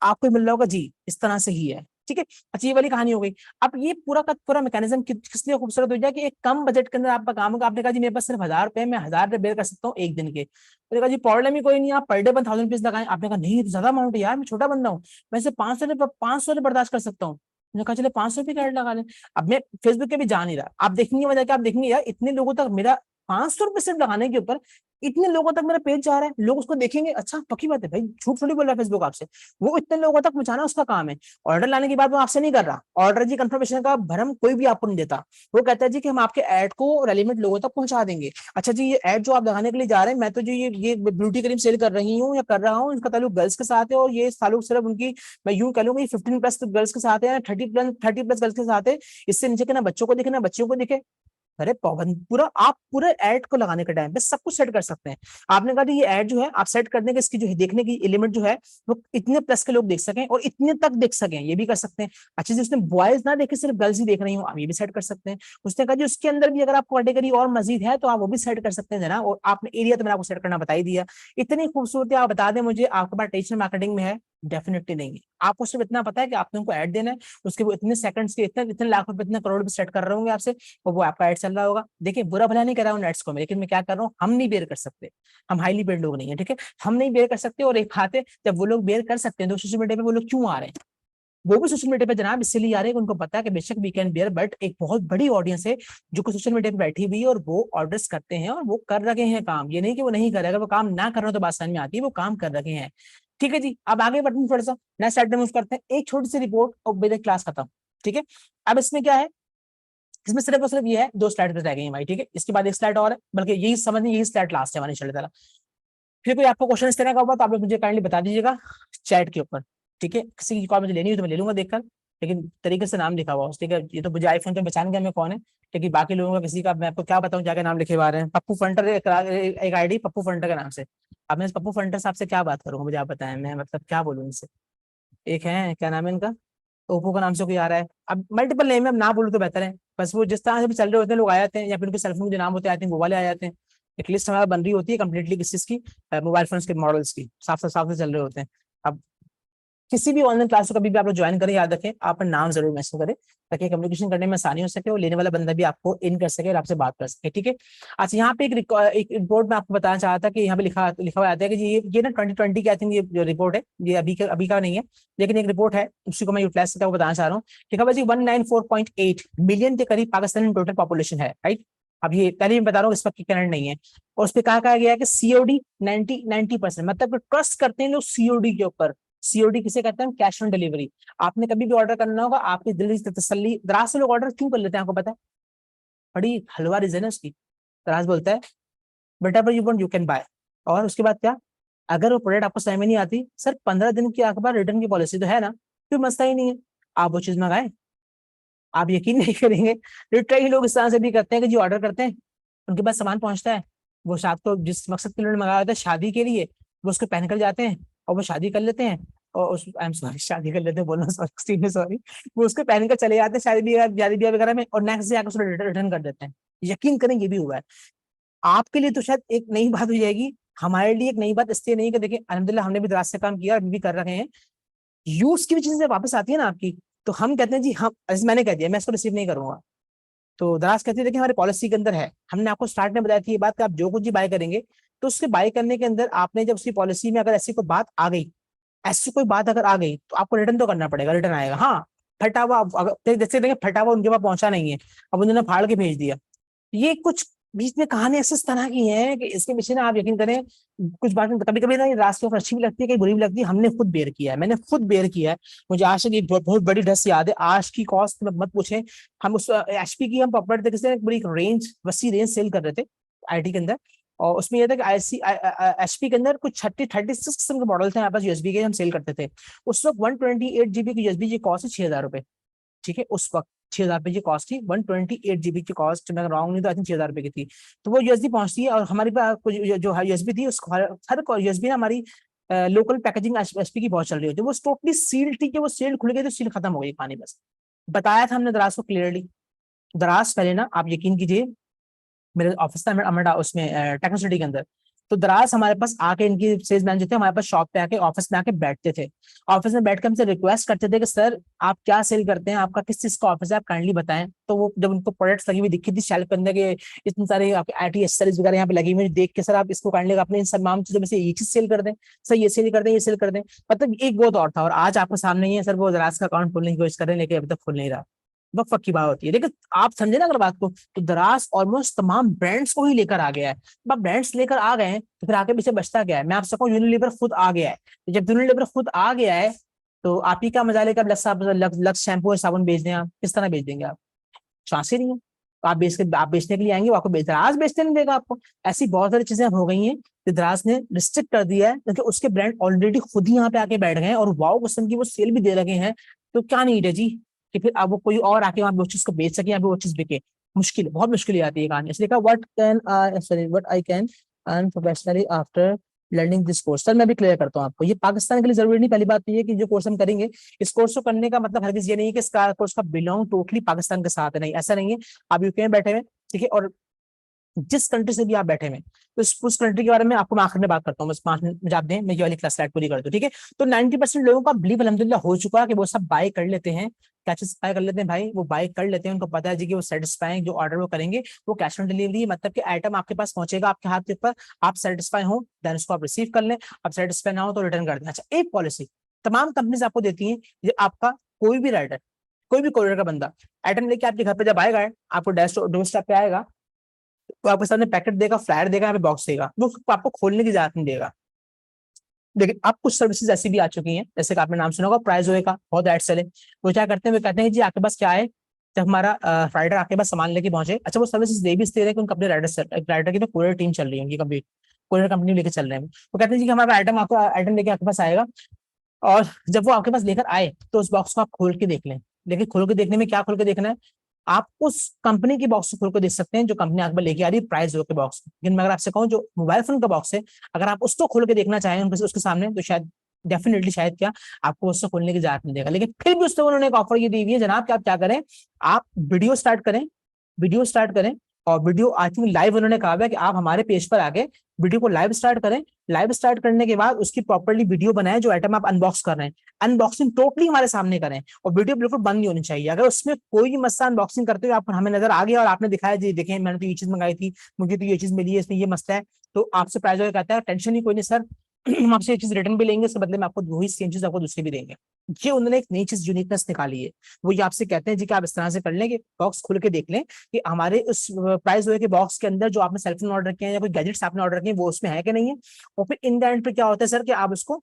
आपको मिल रहा होगा जी, इस तरह से ही है, ठीक है। अच्छा ये वाली कहानी हो गई। अब ये पूरा का पूरा मैकेनिज्म किस लिए खूबसूरत हो जाए कि एक कम बजट के अंदर आपका काम होगा। आपने कहा जी मेरे पास सिर्फ 1000 रुपए, मैं 1000 रुपए बेयर कर सकता हूँ एक दिन के, मैंने कहा जी प्रॉब्लम ही कोई नहीं, आप पर डे 1000 रुपीज लगाएं। आपने कहा नहीं तो ज्यादा अमाउंट है यार, मैं छोटा बंदा हूँ, मैं सिर्फ 500 बर्दाश्त कर सकता हूँ। मैंने कहा चले 500 रुपये का ऐड लगा लें। अब मैं फेसबुक पे भी जा नहीं रहा, आप देखेंगे वजह क्या, आप देखेंगे यार इतने लोगों तक मेरा 500 रुपये सिर्फ लगाने के ऊपर इतने लोगों तक मेरा पेज जा रहा है, लोग उसको देखेंगे, अच्छा पक्की बात है भाई, झूठ थोड़ी बोल रहा है फेसबुक आपसे, वो इतने लोगों तक पहुंचाना उसका काम है। ऑर्डर लाने की बात वो आपसे नहीं कर रहा, ऑर्डर जी कंफर्मेशन का भरम कोई भी आपको नहीं देता, वो कहता है जी कि हम आपके ऐड को रेलिवेंट लोगों तक पहुंचा देंगे। अच्छा जी ये ऐड जो आप लगाने के लिए जा रहे हैं, मैं तो जो ये ब्यूटी क्रीम सेल कर रही हूँ या कर रहा हूँ, इसका ताल्लुक गर्ल्स के साथ है, और ये ताल्लुक सिर्फ उनकी, मैं यूं कह लूंगा 15+ गर्ल्स के साथ है, 30+ गर्ल्स के साथ है, इससे नीचे के ना बच्चों को दिखे ना बच्चियों को दिखे। अरे पाबंद पूरा, आप पूरे ऐड को लगाने के टाइम पे सब कुछ सेट कर सकते हैं। आपने कहा ये ऐड जो है आप सेट कर देंगे, इसकी जो है देखने की एलिमेंट जो है वो इतने प्लस के लोग देख सकें और इतने तक देख सकें, ये भी कर सकते हैं। अच्छे से उसने बॉयज ना देखे, सिर्फ गर्ल्स ही देख रही हूँ, आप ये भी सेट कर सकते हैं। उसने कहा जी उसके अंदर भी अगर आपको कैटेगरी और मजीद है तो आप वो भी सेट कर सकते हैं जनाब, और आपने एरिया तो मैंने आपको सेट करना बता ही दिया। इतनी खूबसूरती आप बता दें मुझे, आपके पास टेक्निकल मार्केटिंग में है, डेफिनेटली नहीं है। आपको सिर्फ इतना पता है कि आपने उनको ऐड देना है, उसके वो इतने सेकंड्स के इतने इतने लाख रुपए इतने करोड़ रुपए सेट कर रहे होंगे आपसे, और वो आपका ऐड चल रहा होगा। देखिए बुरा भला नहीं कर रहा हूँ नेट्स को मैं, लेकिन मैं क्या कर रहा हूँ, हम नहीं बेयर कर सकते, हम हाईली पेड लोग नहीं है, ठीक है, हम नहीं बेयर कर सकते। और एक खाते जब वो लोग बेयर कर सकते हैं तो सोशल मीडिया पे वो लोग क्यों आ रहे हैं, वो भी सोशल मीडिया पे जनाब इसलिए आ रहे हैं कि उनको पता है कि बेशक वी कैन बेयर, बट एक बहुत बड़ी ऑडियंस है जो कि सोशल मीडिया पे बैठी हुई है और वो ऑर्डर्स करते हैं और वो कर रहे हैं काम, ये नहीं कि वो नहीं कर रहे, अगर वो काम ना कर रहे हो तो बात समझ में आती है, वो काम कर रहे हैं। ठीक है जी, अब आगे बढ़ते हैं, थोड़ा सा नेक्स्ट स्लाइड मूव करते हैं, एक छोटी सी रिपोर्ट और मेरे क्लास खत्म। ठीक है, अब इसमें क्या है, इसमें सिर्फ और सिर्फ ये है, 2 स्लाइड रह गई है भाई, ठीक है, इसके बाद एक स्लाइड और है, बल्कि यही समझ, यही स्लाइड लास्ट है हमारी इंशाल्लाह। फिर कोई आपको क्वेश्चन इस तरह का होगा तो आप लोग मुझे काइंडली बता दीजिएगा चैट के ऊपर, ठीक है, किसी की कॉल मुझे लेनी हो तो मैं ले लूंगा देखकर, लेकिन तरीके से नाम लिखा हुआ हो, ठीक है, ये तो मुझे आईफोन पे पहचान गया मैं कौन है, लेकिन बाकी लोगों का किसी का मैं आपको क्या बताऊं क्या क्या नाम लिखे हुए आ रहे हैं। पप्पू फंटर एक आईडी पप्पू फंटर के नाम से, अब मैं इस पप्पू फंटर साहब से क्या बात करूंगा, मुझे आप बताएं, मैं मतलब क्या बोलूँ इनसे। एक है, क्या नाम है इनका, ओप्पो का नाम से कोई आ रहा है, अब मल्टीपल नेम है, अब ना बोलूं तो बेहतर है, बस वो जिस तरह से भी चल रहे होते हैं लोग आ जाते हैं, या फिर उनके सेलफोन जो नाम होते हैं वो वाले आ जाते हैं। एक लिस्ट हमारा बन रही होती है कंप्लीटली किस चीज की, मोबाइल फोन के मॉडल्स की, साफ से चल रहे होते हैं। अब किसी भी ऑनलाइन क्लास को कभी भी आप लोग ज्वाइन करें, याद रखें आप अपना नाम जरूर मैंशन करें, ताकि कम्युनिकेशन करने में आसानी हो सके और लेने वाला बंदा भी आपको इन कर सके और आपसे बात कर सके, ठीक है। अच्छा यहाँ पे एक रिपोर्ट में आपको बताना चाहा था कि यहाँ पे लिखा लिखा हुआ आता है कि ये ना 2020 की आई थिंक ये जो रिपोर्ट है ये अभी का नहीं है, लेकिन एक रिपोर्ट है उसी को मैं यूटिलाइज करके बताना चाह रहा हूँ। लिखा हुआ जी 194.8 मिलियन के करीब पाकिस्तान टोटल पॉपुलेशन है, राइट। अब ये पहले मैं बता रहा हूँ, इस वक्त करंट नहीं है। और उस पर कहा गया है कि सीओडी 90%, मतलब ट्रस्ट करते हैं लोग सीओडी के ऊपर। सीओडी किसे कहते हैं? Cash on delivery. आपने कभी भी ऑर्डर करना होगा, आपकी दिल की तसल्ली, दराज से लोग ऑर्डर क्यों कर लेते हैं आपको पता है? बड़ी हलवा रीजन है उसकी। दराज बोलता है whatever you want you can buy। और उसके बाद क्या? अगर वो प्रोडक्ट आपको समझ में नहीं आती, सर 15 दिन की आपके पास रिटर्न की पॉलिसी तो है ना, कोई मसला ही नहीं है, आप वो चीज मंगाए। आप यकीन नहीं करेंगे, लिटरली लोग इस तरह से भी करते हैं कि जो ऑर्डर करते हैं, उनके पास सामान पहुंचता है, वो शायद को जिस मकसद के लिए उन्होंने मंगाया होता है शादी के लिए, वो उसको पहन कर जाते हैं और वो शादी कर लेते हैं। और उस आई एम सॉरी, शादी कर लेते हैं बोलना, सॉरी सॉरी, वो उसको पहन कर चले जाते हैं शादी ब्याह वगैरह में, और नेक्स्ट डे आकर उसको रिटर्न कर देते हैं। यकीन करें, ये भी हुआ है। आपके लिए तो शायद एक नई बात हो जाएगी, हमारे लिए एक नई बात इसलिए नहीं कि देखिए अल्हम्दुलिल्लाह हमने भी दराज से काम किया, अभी भी कर रहे हैं। यूज की भी चीजें वापस आती है ना आपकी, तो हम कहते हैं जी हम, जैसे मैंने कह दिया मैं इसको रिसीव नहीं करूंगा, तो दराज कहती है देखिए हमारी पॉलिसी के अंदर है, हमने आपको स्टार्ट में बताया थी ये बात कि आप जो कुछ भी बाय करेंगे, तो उसके बाय करने के अंदर आपने जब उसकी पॉलिसी में अगर ऐसी कोई बात आ गई, ऐसी कोई बात अगर आ गई, तो आपको रिटर्न तो करना पड़ेगा, रिटर्न आएगा। हाँ, फटा हुआ अगर जैसे देखें फटा हुआ उनके पास पहुंचा नहीं है, अब उन्होंने फाड़ के भेज दिया। ये कुछ बीच में कहानी ऐसे इस तरह की है कि इसके पीछे ना आप यकीन करें, कुछ बातें कभी कभी ना ये रास्ते पर अच्छी भी लगती है, कहीं बुरी भी लगती है, हमने खुद बेयर किया है, मैंने खुद बेयर किया है। मुझे आज तक एक बहुत बड़ी ड्रेस याद है, आज की कॉस्ट मत पूछे। हम उस एचपी की हम पॉपुलर तरीके से बड़ी रेंज, वसी रेंज सेल कर रहे थे आईटी के अंदर। और उसमें यह था कि एचपी के अंदर कुछ 36 किस्म के मॉडल थे हमारे पास यूएसबी के, हम सेल करते थे। उस वक्त 128 GB की यूएसबी की कॉस्ट है 6,000 रुपए। ठीक है, उस वक्त 6,000 रुपए की कॉस्ट थी, 128 GB की कॉस्ट, मैं रॉन्ग नहीं तो आई थिंक 6,000 रुपए की थी। तो वो यूएसबी पहुंचती है, और हमारे पास जो यूएसबी थी उसको हर यूएसबी ना हमारी लोकल पैकेजिंग एचपी की बहुत चल रही होती है, वो टोटली सील्ड थी कि वो सील्ड खुल गई तो सील खत्म हो गई पानी बस। बताया था हमने दराज को क्लियरली। दराज पहले ना आप यकीन कीजिए, मेरे ऑफिस था अमेडा उसमें टेक्नो सिटी के अंदर, तो दराज हमारे पास आके, इनकी सेल्स मैन जो थे हमारे पास शॉप पे आके ऑफिस में आके बैठते थे। ऑफिस में बैठ के हमसे रिक्वेस्ट करते थे कि सर आप क्या सेल करते हैं, आपका किस चीज का ऑफिस है, आप काइंडली बताएं। तो वो जब उनको प्रोडक्ट्स लगी हुई दिखी थी शेल्फ के अंदर के, इतनी सारी आपके आईटी एक्सेसरीज वगैरह यहाँ पे लगी हुई, देख के सर आप इसको काइंडली अपने इन तमाम चीजों में से ये चीज सेल कर दें, सर ये सेल कर दें, ये सेल कर दें। मतलब एक बहुत और था, और आज आपके सामने ही है सर, वो दराज का अकाउंट खोलने की कोशिश कर रहे हैं, लेकिन अभी तक खुल नहीं रहा। वक्त वक्त की बात होती है, लेकिन आप समझे ना अगर बात को, तो दराज ऑलमोस्ट तमाम ब्रांड्स को ही लेकर आ गया है। अब आप ब्रांड्स लेकर आ गए हैं, तो फिर आगे पीछे बचता क्या है? मैं आपसे कहूँ यूनिलीवर खुद आ गया है, तो जब यूनिलीवर खुद आ गया है, तो आप ही क्या मजा लेकर लक्स शैम्पू और साबुन बेच दें, आप किस तरह बेच देंगे? आप चांस ही नहीं है। तो आप बेचने के लिए आएंगे, वो आपको दराज बेचने नहीं देगा आपको। ऐसी बहुत सारी चीजें हो गई हैं कि दराज ने रिस्ट्रिक्ट कर दिया है, क्योंकि उसके ब्रांड ऑलरेडी खुद ही यहाँ पे आके बैठ गए हैं, और वाओ किस्म की वो सेल भी दे रखे हैं। तो क्या नीड है जी कि फिर अब वो कोई और आके वहां पे उस चीज को बेच सके या वो चीज बिके? मुश्किल, बहुत मुश्किल आती है कहानी। इसलिए कहा what I can earn professionally after learning this course. Sir मैं भी क्लियर करता हूँ आपको, ये पाकिस्तान के लिए जरूरी नहीं। पहली बात तो ये कि जो कोर्स हम करेंगे, इस कोर्स को करने का मतलब हरगिज ये नहीं है कि इस कोर्स का बिलोंग टोटली पाकिस्तान के साथ है, नहीं ऐसा नहीं है। आप यूके में बैठे हुए, ठीक है, और जिस कंट्री से भी आप बैठे हुए, तो उस कंट्री के बारे में आपको मैं आखिर में बात करता हूँ, बस 5 मिनट मुझे आप दें, मैं ये वाली क्लास स्लाइड पूरी कर दूं, ठीक है। तो 90% लोगों का बिलीव अल्हम्दुलिल्लाह हो चुका है कि वो सब बाय कर लेते हैं। क्या चीज बाय कर लेते हैं भाई? वो बाय कर लेते हैं, उनको पता है जी कि वो सेटिस्फाई, जो ऑर्डर वो करेंगे वो कैश ऑन डिलीवरी, मतलब कि आइटम आपके पास पहुंचेगा आपके हाथ के ऊपर, आप सेटिस्फाई हो देन उसको आप रिसीव कर लें, आप सेटिस्फाई ना हो तो रिटर्न कर दें। अच्छा, एक पॉलिसी तमाम कंपनीज आपको देती है, ये आपका कोई भी राइडर, कोई भी कोरियर का बंदा आइटम लेके आपके घर पे जब आएगा, आपको डोर स्टेप पे आएगा, वो आपके सामने पैकेट देगा, फ्लायर देगा, यहाँ पे बॉक्स देगा, वो आपको खोलने की इजाजत नहीं देगा। लेकिन अब कुछ सर्विसेज ऐसी भी आ चुकी हैं, जैसे कि आपने नाम सुना होगा प्राइजोए का, बहुत एड सेल है। वो क्या करते हैं, वो कहते हैं जी आपके पास क्या है, जब हमारा राइडर आपके पास सामान लेके पहुंचे, अच्छा वो सर्विसेज दे भी दे रहे हैं कि उनका अपने राइडर की कोरियर टीम चल रही है, उनकी कभी कोरियर कंपनी लेके चल रहे हैं। वो कहते हैं जी कि हमारा आइटम आपको आइटम लेके आपके पास आएगा, और जब वो आपके पास लेकर आए तो उस बॉक्स को आप खोल के देख लें। लेकिन खोल के देखने में क्या खोल के देखना है, आप उस कंपनी के बॉक्स को खोल के देख सकते हैं जो कंपनी आपको लेके आ रही है प्राइस के बॉक्स। लेकिन मैं अगर आपसे कहूँ जो मोबाइल फोन का बॉक्स है, अगर आप उसको खोल के देखना चाहें उसके सामने, तो शायद डेफिनेटली शायद क्या आपको उससे खोलने की इजाजत नहीं देगा। लेकिन फिर भी उससे उन्होंने एक ऑफर ये दी हुई है जनाब कि आप क्या करें, आप वीडियो स्टार्ट करें, वीडियो स्टार्ट करें, और वीडियो आई थिंक लाइव उन्होंने कहा है कि आप हमारे पेज पर आके वीडियो को लाइव स्टार्ट करें। लाइव स्टार्ट करने के बाद उसकी प्रॉपर्ली वीडियो बनाएं, जो आइटम आप अनबॉक्स कर रहे हैं अनबॉक्सिंग टोटली हमारे सामने करें, और वीडियो बिल्कुल बंद नहीं होनी चाहिए। अगर उसमें कोई भी मसला अनबॉक्सिंग करते हुए आप हमें नजर आ गया और आपने दिखाया जी देखें मैंने तो ये चीज मंगाई थी, मुझे तो ये चीज मिली है, इसमें ये मसला है, तो आपसे प्राइस कहता है टेंशन ही कोई नहीं सर, हम आपसे एक चीज रिटर्न भी लेंगे, उसके बदले में आपको वही सेम चीज आपको दूसरी भी देंगे। ये उन्होंने एक नई चीज यूनिकनेस निकाली है, वो ये आपसे कहते हैं जी कि आप इस तरह से कर लें कि बॉक्स खुल के देख लें कि हमारे उस प्राइस के बॉक्स के अंदर जो आपने सेलफोन ऑर्डर किया है या कोई गैजेट्स आपने ऑर्डर किए वो उसमें है कि नहीं है। और फिर इन द एंड पे क्या होता है सर कि आप उसको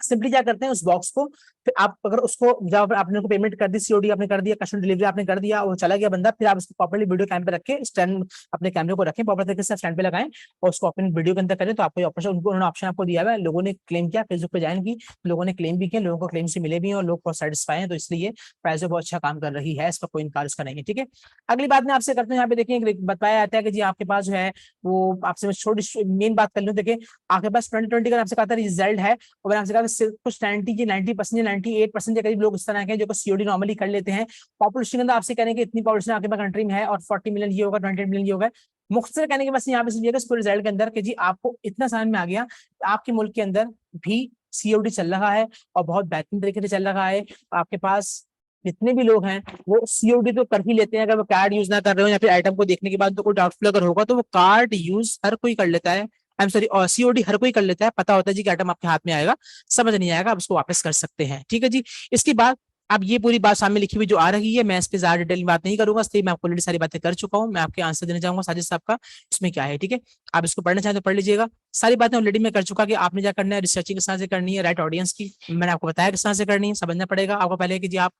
सिंपली क्या करते हैं उस बॉक्स को, फिर आप अगर उसको जब आपने को पेमेंट कर दी, सीओडी आपने कर दिया, कैश ऑन डिलीवरी आपने कर दिया, वो चला गया बंदा, फिर आप उसको प्रॉपर्ली वीडियो कैम पे रख के स्टैंड अपने कैमरे को रखें, प्रॉपर तरीके से स्टैंड पे लगाएं और उसको अपने वीडियो के अंदर करें, तो आपको ऑप्शन उन्होंने ऑप्शन आपको दिया हुआ है। लोगों ने क्लेम किया, फेसबुक पे ज्वाइन की, लोगों ने क्लेम भी किया, लोगों को क्लेम से मिले भी हैं और लोग बहुत सेटिस्फाई हैं, तो इसलिए प्राइस बहुत अच्छा काम कर रही है, इसका कोई इनकार इसका नहीं है। ठीक है, अगली बात मैं आपसे करते हैं, यहाँ पे देखिए बताया जाता है कि जी आपके पास जो है वो आपसे मैं छोटी मेन बात कर लूँ। देखिए आपके पास 2020 का आपसे कहा था रिजल्ट है, और मैंने आपसे कहा सिर्फ कुछ 90% 98% के करीब लोग इस तरह के जो सीओडी नॉर्मली कर लेते हैं। पॉपुलेशन के अंदर आपसे कहने के इतनी पॉपुलेशन आपके पास कंट्री में है और 40 मिलियन ये होगा, 28 मिलियन ये होगा। मुख्तसर कहने के बस यहाँ पे इस रिजल्ट के अंदर कि जी आपको इतना समझ में आ गया आपके मुल्क के अंदर भी सीओडी चल रहा है और बहुत बेहतरीन तरीके से चल रहा है। आपके पास जितने भी लोग हैं वो सीओडी तो कर ही लेते हैं, अगर वो कार्ड यूज ना कर रहे हो या फिर आइटम को देखने के बाद तो कोई डाउटफुल अगर होगा तो वो कार्ड यूज हर कोई कर लेता है। आई एम सॉरी, और सीओडी हर कोई कर लेता है, पता होता है जी कि आइटम आपके हाथ में आएगा, समझ नहीं आएगा आप उसको वापस कर सकते हैं। ठीक है जी, इसके बाद अब ये पूरी बात सामने लिखी हुई जो आ रही है, मैं इस पे ज्यादा डिटेल में बात नहीं करूंगा, इसलिए मैं आपको ऑलरेडी सारी बातें कर चुका हूँ। मैं आपके आंसर देना चाहूंगा साजिद साहब का इसमें क्या है। ठीक है, आप इसको पढ़ना चाहें तो पढ़ लीजिएगा, सारी बातें ऑलरेडी मैं कर चुका कि आपने क्या करना है, रिसर्चिंग किस तरह से करनी है, राइट ऑडियंस की मैंने आपको बताया किस तरह से करनी है, समझना पड़ेगा आपको पहले कि जी आप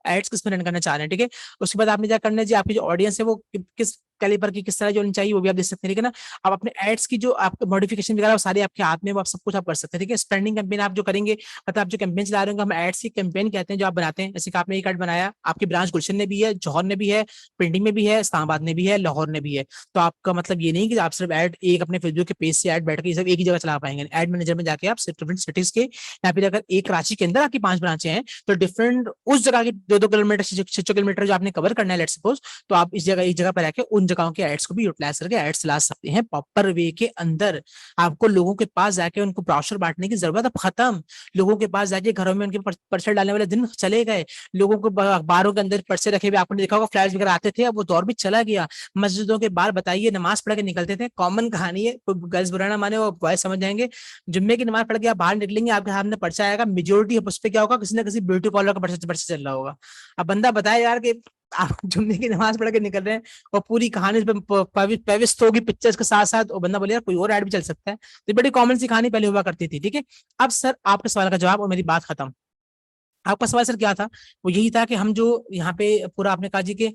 एड्स किस में रन करना चाह रहे हैं। ठीक है, उसके बाद आपने क्या करना है जी, आपकी जो ऑडियंस है वो किस कैलिबर की किस तरह जो होनी चाहिए वो भी आप देख सकते हैं। ठीक है ना, आप अपने एड्स की जो आप मॉडिफिकेशन वगैरह वो सारी आपके हाथ में, वो आप सब कुछ आप कर सकते हैं। ठीक है, स्पेंडिंग कैंपेन आप जो करेंगे, मतलब आप जो कैंपेन चला रहे होंगे, हम एड्स की कैंपेन कहते हैं जो आप बनाते हैं। जैसे कि आपने एक कार्ड बनाया, आपकी ब्रांच गुलशन ने भी है, जौहर ने भी है, प्रिंटिंग में भी है, इस्लामाबाद ने भी है, लाहौर ने भी है। तो आपका मतलब ये नहीं कि आप सिर्फ एड एक अपने फेसबुक के पेज से एड बैठ के सिर्फ एक ही जगह चला पाएंगे। एड मैनेजर में जाके आप सिर्फ डिफरेंट सिटीज के, या फिर अगर एक कराची के अंदर आपकी 5 ब्रांचें हैं तो डिफरेंट उस जगह की 2-2 किलोमीटर 6 किलोमीटर जो आपने कवर करना है लेट्स सपोज, तो आप इस जगह एक जगह पर आके उन जगहों के एड्स को भी यूटिलाइज करके एड्स ला सकते हैं प्रॉपर वे के अंदर। आपको लोगों के पास जाके उनको ब्रोशर बांटने की जरूरत अब खत्म, लोगों के पास जाके घरों में उनके पर्चे डालने वाले दिन चले गए, लोगों को अखबारों के अंदर पर्चे रखे हुए आपने देखा होगा, फ्लैश वगैरह आते थे, अब वो दौर भी चला गया। मस्जिदों के बाहर बताइए नमाज पढ़ के निकलते थे, कॉमन कहानी है, गर्ल्स बुरा ना माने वो बॉयज समझ जाएंगे, जुम्मे की नमाज पढ़ के आप बाहर निकलेंगे, आपके सामने पर्चा आएगा, मेजोरिटी उस पर क्या होगा, किसी ना किसी ब्यूटी पार्लर का पर्चा चल रहा होगा। अब बंदा बताए यार कि आप जुम्मे की नमाज पढ़ के निकल रहे हैं और पूरी कहानी पवित्र होगी पिक्चर्स के साथ साथ, और बंदा बोले यार कोई और ऐड भी चल सकता है, तो बड़ी कॉमन सी कहानी पहले हुआ करती थी। ठीक है, अब सर आपके सवाल का जवाब और मेरी बात खत्म। आपका सवाल सर क्या था, वो यही था कि हम जो यहाँ पे पूरा आपने कहा जी कि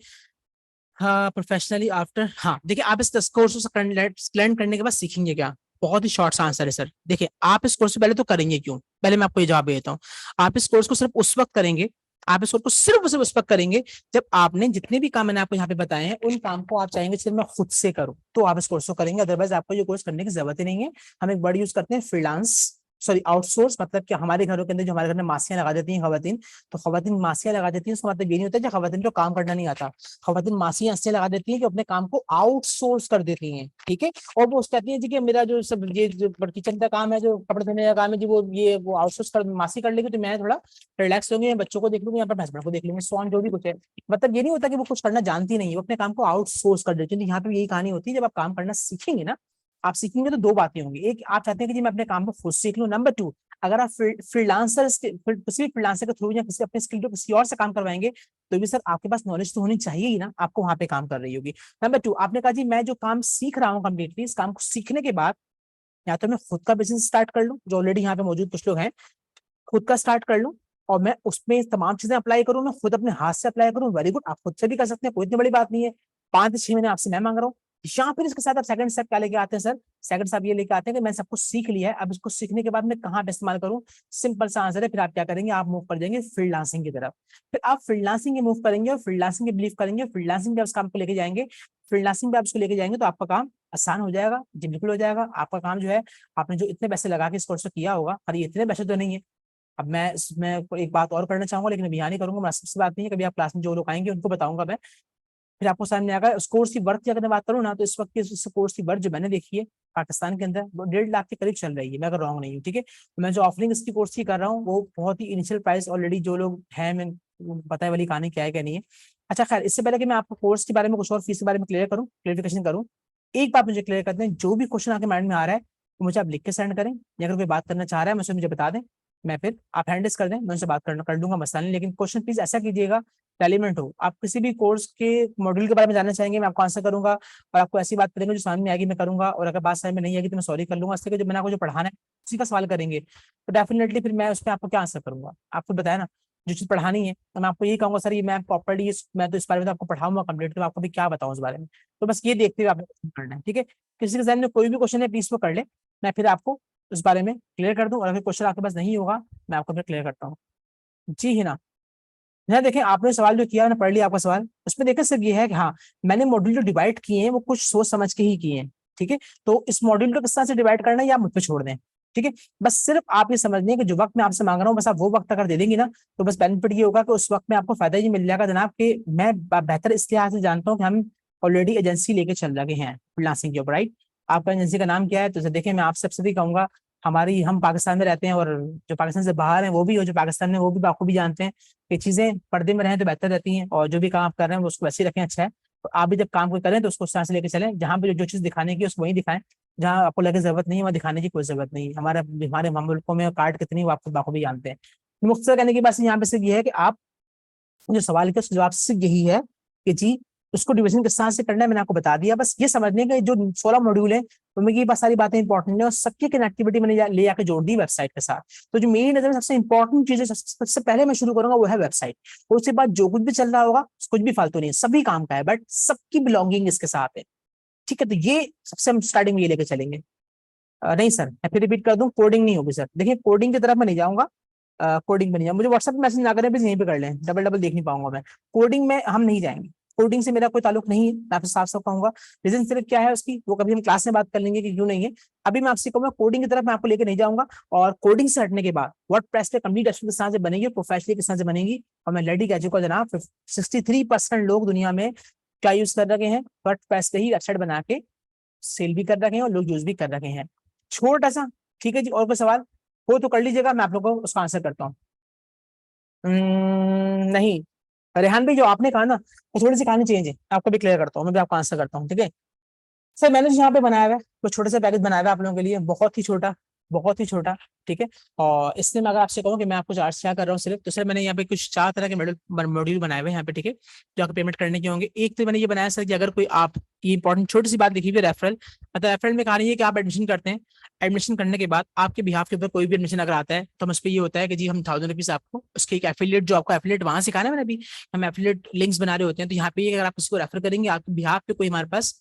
हाँ प्रोफेशनली आफ्टर, हाँ देखिए आप इस कोर्स को लर्न करने के बाद सीखेंगे क्या, बहुत ही शॉर्ट सा आंसर है सर। देखिए आप इस कोर्स से पहले तो करेंगे क्यों, पहले मैं आपको ये जवाब देता हूँ। आप इस कोर्स को सिर्फ उस वक्त करेंगे, आप इस कोर्स को सिर्फ उस वक्त करेंगे जब आपने जितने भी काम मैंने आपको यहाँ पे बताए हैं उन काम को आप चाहेंगे सिर्फ मैं खुद से करूँ, तो आप इस कोर्स को करेंगे, अदरवाइज आपको ये कोर्स करने की जरूरत ही नहीं है। हम एक वर्ड यूज करते हैं फ्रीलांस, सॉरी आउटसोर्स, मतलब कि हमारे घरों के अंदर जो हमारे घर में मासियां लगा देती हैं खवातीन, तो खवातीन मासियां लगा देती हैं, उसका मतलब ये नहीं होता कि खवातीन को काम करना नहीं आता, खवातीन मासियां इसलिए लगा देती हैं कि अपने काम को आउटसोर्स कर देती हैं। ठीक है, और वो कहती है जी कि मेरा जो सब ये जो किचन का काम है, जो कपड़े धोने का काम है जी, वो आउटसोर्स कर मासी कर लेगी, तो मैं थोड़ा रिलैक्स होंगे, बच्चों को देख लूंगी, यहाँ पर हस्बैंड को देख लूंगी, सो ऑन जो भी कुछ है। मतलब ये नहीं होता कि वो कुछ करना जानती नहीं है, वो अपने काम को आउटसोर्स कर देती है। तो यहाँ पे यही कहानी होती है, जब आप काम करना सीखेंगे ना, आप सीखेंगे तो दो बातें होंगी, एक आप चाहते हैं कि जी मैं अपने काम को खुद सीख लूं, नंबर 2 अगर आप फ्रीलांसर किसी भी फ्रीलांसर के थ्रू या किसी अपने स्किल को किसी और से काम करवाएंगे, तो भी सर आपके पास नॉलेज तो होनी चाहिए ही ना, आपको वहां पे काम कर रही होगी। नंबर 2 आपने कहा जी मैं जो काम सीख रहा हूँ कम्प्लीटली, इस काम को सीखने के बाद या तो मैं खुद का बिजनेस स्टार्ट कर लूँ, जो ऑलरेडी यहाँ पे मौजूद कुछ लोग हैं, खुद का स्टार्ट कर लूं और मैं उसमें तमाम चीजें अप्लाई करूं, मैं खुद अपने हाथ से अप्लाई करूं, वेरी गुड, आप खुद से भी कर सकते हैं, कोई इतनी बड़ी बात नहीं है। 5 से 6 महीने आपसे मैं मांग रहा हूँ, या फिर इसके साथ आप सेकंड स्टेप क्या लेके आते हैं सर, सेकंड स्टेप ये लेके आते हैं कि मैंने सब कुछ सीख लिया है, अब इसको सीखने के बाद मैं कहाँ पे इस्तेमाल करूँ। सिंपल सा आंसर है, फिर आप क्या करेंगे, आप मूव कर जाएंगे फ्रीलांसिंग की तरफ। फिर आप फ्रीलांसिंग मूव करेंगे और फ्रीलांसिंग बिलीव करेंगे, फ्रीलांसिंग पे उस काम को लेके जाएंगे, फ्रीलांसिंग पे आप उसको लेके जाएंगे तो आपका काम आसान हो जाएगा जी, बिल्कुल हो जाएगा आपका काम जो है। आपने जो इतने पैसे लगा के इस कोर्स को किया होगा, अरे इतने पैसे तो नहीं है। अब मैं इसमें एक बात और करना चाहूंगा, लेकिन अभी यहाँ नहीं करूंगा, सबसे बात नहीं है, कभी आप क्लास में जो लोग आएंगे उनको बताऊंगा मैं, फिर आपको सामने आएगा। उस कोर्स की वर्थ की अगर मैं बात करूँ ना, तो इस वक्त की इस कोर्स की वर्थ जो मैंने देखी है पाकिस्तान के अंदर, वो 1.5 लाख के करीब चल रही है, मैं अगर रॉन्ग नहीं हूँ। ठीक है, तो मैं जो ऑफरिंग इसकी कोर्स की कर रहा हूँ वो बहुत ही इनिशियल प्राइस, ऑलरेडी जो लोग हैं, मैं पता है वाली कहानी क्या है क्या नहीं है। अच्छा खैर, इससे पहले कि मैं आपको कोर्स के बारे में कुछ और फीस के बारे में क्लियर करूँ, क्लियरिफिकेशन करूँ, एक बात मुझे क्लियर करते हैं, जो भी क्वेश्चन आपके माइंड में आ रहा है तो मुझे आप लिख के सेंड करें, या अगर कोई बात करना चाह रहा है मुझे बता दें, मैं फिर आप हैंडल्स कर दें, मैं उनसे बात कर लूंगा, मसला नहीं। लेकिन क्वेश्चन प्लीज ऐसा कीजिएगा रेलिवेंट हो। आप किसी भी कोर्स के मॉड्यूल के बारे में जानना चाहेंगे, मैं आपको आंसर करूंगा, और आपको ऐसी बात करेंगे जो समझ में आएगी मैं करूंगा, और अगर बात समझ में नहीं आएगी तो मैं सॉरी कर लूंगा। इसलिए जो मैंने आपको जो पढ़ाना है उसी का सवाल करेंगे, तो डेफिनेटली फिर मैं उसमें आपको क्या आंसर करूंगा। आपको बताया ना, जो चीज पढ़ानी है तो मैं आपको यही कहूंगा सर ये मैं प्रॉपर्ली, मैं तो इस बारे में तो आपको पढ़ाऊंगा कंप्लीट, तो आपको भी क्या बताऊं इस बारे में। तो बस ये देखते हुए आपको करना है, ठीक है। किसी के सामने कोई भी क्वेश्चन है प्लीज वो कर ले, मैं फिर आपको उस बारे में क्लियर कर दूं, और अगर क्वेश्चन आपके पास नहीं होगा मैं आपको फिर क्लियर करता हूँ। जी है ना। यहाँ देखें आपने सवाल जो किया, मैंने पढ़ लिया आपका सवाल, उसमें देखें सिर्फ ये है कि हाँ मैंने मॉड्यूल जो डिवाइड किए हैं वो कुछ सोच समझ के ही किए हैं, ठीक है। तो इस मॉड्यूल को किस तरह से डिवाइड करना है या मुझ पे छोड़ दें, ठीक है। बस सिर्फ आप ये समझ लें कि जो वक्त मैं आपसे मांग रहा हूँ बस आप वो वक्त अगर दे देंगी ना, तो बस बेनिफिट ये होगा कि उस वक्त में आपको फायदा ये मिल जाएगा जनाब, कि मैं बेहतर इस लिहाज से जानता हूँ कि हम ऑलरेडी एजेंसी लेके चल रहे हैं फ्रीलांसिंग के ऊपर, राइट। आपका एजेंसी का नाम क्या है? तो देखिए मैं आप सबसे भी कहूंगा, हमारी, हम पाकिस्तान में रहते हैं और जो पाकिस्तान से बाहर हैं वो भी, और जो पाकिस्तान में वो भी आपको भी जानते हैं कि चीजें पर्दे में रहें तो बेहतर रहती हैं, और जो भी काम आप कर रहे हैं वो उसको वैसे ही रखें, अच्छा है। तो आप भी जब काम कोई करें तो उसको उस तरह से लेके चलें, जहां पे जो चीज दिखाने की उसको वही दिखाएं, जहां आपको लगे जरूरत नहीं है वहाँ दिखाने की कोई जरूरत नहीं है। हमारे मुल्कों में कार्ड कितनी वो आपको बाखूबी जानते हैं। मुख्तसर कहने की बात यहाँ पे सिर्फ ये है कि आप जो सवाल के जवाब सिर्फ यही है कि जी उसको डिवीजन किस तरह से करना है, मैंने आपको बता दिया। बस ये समझने का जो 16 मॉड्यूल है उनमें ये बस सारी बातें इंपॉर्टेंट है, और सबकी कनेक्टिविटी मैंने ले आके जोड़ दी वेबसाइट के साथ। तो जो मेरी नजर में सबसे इंपॉर्टेंट चीज है, सबसे पहले मैं शुरू करूंगा वो है वेबसाइट, और उसके बाद जो कुछ भी चल रहा होगा कुछ भी फालतू नहीं है, सभी काम का है, बट सबकी बिलोंगिंग इसके साथ है, ठीक है। तो ये सबसे हम स्टार्टिंग में ये लेके चलेंगे। नहीं सर मैं फिर रिपीट कर दूं, कोडिंग नहीं होगी सर। देखिए कोडिंग की तरफ मैं नहीं जाऊंगा, कोडिंग में नहीं जाऊंगा, मुझे व्हाट्सएप पे मैसेज ना करें, बस यहीं पे कर लें, डबल डबल देख नहीं पाऊंगा मैं। कोडिंग में हम नहीं जाएंगे, कोडिंग से मेरा कोई ताल्लुक नहीं है, मैं आपसे साफ साफ कहूंगा। रीजन सिर्फ क्या है उसकी वो कभी हम क्लास में बात कर लेंगे कि क्यों नहीं है। अभी मैं आपसे कहूंगा कोडिंग की तरफ मैं आपको लेके नहीं जाऊंगा, और कोडिंग से हटने के बाद वर्डप्रेस पे कंप्लीट वेबसाइट किस तरह से बनेगी, प्रोफेशनली किस तरह से बनेगी, और मैं लेडी कह चुका जनाब 63% लोग दुनिया में क्या यूज कर रखे हैं, वर्डप्रेस पे ही वेबसाइट बना के सेल भी कर रखे हैं और लोग यूज भी कर रखे हैं। छोटा सा, ठीक है जी। और कोई सवाल हो तो कर लीजिएगा, मैं आप लोगों को उसका आंसर करता हूँ। नहीं, रेहान भाई जो आपने कहा ना वो थोड़ी सी कहानी चेंज है, आपको भी क्लियर करता हूँ, मैं भी आपका आंसर करता हूँ, ठीक है। सर मैंने जो यहाँ पे बनाया हुआ है वो छोटे से पैकेज बनाया हुआ है आप लोगों के लिए, बहुत ही छोटा, बहुत ही छोटा, ठीक है। और इसमें मैं अगर आपसे कहूँ कि मैं आपको चार्ज क्या कर रहा हूँ सिर्फ, तो सर मैंने यहाँ पे कुछ 4 तरह के मॉड्यूल बनाए हुए हैं यहाँ पे, ठीक है, जो आपको पेमेंट करने के होंगे। एक तो मैंने ये बनाया सर कि अगर कोई आप, ये इंपॉर्टेंट छोटी सी बात लिखी हुई है, रेफरल, मतलब रेफरल में कहानी है कि आप एडमिशन करते हैं, एडमिशन करने के बाद आपके बिहाफ के ऊपर कोई भी एडमिशन अगर आता है तो हम उस पर ये होता है कि जी हम 1000 रुपीज आपको उसके एक एफिलिएट, जो आपको एफिलिएट वहां सिखाना है मैंने अभी, हम एफिलिएट लिंक्स बना रहे होते हैं, तो यहाँ पे अगर आप उसको रेफर करेंगे आपके बिहाफ पे कोई हमारे पास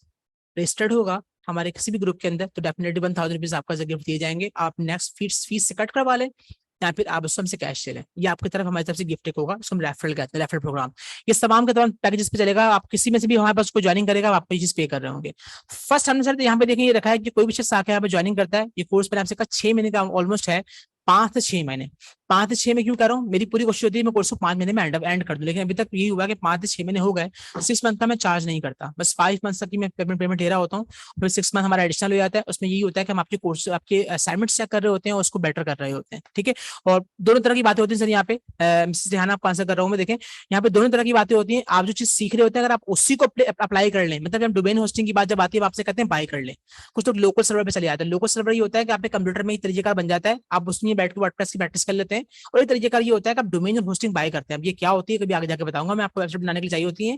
रजिस्टर्ड होगा हमारे किसी भी ग्रुप के अंदर, तो डेफिनेटली 1000 रुपीज आपका गिफ्ट दिए जाएंगे। आप नेक्स्ट फीस से कट करवा लें, या फिर आप उससे हमसे कैश ले लें, ये आपकी तरफ हमारी तरफ से गिफ्ट एक होगा, उसको हम रेफरल कहते हैं, रेफरल प्रोग्राम। ये तमाम के तमाम पैकेजेस पे चलेगा, आप किसी में से भी हमारे पास को ज्वाइनिंग करेगा आपको ये चीज पे कर रहे होंगे। फर्स्ट हमने सर यहाँ पे देखिए ये रखा है कि कोई भी शख्स आके यहाँ पे ज्वाइनिंग करता है, ये कोर्स मैंने आपसे कहा 6 महीने का ऑलमोस्ट है, 5 से 6 महीने। 5 से 6 में क्यों कर रहा हूँ, मेरी पूरी कोशिश होती है मैं कोर्स को 5 महीने में एंड कर दूं, लेकिन अभी तक यही हुआ कि 5 से 6 महीने हो गए, 6 मंथ का मैं चार्ज नहीं करता, बस 5 मंथ तक की मैं पेमेंट ले रहा होता हूँ। फिर 6 मंथ हमारा एडिशनल हो जाता है, उसमें यही होता है कि हम आपके कोर्स, आपके असाइनमेंट चेक कर रहे होते हैं और उसको बेटर कर रहे होते हैं, ठीक है। और दोनों तरह की बातें होती हैं सर यहाँ पे, मिसेस रिहाना आपको आंसर कर रहा हूँ मैं, देखें यहाँ पे दोनों तरह की बातें होती हैं। आप जो चीज सीख रहे होते हैं अगर आप उसी को अप्लाई कर लें, मतलब हम डोमेन होस्टिंग की बात जब आती है आपसे कहते हैं बाय कर लें, कुछ लोग लोकल सर्वर पे चले जाते हैं। लोकल सर्वर ये होता है कि आपके कंप्यूटर में एक तरीका बन जाता है, आप उसमें बैठ के वर्डप्रेस की प्रैक्टिस कर लेते हैं, और एक तरीका ये होता है कि आप डोमेन और होस्टिंग बाय करते हैं। अब ये क्या होती है कभी आगे जाके बताऊंगा मैं आपको, वेबसाइट बनाने के लिए चाहिए होती है।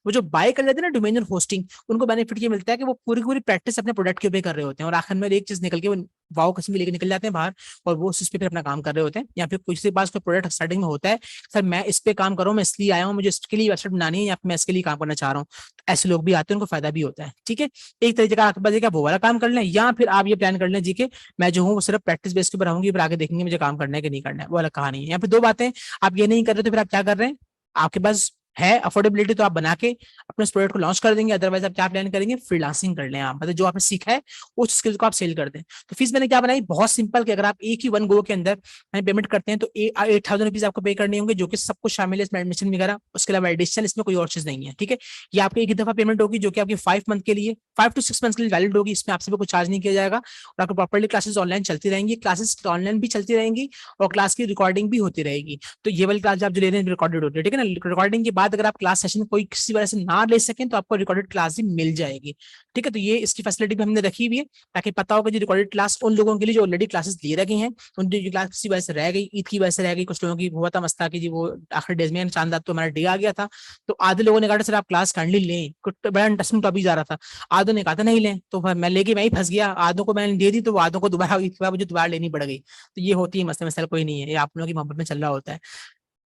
वो जो बाय कर लेते हैं ना डोमेन और होस्टिंग, उनको बेनिफिट ये मिलता है कि वो पूरी पूरी प्रैक्टिस अपने प्रोडक्ट के ऊपर कर रहे होते हैं, और आखिर में एक चीज निकल के वो वाओ किस्म लेके निकल जाते हैं बाहर, और वो उस पे फिर अपना काम कर रहे होते हैं। या फिर किसी के पास कोई प्रोडक्ट स्टार्टिंग में होता है, सर मैं इस पे काम कर रहा हूँ, मैं इसलिए आया हूँ, मुझे इसके लिए वेबसाइट बनानी है, या फिर मैं इसके लिए काम करना चाह रहा हूँ, तो ऐसे लोग भी आते हैं, उनको फायदा भी होता है, ठीक है। एक तरीके का आपके पास वो वाला काम कर लें, या फिर आप ये प्लान कर लें जी के मैं जो हूँ वो सिर्फ प्रैक्टिस बेस के ऊपर रहूंगी, फिर आगे देखेंगे मुझे काम करना है कि नहीं करना है, वो अलग कहानी है। यहाँ पे 2 बातें, आप ये नहीं कर रहे तो फिर आप क्या कर रहे हैं, आपके पास है अफोर्डेबिलिटी तो आप बना के अपने प्रोडक्ट को लॉन्च कर देंगे, अदरवाइज आप क्या प्लान करेंगे, फ्रीलांसिंग कर लें आप, मतलब जो आपने सीखा है उस स्किल को आप सेल कर दें। तो फीस मैंने क्या बनाई, बहुत सिंपल, कि अगर आप एक ही वन गो के अंदर पेमेंट करते हैं तो 8000 रुपीज आपको पे करने होंगे, जो कि सब कुछ शामिल है इसमें, एडमिशन वगैरह, उसके अलावा एडिशनल इसमें कोई और चीज नहीं है, ठीक है। ये आपकी एक ही दफा पेमेंट होगी जो कि आपकी 5 मंथ के लिए, 5 to 6 मंथ के लिए वैलिड होगी, इसमें आपसे कोई चार्ज नहीं किया जाएगा, और आपको प्रॉपर्ली क्लासेस ऑनलाइन चलती रहेंगी, क्लासेस ऑनलाइन भी चलती रहेंगी और क्लास की रिकॉर्डिंग भी होती रहेगी। तो ये वाली क्लास आप जो ले रहे हैं रिकॉर्डेड होती है, ठीक है ना। रिकॉर्डिंग के बाद अगर आप क्लास सेशन कोई किसी वजह से ना ले सकें तो आपको रिकॉर्डेड क्लास भी मिल जाएगी। ठीक है, तो ये इसकी फैसिलिटी भी हमने रखी हुई है ताकि पता होगा जो रिकॉर्डेड क्लास उन लोगों के लिए जो ऑलरेडी क्लासेस ले रखी हैं, उनकी क्लास किसी वजह से रह गई, ईद की वजह से रह गई, कुछ लोगों की हुआ था मसला कि जी वो आखिर डेज में चांद रात तो हमारा डे आ गया था, तो आधे लोगों ने कहा सर आप क्लास काइंडली लें, कुछ बड़ा इंटरेस्टिंग टॉपिक जा रहा था, आधों ने कहा था नहीं लें, तो मैं लेके मैं ही फंस गया, आधों को मैंने दे दी तो वो आधों को दोबारा ईद के बाद मुझे दोबारा लेनी पड़ गई। तो ये होती है मसला, मसला कोई नहीं है, ये आप लोगों की मोहब्बत में चल रहा होता है।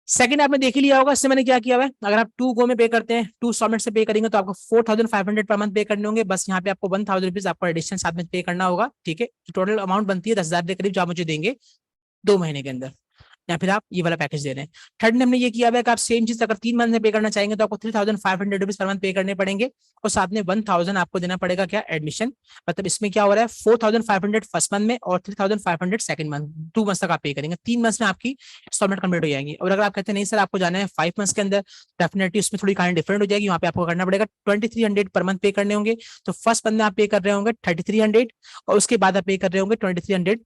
सेकंड आपने देख ही लिया होगा, इससे मैंने क्या किया हुआ है, अगर आप 2 गो में पे करते हैं, 2 इंस्टॉलमेंट से पे करेंगे तो आपको 4500 पर मंथ पे करने होंगे, बस यहाँ पे आपको 1000 रुपीज आपको एडिशनल साथ में पे करना होगा। ठीक है, टोटल अमाउंट बनती है 10,000 के करीब जो आप मुझे देंगे 2 महीने के अंदर, या फिर आप ये वाला पैकेज दे रहे हैं। थर्ड में हमने ये किया हुआ है कि आप सेम चीज अगर 3 मंथ में पे करना चाहेंगे तो आपको 3500 रुपीज पर मंथ पे करने पड़ेंगे, और साथ में 1000 आपको देना पड़ेगा क्या, एडमिशन। मतलब इसमें क्या हो रहा है, 4500 फर्स्ट मंथ में और 3500 सेकंड मंथ, 2 मंथ तक आप पे करेंगे, 3 मंथ में आपकी इंस्टॉलमेंट कंप्लीट हो जाएंगी। और अगर आप कहते हैं नहीं सर आपको जाना है 5 मंथ के अंदर, डेफिनेटली उसमें थोड़ी कहानी डिफरेंट हो जाएगी, वहाँ पे आपको करना पड़ेगा 2300 पर मंथ पे करने होंगे। तो फर्स्ट मंथ में आप पे कर रहे होंगे 3300, और उसके बाद आप पे कर रहे होंगे 2300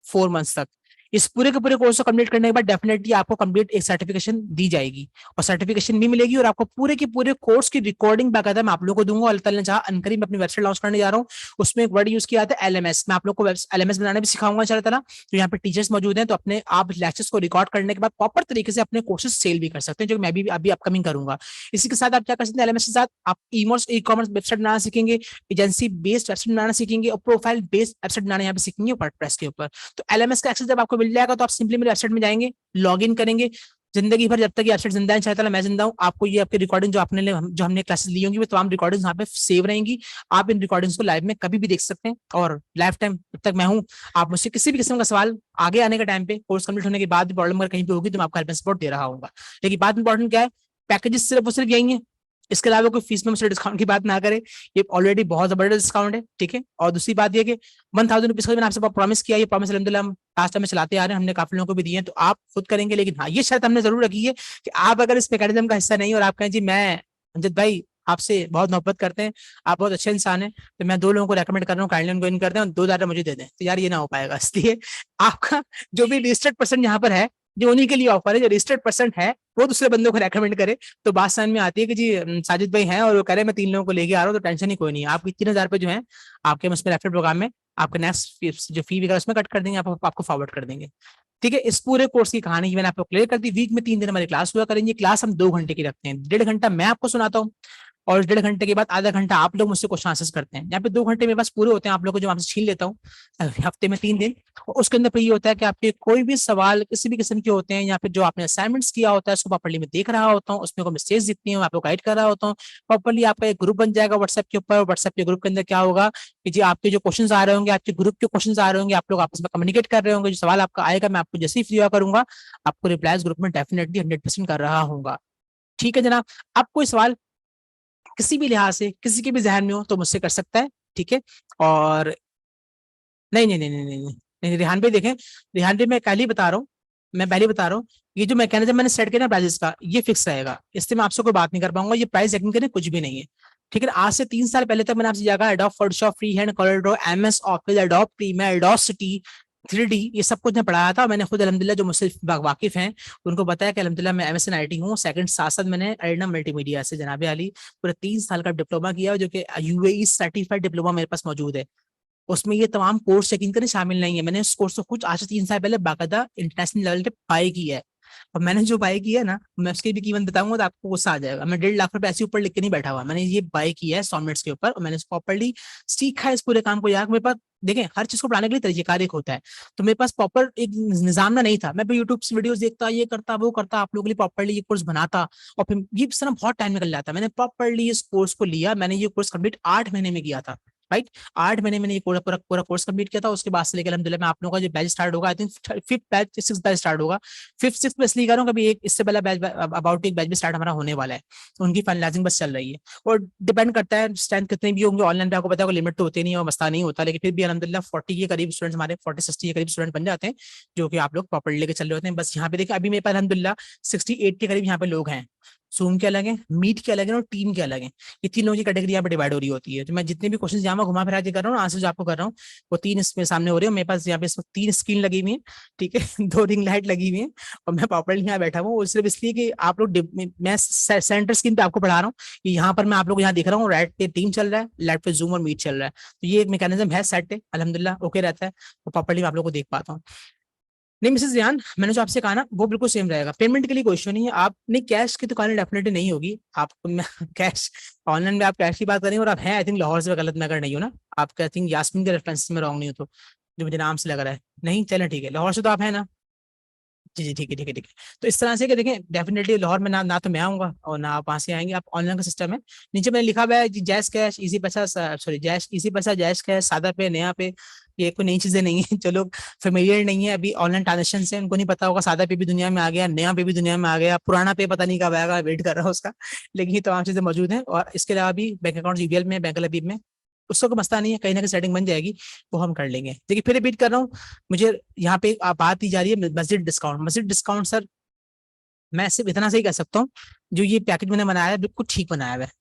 4 मंथ्स तक। इस पूरे के पूरे कोर्स को कंप्लीट करने के बाद डेफिनेटली आपको कंप्लीट एक सर्टिफिकेशन दी जाएगी, और सर्टिफिकेशन भी मिलेगी, और आपको पूरे के पूरे कोर्स की रिकॉर्डिंग बाकायदा मैं आप लोगों को दूंगा। अल्लाह ताला ने चाहा अनकरीब अपनी वेबसाइट लॉन्च करने जा रहा हूँ, उसमें एक वर्ड यूज किया था एलएमएस, मैं आप लोग को एलएमएस बनाने भी सिखाऊंगा इंशाल्लाह। तो यहाँ पे टीचर्स मौजूद हैं, तो अपने आप लेक्चर्स को रिकॉर्ड करने के बाद प्रॉपर तरीके से अपने कोर्सेज सेल भी कर सकते हैं, जो मैं भी अभी अपकमिंग करूंगा। इसी के साथ आप क्या कर सकते हैं, एलएमएस के साथ आप ई कॉमर्स वेबसाइट बनाना सीखेंगे, एजेंसी बेस्ड वेबसाइट बनाना सीखेंगे, और प्रोफाइल बेस्ड वेबसाइट बनाना यहाँ पे सीखेंगे वर्डप्रेस के ऊपर। तो एलएमएस का एक्सेस जब आपको मिल जाएगा तो आप सिंपली मेरे वेबसाइट में जाएंगे, लॉग इन करेंगे, जिंदगी भर जब तक ये वेबसाइट जिंदा है इंशाल्लाह मैं जिंदा हूँ, आपको ये आपकी रिकॉर्डिंग जो आपने जो हमने क्लासेस ली होंगी वो तमाम रिकॉर्डिंग्स यहाँ पे सेव रहेंगी। आप इन रिकॉर्डिंग्स को लाइव में कभी भी देख सकते हैं, और लाइफ टाइम जब तक मैं हूँ, आप मुझसे किसी भी किस्म का सवाल आगे आने के टाइम पे, कोर्स कंप्लीट होने के बाद भी प्रॉब्लम अगर कहीं पे होगी तो मैं आपका हेल्प सपोर्ट दे रहा हूँ। लेकिन बात इंपॉर्टेंट क्या है, पैकेजेस सिर्फ और सिर्फ यही है, इसके अलावा कोई फीस में मुझसे डिस्काउंट की बात ना करे, ये ऑलरेडी बहुत जबरदस्त डिस्काउंट है। ठीक है, और दूसरी बात ये कि 1000 रुपीज का मैंने आपसे प्रॉमिस किया, ये प्रॉमिस अलहमदुलिल्लाह हम लास्ट टाइम में चलाते आ रहे हैं, हमने काफी लोगों को भी दिए हैं, तो आप खुद करेंगे। लेकिन हाँ, ये शर्त हमने जरूर रखी है कि आप अगर इस मैकेनिज्म का हिस्सा नहीं, और आप कहें जी मैं अमजद भाई आपसे बहुत मोहब्बत करते हैं, आप बहुत अच्छे इंसान हैं, तो मैं 2 लोगों को रेकमेंड कर रहा हूँ, काइंडली उनको इन करते हैं और 2000 मुझे दे दें, तो यार ये ना हो पाएगा। इसलिए आपका जो भी रजिस्टर्ड पर्सन यहाँ पर है, जो उन्हीं के लिए ऑफर है, जो रजिस्टर्ड पर्सन है वो दूसरे बंदों को रेकमेंड करे, तो बात समझ में आती है कि जी साजिद भाई हैं और वो कह रहे हैं मैं 3 लोगों को लेके आ रहा हूँ, तो टेंशन ही कोई नहीं है। आपकी 3000 रुपए जो है आपके उसमें रेफरल प्रोग्राम में आपका नेक्स्ट जो फी वगैरह उसमें कट कर देंगे, आपको फॉरवर्ड कर देंगे। ठीक है, इस पूरे कोर्स की कहानी मैंने आपको क्लियर कर दी। वीक में 3 दिन हमारी क्लास हुआ करेंगे, क्लास हम 2 घंटे की रखते हैं, 1.5 घंटा मैं आपको सुनाता हूँ, और 1.5 घंटे के बाद आधा घंटा आप लोग मुझसे क्वेश्चन आंसर करते हैं। यहाँ पे 2 घंटे मेरे पास पूरे होते हैं, आप लोगों को जो आपसे छीन लेता हूँ हफ्ते में 3 दिन। और उसके अंदर पे ये होता है कि आपके कोई भी सवाल किसी भी किस्म के होते हैं, या फिर जो आपने असाइनमेंट्स किया होता है उसको प्रॉपर्ली मैं देख रहा होता हूँ, उसमें को मिस्टेक्स दिखती हैं आपको गाइड कर रहा होता हूँ प्रॉपर्ली। आपका एक ग्रुप बन जाएगा व्हाट्सएप के ऊपर, व्हाट्सएप के ग्रुप के अंदर क्या होगा कि जी आपके जो क्वेश्चन आ रहे होंगे, आपके ग्रुप के क्वेश्चन आ रहे होंगे, आप लोग आपस में कम्युनिकेट कर रहे होंगे, जो सवाल आपका आएगा मैं आपको जैसे ही फ्री हुआ करूंगा आपको रिप्लाईज ग्रुप में डेफिनेटली 100% कर रहा हूँ। ठीक है जनाब, अब कोई सवाल किसी भी लिहाज से किसी के भी जहन में हो तो मुझसे कर सकता है। ठीक है, और नहीं नहीं नहीं नहीं नहीं नहीं, नहीं रिहान भाई देखें, रिहान भाई मैं पहले ही बता रहा हूँ, मैं पहले ही बता रहा हूँ, ये जो मैकेनिज्म मैंने सेट किया ना प्राइजेस का, ये फिक्स रहेगा, इससे मैं आपसे कोई बात नहीं कर पाऊंगा, ये प्राइस यकीन करें कुछ भी नहीं है। ठीक है, आज से 3 साल पहले तक मैंने आपसे जगह Adobe Photoshop, free hand, Colorado, MS Office, Adobe Premiere, Adobe city, 3D, ये सब कुछ मैं पढ़ाया था। मैंने खुद अल्हम्दुलिल्लाह जो मुझसे वाकिफ हैं उनको बताया कि अल्हम्दुलिल्लाह मैं एमएस इन आईटी हूँ, सेकंड साथ साथ मैंने एरिना मल्टीमीडिया से जनाब अली पूरा 3 साल का डिप्लोमा किया, जो कि यूएई सर्टिफाइड डिप्लोमा मेरे पास मौजूद है। उसमें ये तमाम कोर्स यकीन करें शामिल नहीं है, मैंने इस कोर्स को कुछ आज से 3 साल पहले बाकायदा इंटरनेशनल लेवल पे बाय किया है, और मैंने जो बाय किया है ना मैं उसकी भी कीमत बताऊंगा तो आपको गुस्सा आ जाएगा। मैं 1.5 लाख रुपए ऐसे ऊपर लिख के नहीं बैठा हुआ, मैंने ये बाय किया है 100 मिनट्स के ऊपर, और मैंने प्रॉपरली सीखा है इस पूरे काम को। यार मेरे पास देखें हर चीज को पढ़ाने के लिए तरीकेकार एक होता है, तो मेरे पास प्रॉपर एक निजाम ना नहीं था, मैं भी यूट्यूब से वीडियोस देखता, ये करता वो करता, आप लोगों के लिए प्रॉपरली ये कोर्स बनाता, और फिर ये इस तरह बहुत टाइम निकल जाता। मैंने प्रॉपरली इस कोर्स को लिया, मैंने ये कोर्स कंप्लीट 8 महीने में किया था, राइट। 8 महीने मैंने ये पूरा पूरा पूरा कोर्स कंप्लीट किया था। उसके बाद से लेकर अल्हम्दुलिल्लाह मैं आप लोगों का जो बैच स्टार्ट होगा, I think 5th batch 6th batch start होगा, 5th 6th में इसलिए कर रहा हूँ कभी एक इससे पहला बैच अबाउट एक बैच भी स्टार्ट हमारा होने वाला है, उनकी फाइनलाइजिंग बस चल रही है। और डिपेंड करता है स्ट्रेंथ कितने भी होंगे, ऑनलाइन पे आपको पता है लिमिट तो होती नहीं है और मसला नहीं होता, लेकिन फिर भी अल्हम्दुलिल्लाह 40 के करीब स्टूडेंट्स हमारे 40-60 के करीब स्टूडेंट बन जाते हैं, जो कि आप लोग प्रॉपर्ली लेके चल रहे होते हैं। बस यहाँ पे देखिए अभी मेरे पास अल्हम्दुलिल्लाह 68 के करीब यहाँ पे लोग हैं। जूम के अलग है, मीट के अलग है और टीम के अलग है। ये तीन लोगों की कैटेगरी यहाँ पे डिवाइड हो रही होती है। तो मैं जितने भी क्वेश्चन यहाँ घुमा फिरा के कर रहा हूँ, आंसर जो आपको कर रहा हूँ, वो तीन इसमें सामने हो रही है। मेरे पास यहाँ पे इसमें 3 स्क्रीन लगी हुई है, ठीक है। 2 रिंग लाइट लगी हुई है, और मैं प्रॉपर्ली यहाँ बैठा हूँ। और सिर्फ इसलिए कि आप लोग मैं सेंटर स्क्रीन पे आपको पढ़ा रहा हूँ कि यहाँ पर मैं आप लोग यहाँ दिख रहा हूँ, राइट पे टीम चल रहा है, लेफ्ट पे जूम और मीट चल रहा है। तो ये एक मैकेनिज्म है, सेट है, अल्हम्दुलिल्लाह ओके रहता है, तो प्रॉपर्ली मैं आप लोग को देख पाता हूँ। नहीं मिसेस रियान, मैंने जो आपसे कहा ना वो बिल्कुल सेम रहेगा। पेमेंट के लिए कोई इश्यू नहीं है। आपने कैश की दुकान डेफिनेटली नहीं होगी। आप कैश ऑनलाइन में आप कैश की बात करेंगे, और आप हैं आई थिंक लाहौर से, गलत मैं अगर नहीं हूँ ना, आपका आई थिंक यास्मीन के रेफरेंस में रॉन्ग नहीं हो तो, जो मुझे नाम से लग रहा है। नहीं, चलें ठीक है, लाहौर से तो आप है ना? जी जी ठीक है ठीक है ठीक है। तो इस तरह से कि देखें, डेफिनेटली लाहौर में ना तो मैं आऊंगा और ना आप वहां से आएंगे। आप ऑनलाइन का सिस्टम है, नीचे मैंने लिखा हुआ है जैश कैश इजी पैसा, सॉरी जैश इजी पैसा, जैश कैश, सादा पे, नया पे। ये कोई नई चीजें नहीं है। जो लोग फेमिलियर नहीं है अभी ऑनलाइन ट्रांजेक्शन से, उनको नहीं पता होगा सादा पे भी दुनिया में आ गया, नया पे भी दुनिया में आ गया, पुराना पे पता नहीं कब आएगा, वेट कर रहा है उसका। लेकिन ये तमाम चीजें मौजूद हैं। और इसके अलावा भी बैंक अकाउंट जीबीएल में, बैंक लबीब में, उसका कोई मसला नहीं है, कहीं ना कहीं सेटिंग बन जाएगी, वो हम कर लेंगे। देखिए फिर रिपीट कर रहा हूँ, मुझे यहाँ पे बात की जा रही है मस्जिद डिस्काउंट। मस्जिद डिस्काउंट सर, मैं सिर्फ इतना सही कह सकता हूँ, जो ये पैकेज मैंने बनाया है बिल्कुल ठीक बनाया हुआ है,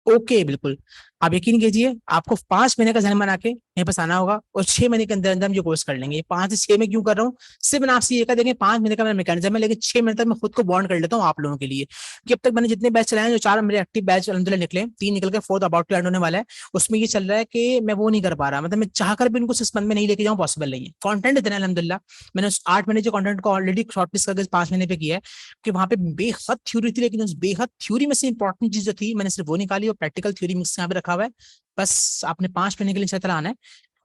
ओके बिल्कुल। आप यकीन कीजिए, आपको 5 महीने का जहन बना के मेरे पास आना होगा, और 6 महीने के अंदर अंदर हम ये कोर्स कर लेंगे। 5 से 6 में क्यों कर रहा हूँ, सिर्फ मैंने आपसे ये कहा, देखें 5 महीने का मेरा मैकेनिज्म है, लेकिन 6 महीने तक मैं खुद को बॉन्ड कर लेता हूँ आप लोगों के लिए। कि अब तक मैंने जितने बैच चलाए हैं, जो 4 मेरे एक्टिव बैच अलहमदुलिल्लाह निकले, 3 निकल के 4th अबाउट टू एंड होने वाला है, उसमें ये चल रहा है कि मैं वो नहीं कर पा रहा, मतलब मैं चाहकर भी उनको 6 मंथ में नहीं लेके जाऊँ, पॉसिबल नहीं है। कॉन्टेंट इतना अलहमदुलिल्लाह, मैंने उस 8 महीने जो कॉन्टेंट को ऑलरेडी शॉर्टलिस्ट करके 5 महीने पे किया है, कि वहां पे बेहद थ्योरी थी, लेकिन उस बेहद थ्योरी में से इंपॉर्टेंट चीज जो थी मैंने सिर्फ वो निकाली, और प्रैक्टिकल थ्योरी मिक्स यहाँ पे रखा हुआ है। बस आपने 5 महीने के लिए साथ आना है,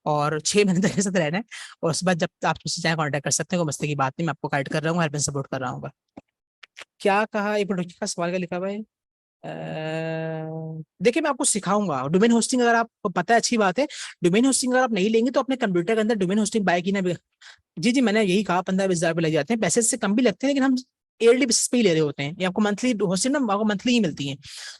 और 6 महीने तक के साथ रहना है, और उसके बाद जब आप मुझसे चाहे कॉन्टैक्ट कर सकते हैं, कोई मसले की बात नहीं, मैं आपको गाइड कर रहा हूँ, हेल्प एंड सपोर्ट कर रहा हूँ। क्या कहा, एक मिनट का सवाल का लिखा हुआ है। देखिए मैं आपको सिखाऊंगा डोमेन होस्टिंग, अगर आपको पता है अच्छी बात है। डोमेन होस्टिंग अगर आप नहीं लेंगे तो अपने कंप्यूटर के अंदर डोमेन होस्टिंग बाय की ना। जी जी, मैंने यही कहा, 15-20 हज़ार लग जाते हैं, पैसे से कम भी लगते हैं, लेकिन हम ईयरली बेसिस पे ही ले रहे होते हैं। ये आपको मंथली होस्टिंग ना आपको मंथली ही मिलती है।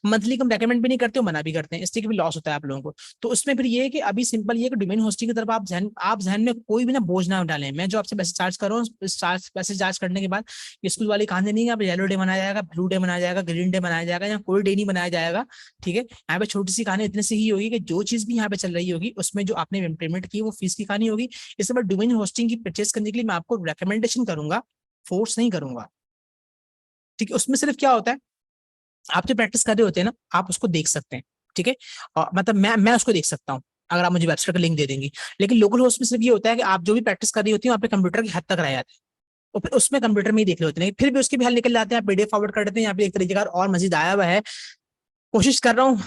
मंथली हम रेकमेंड भी नहीं करते, मना भी करते हैं, इसलिए भी लॉस होता है आप लोगों को। तो उसमें फिर ये है कि अभी सिंपल ये कि डोमेन होस्टिंग की तरफ आप जहन में कोई भी ना बोझ ना डालें। मैं जो आपसे पैसे चार्ज कर रहा हूँ, पैसे चार्ज करने के बाद स्कूल वाली कहानी नहीं है, आप येलो डे मनाया जाएगा, ब्लू डे मनाया जाएगा, ग्रीन डे मनाया जाएगा, या कोई डे नहीं मनाया जाएगा। ठीक है, यहाँ पे छोटी सी कहानी इतने से ही होगी कि जो चीज भी यहाँ पे चल रही होगी, उसमें जो आपने पेमेंट की वो फीस की कहानी होगी। इसके बाद डोमेन होस्टिंग की परचेस करने के लिए मैं आपको रेकमेंडेशन करूंगा, फोर्स नहीं करूंगा। ठीक है, उसमें सिर्फ क्या होता है, आप जो प्रैक्टिस कर रहे होते हैं ना, आप उसको देख सकते हैं। ठीक है, और मतलब मैं उसको देख सकता हूँ, अगर आप मुझे वेबसाइट का लिंक दे देंगी। लेकिन लोकल होस्ट में सिर्फ ये होता है कि आप जो भी प्रैक्टिस कर रही होती है, आपके कंप्यूटर की हद तक रह जाते हैं, और फिर उसमें कंप्यूटर में ही देख रहे होते हैं, फिर भी उसके भी हल निकल जाते हैं। आप पीडीएफ फॉरवर्ड कर देते हैं, यहाँ पे एक तरीके का और मजीद आया हुआ है। कोशिश कर रहा हूँ,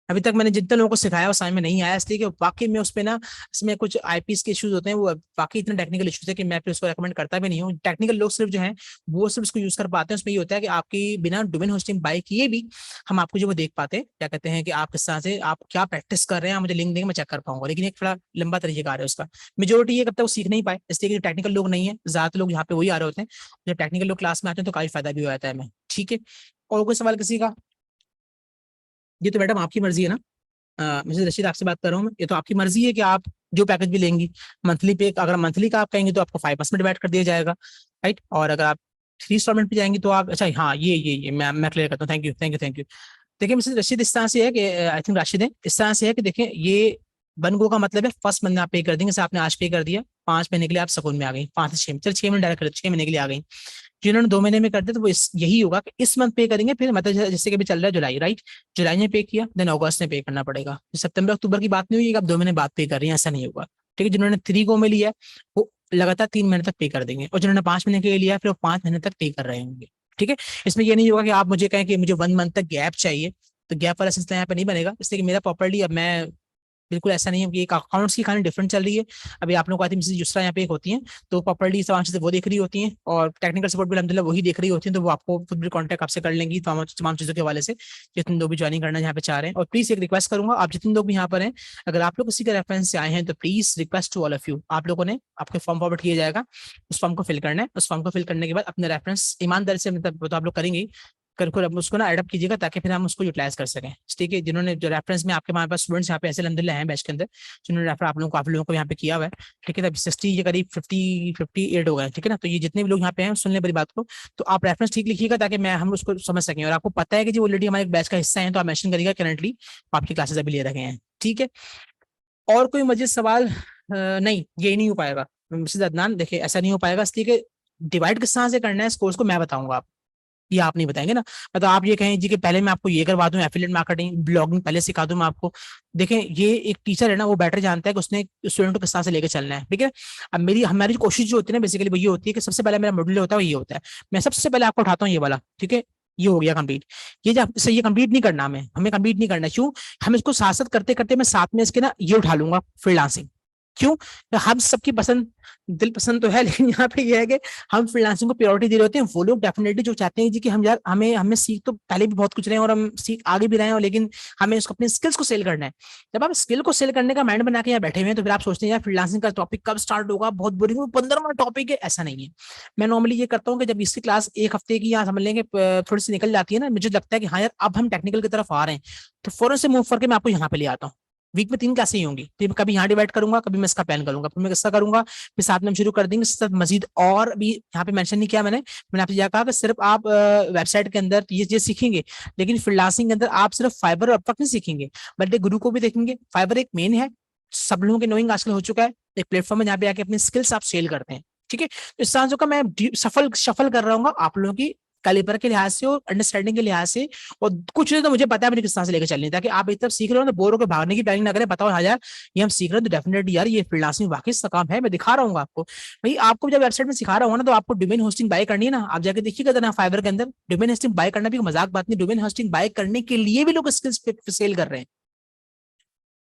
अभी तक मैंने जितने लोगों को सिखाया वो समझ में नहीं आया, इसलिए कि वाकई में उस पे ना, इसमें कुछ आईपीएस के इश्यूज होते हैं, वो वाकई इतने टेक्निकल इश्यूज है कि मैं फिर उसको रेकमेंड करता भी नहीं हूँ। टेक्निकल लोग सिर्फ जो हैं वो सिर्फ उसको यूज कर पाते हैं। उसमें ये होता है कि आपकी बिना डोमेन होस्टिंग बाय किए भी हम आपको जो वो देख पाते हैं, क्या कहते हैं कि आप किस तरह से आप क्या प्रैक्टिस कर रहे हैं, आप मुझे लिंक देंगे मैं चेक कर पाऊंगा। लेकिन एक थोड़ा लंबा तरीका आ रहा है उसका। मेजोरिटी ये कब तक वो सीख नहीं पाए, इसलिए कि टेक्निकल लोग नहीं है, ज्यादातर लोग यहाँ पे वही आ रहे होते हैं। जब टेक्निकल लोग क्लास में आते हैं तो काफी फायदा भी हो जाता है हमें। ठीक है, और कोई सवाल किसी का? ये तो मैडम आपकी मर्जी है ना। मिसेज रशीद आपसे बात कर रहा हूँ मैं, ये तो आपकी मर्जी है कि आप जो पैकेज भी लेंगी मंथली पे, अगर मंथली का आप कहेंगे तो आपको 5% डिवाइड कर दिया जाएगा, राइट। और अगर आप 3 इंस्टॉलमेंट पे जाएंगे तो आप, अच्छा हाँ ये मैं क्लियर करता हूँ, thank you thank you thank you. देखिए मिसेज रशीद, इस तरह से है कि आई थिंक राशिद है, इस तरह से है कि देखिए ये बन गो का मतलब है फर्स्ट मंथ में आप पे कर देंगे, जैसे आपने आज पे कर दिया, 5 महीने के लिए आप सुकून में आ गई, 5 से 6, चल 6 महीने डायरेक्ट कर, 6 महीने के लिए आ गई। जिन्होंने 2 महीने में कर दिया, तो वो यही होगा कि इस मंथ पे करेंगे, फिर मतलब जैसे कि अभी चल रहा है जुलाई, राइट, जुलाई में पे किया, देन अगस्त में पे करना पड़ेगा। सितंबर अक्टूबर की बात नहीं हुई कि आप 2 महीने बाद पे कर रही हैं, ऐसा नहीं होगा। ठीक है, जिन्होंने 3 गो में लिया है वो लगातार 3 महीने तक पे कर देंगे, और जिन्होंने 5 महीने के लिए लिया है फिर वो 5 महीने तक पे कर रहे होंगे। ठीक है, इसमें ये नहीं होगा कि आप मुझे कहें कि मुझे 1 मंथ तक गैप चाहिए, तो गैप वाला सिलसिला यहाँ पे नहीं बनेगा। इसलिए कि मेरा प्रॉपर्ली अब मैं बिल्कुल ऐसा नहीं है कि एक अकाउंट्स की कहानी डिफरेंट चल रही है। अभी आप लोगों को आती है दूसरा यहाँ पे एक होती है, तो प्रॉपर्ली तमाम चीजें वो देख रही होती हैं, और टेक्निकल सपोर्ट भी अलहमदिल्ला वही देख रही होती हैं, तो वो आपको खुद भी कॉन्टैक्ट आपसे कर लेंगी तमाम चीजों के हवाले से, जितने लोग भी ज्वाइनिंग करना यहाँ पे चाह रहे हैं। और प्लीज एक रिक्वेस्ट करूंगा, आप जितने लोग भी यहाँ पर हैं, अगर आप लोग किसी के रेफरेंस से आए हैं तो please request to all of you, आप लोगों ने आपके फॉर्म फॉरवर्ड किया जाएगा, उस फॉर्म को फिल करना है। उस फॉर्म को फिल करने के बाद अपने रेफरेंस ईमानदारी से, मतलब वो तो आप लोग करेंगे, बिल्कुल अब उसको ना एडप्ट कीजिएगा ताकि फिर हम उसको यूटिलाइज कर सकें, ठीक है। जिन्होंने जो रेफरेंस में आपके हमारे पास स्टूडेंट्स यहाँ पे ऐसे अलहमदिल्ला हैं बैच के अंदर, जिन्होंने रेफर आप लोगों को, आप लोगों को यहाँ पे किया हुआ है, ठीक है। तब 60 ये करीब 58 हो गए, ठीक है ना। तो ये जितने भी लोग यहाँ पे हैं सुन ले बड़ी बात को, तो आप रेफरेंस ठीक लिखिएगा ताकि मैं हम उसको समझ सकें। और आपको पता है कि जो ऑलरेडी हमारे बैच का हिस्सा है तो आप मेंशन करिएगा करंटली आपकी क्लासेस अभी ले रखे हैं, ठीक है। और कोई मजीद सवाल? नहीं, ये नहीं हो पाएगा मिसेज अदनान, देखिए ऐसा नहीं हो पाएगा, इसलिए कि डिवाइड किस तरह से करना है इस कोर्स को मैं बताऊंगा आप, ये आप नहीं बताएंगे ना। मतलब आप ये कहें जी कि पहले मैं आपको ये करवा दूं, एफिलिएट मार्केटिंग ब्लॉगिंग पहले सिखा दूं मैं आपको। देखें ये एक टीचर है ना, वो बेटर जानता है कि उसने स्टूडेंट को किस तरह से लेकर चलना है, ठीक है। अब मेरी हमारी कोशिश जो होती है ना बेसिकली वो ये होती है कि सबसे पहले मेरा मॉड्यूल होता है वो ये होता है, मैं सबसे पहले आपको उठाता हूँ ये वाला, ठीक है। ये हो गया कंप्लीट। ये जब से ये कंप्लीट नहीं करना, हमें हमें कंप्लीट नहीं करना, क्यों? हम इसको साथ साथ करते करते मैं साथ में इसके ना ये उठा लूंगा फ्रीलांसिंग। क्यों? हम सबकी पसंद दिल पसंद तो है, लेकिन यहाँ पे ये है कि हम फ्रीलांसिंग को प्रायोरिटी दे रहे होते हैं। वो लोग डेफिनेटली जो चाहते हैं जी कि हम यार हमें हमें सीख तो पहले भी बहुत कुछ रहे हैं और हम सीख आगे भी रहे हैं, लेकिन हमें उसको अपने स्किल्स को सेल करना है। जब आप स्किल को सेल करने का माइंड बना के यहाँ बैठे हुए हैं तो फिर आप सोचते हैं यार फ्रीलांसिंग का टॉपिक कब स्टार्ट होगा, बहुत बोरिंग, वो 15वां टॉपिक है। ऐसा नहीं है। मैं नॉर्मली ये करता हूँ कि जब इसकी क्लास एक हफ्ते की यहाँ समझ लेंगे थोड़ी सी निकल जाती है ना, मुझे लगता है कि हाँ यार अब हम टेक्निकल की तरफ आ रहे हैं, तो फौरन से मूव करके मैं आपको यहाँ पे ले आता हूँ। वीक में 3 क्लासें ही होंगी, तो कभी यहाँ डिवाइड करूंगा, कभी मैं इसका प्लान करूंगा, फिर मैं किसका करूंगा, फिर साथ में हम शुरू कर देंगे साथ मजीद। और अभी यहाँ पे मेंशन नहीं किया मैंने आपसे यह कहा कि सिर्फ आप वेबसाइट के अंदर ये सीखेंगे, लेकिन फ्रीलांसिंग के अंदर आप सिर्फ फाइबर और अपवर्क नहीं सीखेंगे बल्कि गुरु को भी देखेंगे। फाइबर एक मेन है, सब लोगों के नोइंग आजकल हो चुका है, एक प्लेटफॉर्म है जहाँ पे आके अपनी स्किल्स आप सेल करते हैं, ठीक है। तो इस तरह का मैं सफल सफल कर रहा हूँ आप लोगों की कैलिबर के लिहाज से और अंडरस्टैंडिंग के लिहाज से। और कुछ चीजें तो मुझे पता है मुझे किस तरह से लेकर चलनी है, ताकि आप एक तरफ सीख रहे हो तो बोर होकर भागने की प्लानिंग ना करें। बताओ हाँ यार ये हम सीख रहे हैं तो डेफिनेटली यार ये फ्रीलांसिंग वाकई इसका काम है, मैं दिखा रहा हूँ आपको। भाई आपको जब वेबसाइट में सिखा रहा हूँ ना तो आपको डोमेन होस्टिंग बाय करनी है ना, आप जाके देखिएगा ना फाइबर के अंदर डोमेन होस्टिंग बाय करना भी मजाक बात नहीं। डोमेन होस्टिंग बाय करने के लिए भी लोग स्किल्स सेल कर रहे हैं,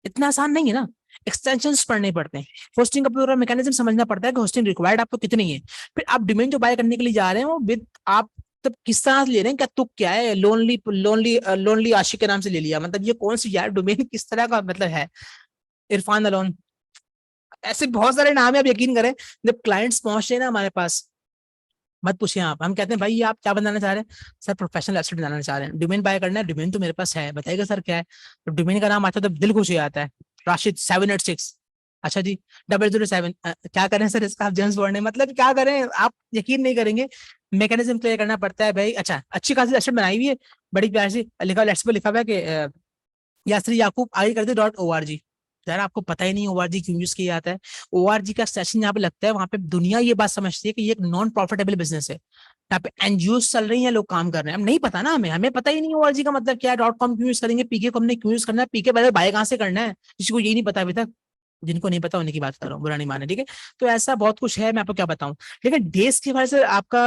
इतना आसान नहीं है ना। एक्सटेंशंस पढ़ने पड़ते हैं, होस्टिंग का पूरा मैकेनिज्म समझना पड़ता है कि होस्टिंग रिक्वायर्ड आपको कितनी है। फिर आप डोमेन जो बाय करने के लिए जा रहे हैं वो विद आप तब किस तरह से ले रहे हैं, क्या तुक क्या है, लोनली लोनली लोनली आशिक के नाम से ले लिया, मतलब ये कौन सी यार डोमेन किस तरह का मतलब है, इरफान अलोन, ऐसे बहुत सारे नाम है। आप यकीन करें जब क्लाइंट्स पहुंचते हैं ना हमारे पास, मत पूछिए आप, हम कहते हैं भाई आप क्या बनाना चाह रहे हैं? सर प्रोफेशनल वेबसाइट बनाना चाह रहे हैं, डोमेन बाय करना है, डोमेन तो मेरे पास है, बताइएगा सर क्या है। तो डोमेन का नाम आता है तो दिल खुश हो जाता है, राशिद 786, अच्छा जी 007, क्या करें सर इसका, आप जेम्स बॉन्ड है, मतलब क्या करें आप यकीन नहीं करेंगे। मैकेनिज्म क्लियर करना पड़ता है भाई। अच्छा अच्छी खासी वेबसाइट बनाई हुई है, बड़ी प्यारी सी, लिखा लेट्स पे लिखा हुआ है कि यासरी याकूब आगे करते .org। यार आपको पता ही नहीं ओआरजी क्यों यूज किया जाता है। ओआरजी का सेशन यहाँ पे लगता है, वहां पे दुनिया ये बात समझती है कि ये एक नॉन प्रॉफिटेबल बिजनेस है, यहाँ पे एनजीओ चल रही हैं, लोग काम कर रहे हैं। हम नहीं पता ना, हमें हमें पता ही नहीं ओआरजी का मतलब क्या है, .com क्यों यूज करेंगे, पीके को हमने क्यों यूज करना है, पीके पहले बाय कहाँ से करना है, किसी को यही नहीं पता अभी तक। जिनको नहीं पता उन्हीं की बात कर रहा हूँ, बुरा नहीं माने, ठीक है। तो ऐसा बहुत कुछ है, मैं आपको क्या बताऊं। लेकिन डेज की वजह से आपका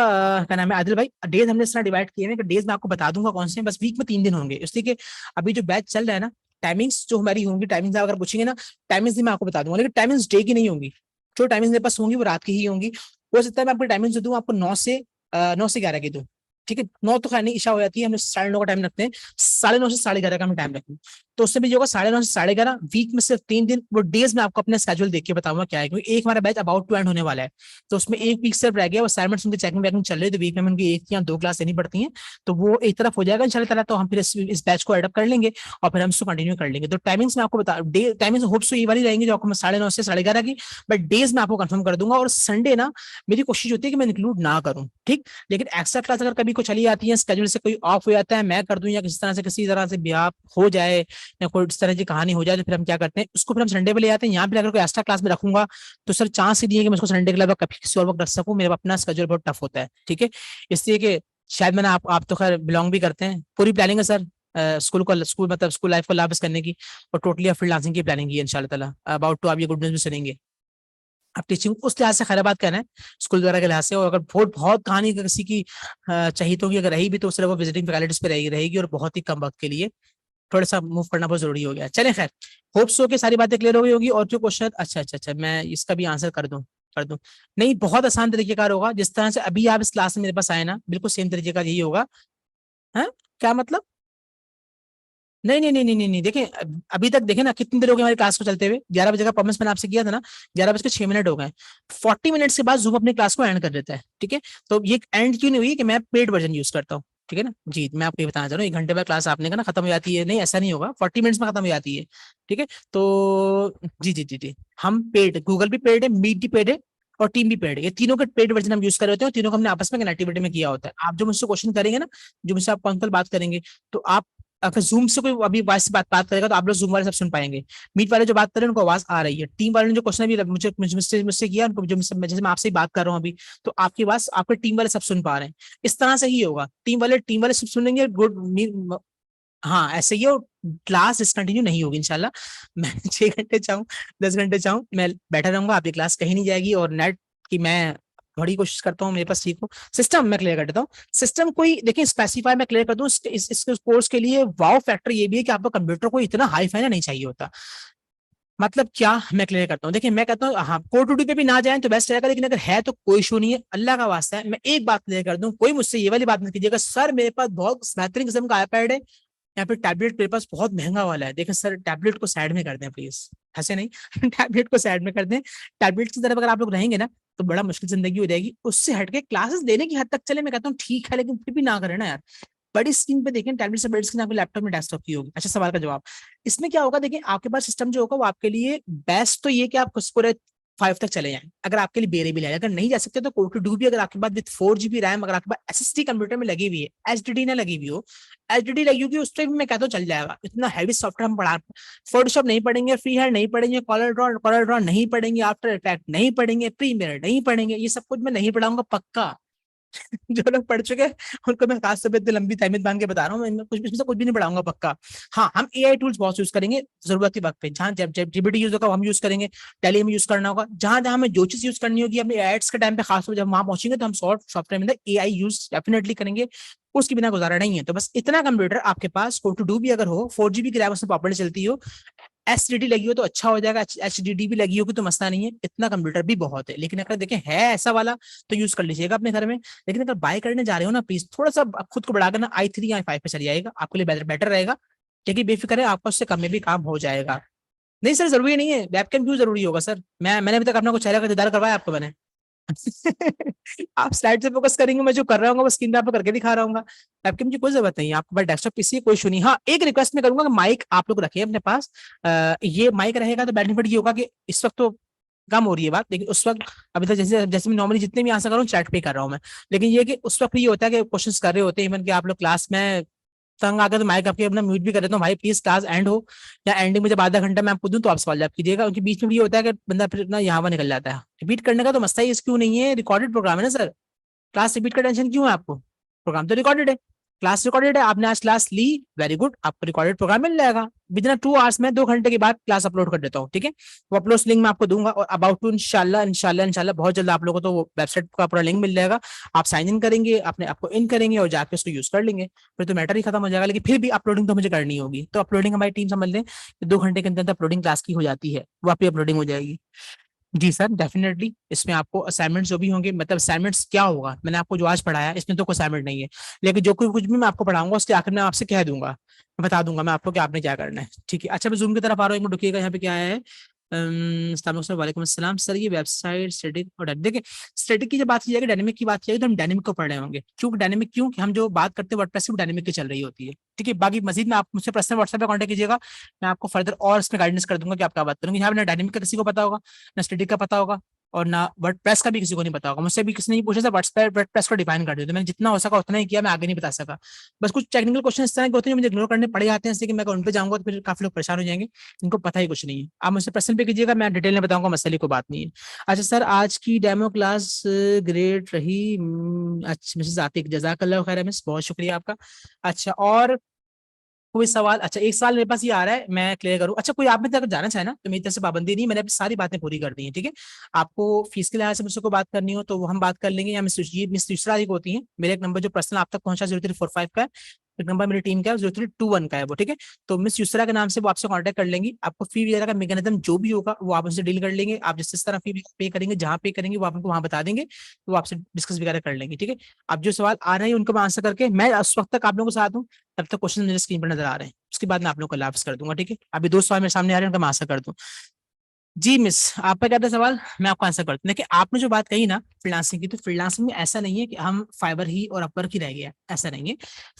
क्या नाम है आदिल भाई, डेज हमने इस तरह डिवाइड किए हैं कि डेज मैं आपको बता दूंगा कौन से हैं, बस वीक में 3 दिन होंगे, इसलिए कि अभी जो बैच चल रहा है ना, टाइमिंग्स जो हमारी होंगी, टाइमिंग्स अगर पूछेंगे ना, टाइमिंग्स भी मैं आपको बता दूंगा, लेकिन टाइमिंग्स डे की नहीं होंगी। जो टाइमिंग्स मेरे पास होंगी वो रात की ही होंगी। हो सकता है मैं आपको टाइमिंग्स दूं आपको 9 से 11 की दूं, ठीक है। 9 तो खैर नहीं, ईशा हो जाती है, हम 9:30 का टाइम रखते हैं, 9:30 से 11:30 का हम टाइम रखें। तो उससे भी जो होगा 9:30 से 11:30, वीक में सिर्फ 3 दिन। वो डेज में आपको अपने स्केड्यूल देख के बताऊंगा क्या है, क्योंकि एक हमारा बैच अबाउट टू एंड होने वाला है, तो उसमें एक वीक सिर्फ रह गया, वो असाइनमेंट्स उनकी चेकिंग वैकिंग चल रही है, तो वीक में उनकी 1 या 2 क्लास देनी पड़ती है, तो वो एक तरफ हो जाएगा इंशाल्लाह। तो हम फिर इस बैच को एडअप कर लेंगे और फिर हम इसको कंटिन्यू कर लेंगे। तो टाइमिंग्स में आपको बता, डे टाइमिंग्स होप्स तो ये वाली रहेंगी जो आपको मैं 9:30 से 11:30 की, बट डेज में आपको कंफर्म कर दूंगा। और संडे ना मेरी कोशिश होती है कि मैं इंक्लूड ना करूँ, ठीक। लेकिन एक्स्ट्रा क्लास अगर कभी को चली आती है, स्केड्यूल से कोई ऑफ हो जाता है, मैं कर दूं या किसी तरह से ब्याह हो जाए या कोई इस तरह की कहानी हो जाए, तो फिर हम क्या करते हैं उसको फिर हम संडे पे ले आते हैं। यहाँ पे अगर कोई एक्स्ट्रा क्लास में रखूंगा तो सर चांस ही नहीं है कि मैं उसको संडे के अलावा कभी किसी और वक्त रख सकूं, मेरा अपना स्केड्यूल बहुत टफ होता है, ठीक है। इसलिए कि शायद मैंने आप तो खैर बिलोंग भी करते हैं, पूरी प्लानिंग है सर स्कूल मतलब स्कूल लाइफ को लाभ करने की, और टोटली फ्रीलांसिंग की प्लानिंग की इंशाल्लाह ताला अबाउट टू। आप ये गुड न्यूज भी सुनेंगे। अब टीचिंग उस लिहाज से खैराबाद कहना है स्कूल वगैरह के लिहाज से, और अगर बहुत बहुत कहानी किसी की चाहिए तो अगर रही भी तो सिर्फ वो विजिटिंग फैकल्टीज पे रहेगी और बहुत ही कम वक्त के लिए, थोड़ा सा मूव करना बहुत जरूरी हो गया। चले खैर, होप सो के सारी बातें क्लियर हो गई होगी। और जो क्वेश्चन, अच्छा मैं इसका भी आंसर कर दूं। नहीं, बहुत आसान तरीके का होगा, जिस तरह से अभी आप इस क्लास में मेरे पास आए ना, बिल्कुल सेम तरीके का यही होगा। है क्या मतलब? नहीं नहीं नहीं नहीं नहीं नहीं, देखें अभी तक देखें ना कितनी देर हो गई हमारी क्लास को चलते हुए, 11 बजे का प्रॉमिस मैंने आपसे किया था ना, 11 बज के 6 मिनट हो गए। 40 मिनट्स के बाद जूम अपनी क्लास को एंड कर देता है, ठीक है। तो ये एंड क्यों नहीं हुई कि मैं पेड वर्जन यूज करता हूँ, ठीक है ना जी। मैं आपको ये बताना चाह रहा हूँ, 1 घंटे बाद क्लास आपने का ना खत्म हो जाती है, नहीं ऐसा नहीं होगा, 40 मिनट्स में खत्म हो जाती है। ठीक है, तो जी जी जी जी, हम पेड, गूगल भी पेड है, मीट भी पेड है, और टीम भी पेड है। ये तीनों के पेड वर्जन हम यूज कर रहे होते हैं, और तीनों को हमने आपस में कनेक्टिविटी में किया होता है। आप जो मुझसे क्वेश्चन करेंगे ना, जो मुझसे आप कौन कल बात करेंगे, तो आप अगर जूम से कोई अभी वॉइस से बात करेगा, तो आप लोग जूम वाले सब सुन पाएंगे। मीट वाले जो बात कर रहे हैं उनको आवाज आ रही है, टीम वाले ने जो क्वेश्चन अभी मुझसे किया, उनको जो जैसे मैं आपसे बात कर रहा हूँ अभी, तो आपकी आवाज आपके टीम वाले सब सुन पा रहे हैं। इस तरह से ही होगा, टीम वाले सब सुनेंगे, गुड। हाँ ऐसे ही, और क्लास डिसकंटिन्यू नहीं होगी इंशाल्लाह। मैं 6 घंटे चाहूँ, 10 घंटे चाहूँ, मैं बैठा रहूंगा, आपकी क्लास कहीं नहीं जाएगी। और नेट की मैं बड़ी कोशिश करता हूँ मेरे पास ठीक हो। सिस्टम मैं क्लियर कर देता हूँ, सिस्टम कोई देखिए स्पेसिफाई मैं क्लियर कर दूँ, इस कोर्स के लिए वाव फैक्टर ये भी है कि आपको कंप्यूटर को इतना हाई फाई नहीं चाहिए होता। मतलब क्या, मैं क्लियर करता हूँ। देखिए मैं कहता हूँ, हाँ कोर टू डी पे भी ना जाए तो बेस्ट रहेगा, लेकिन अगर है तो कोई इशू नहीं है, अल्लाह का वास्ता है। मैं एक बात क्लियर कर दूं, कोई मुझसे ये वाली बात नहीं कीजिएगा सर मेरे पास बहुत बेहतरीन किस्म का आईपैड है या फिर टैबलेट मेरे पास बहुत महंगा वाला है। देखिए सर, टैबलेट को साइड में कर दें प्लीज, हंसे नहीं। टैबलेट को साइड में कर दें। टैबलेट की तरफ अगर आप लोग रहेंगे ना, तो बड़ा मुश्किल जिंदगी हो जाएगी। उससे हटके क्लासेस लेने की हद तक चले, मैं कहता हूँ ठीक है, लेकिन फिर भी ना करें ना यार। बड़ी स्क्रीन पे देखें, टैबलेट से बड़ी स्क्रीन आपके लैपटॉप में डेस्कटॉप की होगी। अच्छा, सवाल का जवाब, इसमें क्या होगा, देखिए आपके पास सिस्टम जो होगा वो आपके लिए बेस्ट तो ये कि आप पूरे 5 तक चले जाएं, अगर आपके लिए बेरेबल है। अगर नहीं जा सकते तो कोर टू डू भी अगर आपके पास विद 4 GB रैम, अगर आपके पास एसएसडी कंप्यूटर में लगी हुई है, एचडीडी ना लगी हुई हो, एचडीडी लगी होगी उस टाइम में मैं कहता हूँ चल जाएगा। इतना हैवी सॉफ्टवेयर हम पढ़ा, फोटोशॉप नहीं पढ़ेंगे, फ्री हैंड नहीं पढ़ेंगे, कलर ड्रॉ नहीं पढ़ेंगे, आफ्टर इफेक्ट नहीं पढ़ेंगे, प्रीमियर नहीं पढ़ेंगे, ये सब कुछ मैं नहीं पढ़ाऊंगा पक्का। जो लोग पढ़ चुके हैं उनको मैं खास तौर पे इतनी लंबी तहमीद बांध के बता रहा हूँ, मैं कुछ भी इसमें कुछ भी नहीं पढ़ाऊंगा पक्का। हाँ हम एआई टूल्स बहुत यूज करेंगे जरूरत के वक्त पे, जहाँ जब जब जीबीटी यूज होगा हम यूज करेंगे, टेली में यूज करना होगा, जहां जहां हमें जो चीज यूज करनी होगी अपने एड्स के टाइम पे, खासतौर जब वहां पहुंचेंगे तो हम सॉफ्टवेयर में एआई यूज डेफिनेटली करेंगे। उसके बिना गुजारा नहीं है। तो बस इतना कंप्यूटर आपके पास कोर टू डू भी अगर हो, 4 GB की रैम उसमें प्रॉपर्ली चलती हो, एसडीडी लगी हो तो अच्छा हो जाएगा, एचडीडी भी लगी होगी तो मसला नहीं है, इतना कंप्यूटर भी बहुत है। लेकिन अगर देखें है ऐसा वाला तो यूज कर लीजिएगा अपने घर में। लेकिन अगर बाय करने जा रहे हो ना, प्लीज थोड़ा सा खुद को बढ़ाकर ना i3 या i5 पे चली जाएगा, आपके लिए बेटर बेटर रहेगा। क्योंकि बेफिक्र है, आपका उससे कम में भी काम हो जाएगा। नहीं सर जरूरी नहीं है, वेबकैम क्यों जरूरी होगा सर, मैंने अभी तक अपना कुछ चेहरा का दीदार करवाया आपको मैंने? आप स्लाइड से फोकस करेंगे, मैं जो कर रहा हूँ वो स्क्रीन पे आपको करके दिखा रहा हूँ। वेबकैम की कोई जरूरत नहीं है, आपके पास डेस्कटॉप पीसी कोई इशू नहीं। हाँ एक रिक्वेस्ट मैं करूंगा कि माइक आप लोग रखिए अपने पास। ये माइक रहेगा तो बेनिफिट ये होगा कि इस वक्त तो कम हो रही है बात, लेकिन उस वक्त अभी तक जैसे जैसे मैं नॉर्मली जितने भी आंसर कर रहा हूँ चैट पे कर रहा हूँ मैं। लेकिन ये कि उस वक्त ये होता है कि क्वेश्चन कर रहे होते हैं, इवन कि आप लोग क्लास में तंग आकर तो माइक आपके अपना म्यूट भी कर देता हूँ, भाई प्लीज क्लास एंड हो या एंडिंग में जब आधा घंटा मैं आपको दूं तो आप सवाल जवाब कीजिएगा, क्योंकि बीच में भी ये होता है कि बंदा फिर अपना यहाँ वहाँ निकल जाता है। रिपीट करने का तो मसला ही क्यों नहीं है, रिकॉर्डेड प्रोग्राम है ना सर, क्लास रिपीट का टेंशन क्यों है आपको? प्रोग्राम तो रिकॉर्डेड है, क्लास रिकॉर्डेड है, आपने आज क्लास ली, वेरी गुड, आपको रिकॉर्डेड प्रोग्राम मिल जाएगा। विद इन 2 आवर्स में 2 घंटे के बाद क्लास अपलोड कर देता हूँ, ठीक है। वो अपलोड लिंक मैं आपको दूंगा, और अबाउट टू इंशाल्लाह इंशाल्लाह इंशाल्लाह बहुत जल्द आप लोगों को तो वो वेबसाइट का पूरा लिंक मिल जाएगा। आप साइन इन करेंगे, अपने आपको इन करेंगे और जाके उसको यूज कर लेंगे, फिर तो मैटर ही खत्म हो जाएगा। लेकिन फिर भी अपलोडिंग तो मुझे करनी होगी, तो अपलोडिंग हमारी टीम समझ लें कि 2 घंटे के अंदर अपलोडिंग क्लास की हो जाती है, वो आपकी अपलोडिंग हो जाएगी। जी सर डेफिनेटली, इसमें आपको असाइनमेंट्स जो भी होंगे, मतलब असाइनमेंट्स क्या होगा, मैंने आपको जो आज पढ़ाया इसमें तो कोई असाइनमेंट नहीं है, लेकिन जो कुछ भी मैं आपको पढ़ाऊंगा उसके आखिर में आपसे कह दूंगा, मैं बता दूंगा मैं आपको कि आपने क्या करना है, ठीक है। अच्छा मैं जूम की तरफ आ रहा हूँ, एक मिनट रुकिएगा, यहाँ पे क्या आया है। वालेकुम अस्सलाम सर, ये वेबसाइट स्टैटिक और देखिए स्टैटिक की जब बात की जाएगी, डायनेमिक की बात की जाएगी, तो हम डायनेमिक को पढ़ रहे होंगे। क्यों डायनेमिक, क्यों कि हम जो बात करते हैं वर्डप्रेस सिर्फ डायनेमिक की चल रही होती है, ठीक है। बाकी मजीद में आप मुझसे पर्सनल व्हाट्सएप पे कॉन्टेक्ट कीजिएगा, मैं आपको फर्दर और इसमें गाइडेंस कर दूंगा कि आप क्या बात करेंगे। यहाँ पे ना डायनेमिक का किसी को पता होगा, ना स्टैटिक का पता होगा, और ना वर्डप्रेस का भी किसी को नहीं पता होगा। मुझसे भी किसी ने पूछा था वर्डप्रेस को डिफाइन कर दिया, तो मैंने जितना हो सका उतना ही किया, मैं आगे नहीं बता सका। बस कुछ टेक्निकल क्वेश्चन इस तरह के होते हैं मुझे इग्नोर करने पड़ जाते हैं, इसलिए कि मैं उन पे जाऊंगा तो फिर काफी लोग परेशान हो जाएंगे, इनको पता ही कुछ नहीं है। आप मुझसे प्रश्न पे कीजिएगा, मैं डिटेल में बताऊंगा, मसले को बात नहीं है। अच्छा सर, आज की डेमो क्लास ग्रेट रही। अच्छा मिसेस आतिक, जजाकल्लाह खैर मिस, बहुत शुक्रिया आपका। अच्छा और कोई सवाल? अच्छा एक सवाल मेरे पास ये आ रहा है, मैं क्लियर करूँ। अच्छा कोई आप में से अगर जाना चाहे ना तो मेरी तरफ से पाबंदी नहीं, मैंने अपनी सारी बातें पूरी कर दी है, ठीक है। आपको फीस के लिहाज से मुझसे को बात करनी हो तो वो हम बात कर लेंगे, या मिस दूसरा एक होती है, मेरे एक नंबर जो पर्सनल आप तक पहुंचा 0345 का है, एक नंबर मेरी टीम का है 0321 का है वो, ठीक है। तो मिस यूसरा के नाम से वो आपसे कांटेक्ट कर लेंगी, आपको फी वगैरह का मैकेनिज्म जो भी होगा वो आप उनसे डील कर लेंगे, आप जिस तरह फी पे करेंगे, जहाँ पे करेंगे वो आप उनको वहाँ बता देंगे, तो वो आपसे डिस्कस वगैरह कर लेंगे, ठीक है। अब जो सवाल आ रहे हैं उनको मैं आंसर करके मैं उस वक्त तक आप लोगों के साथ हूँ, तब तक क्वेश्चन मेरे स्क्रीन पर नजर आ रहे हैं, उसके बाद मैं आप लोगों को लाफ्स कर दूंगा, ठीक है। अभी 2 सवाल मेरे सामने आ रहे हैं, उनका मैं आंसर कर दूं। जी मिस, आपका क्या था सवाल, मैं आपको आंसर करता हूँ। देखिए आपने जो बात कही ना फ्रीलांसिंग की, तो फ्रीलांसिंग में ऐसा नहीं है कि हम फाइवर ही और अपवर्क ही रह गया, ऐसा नहीं है।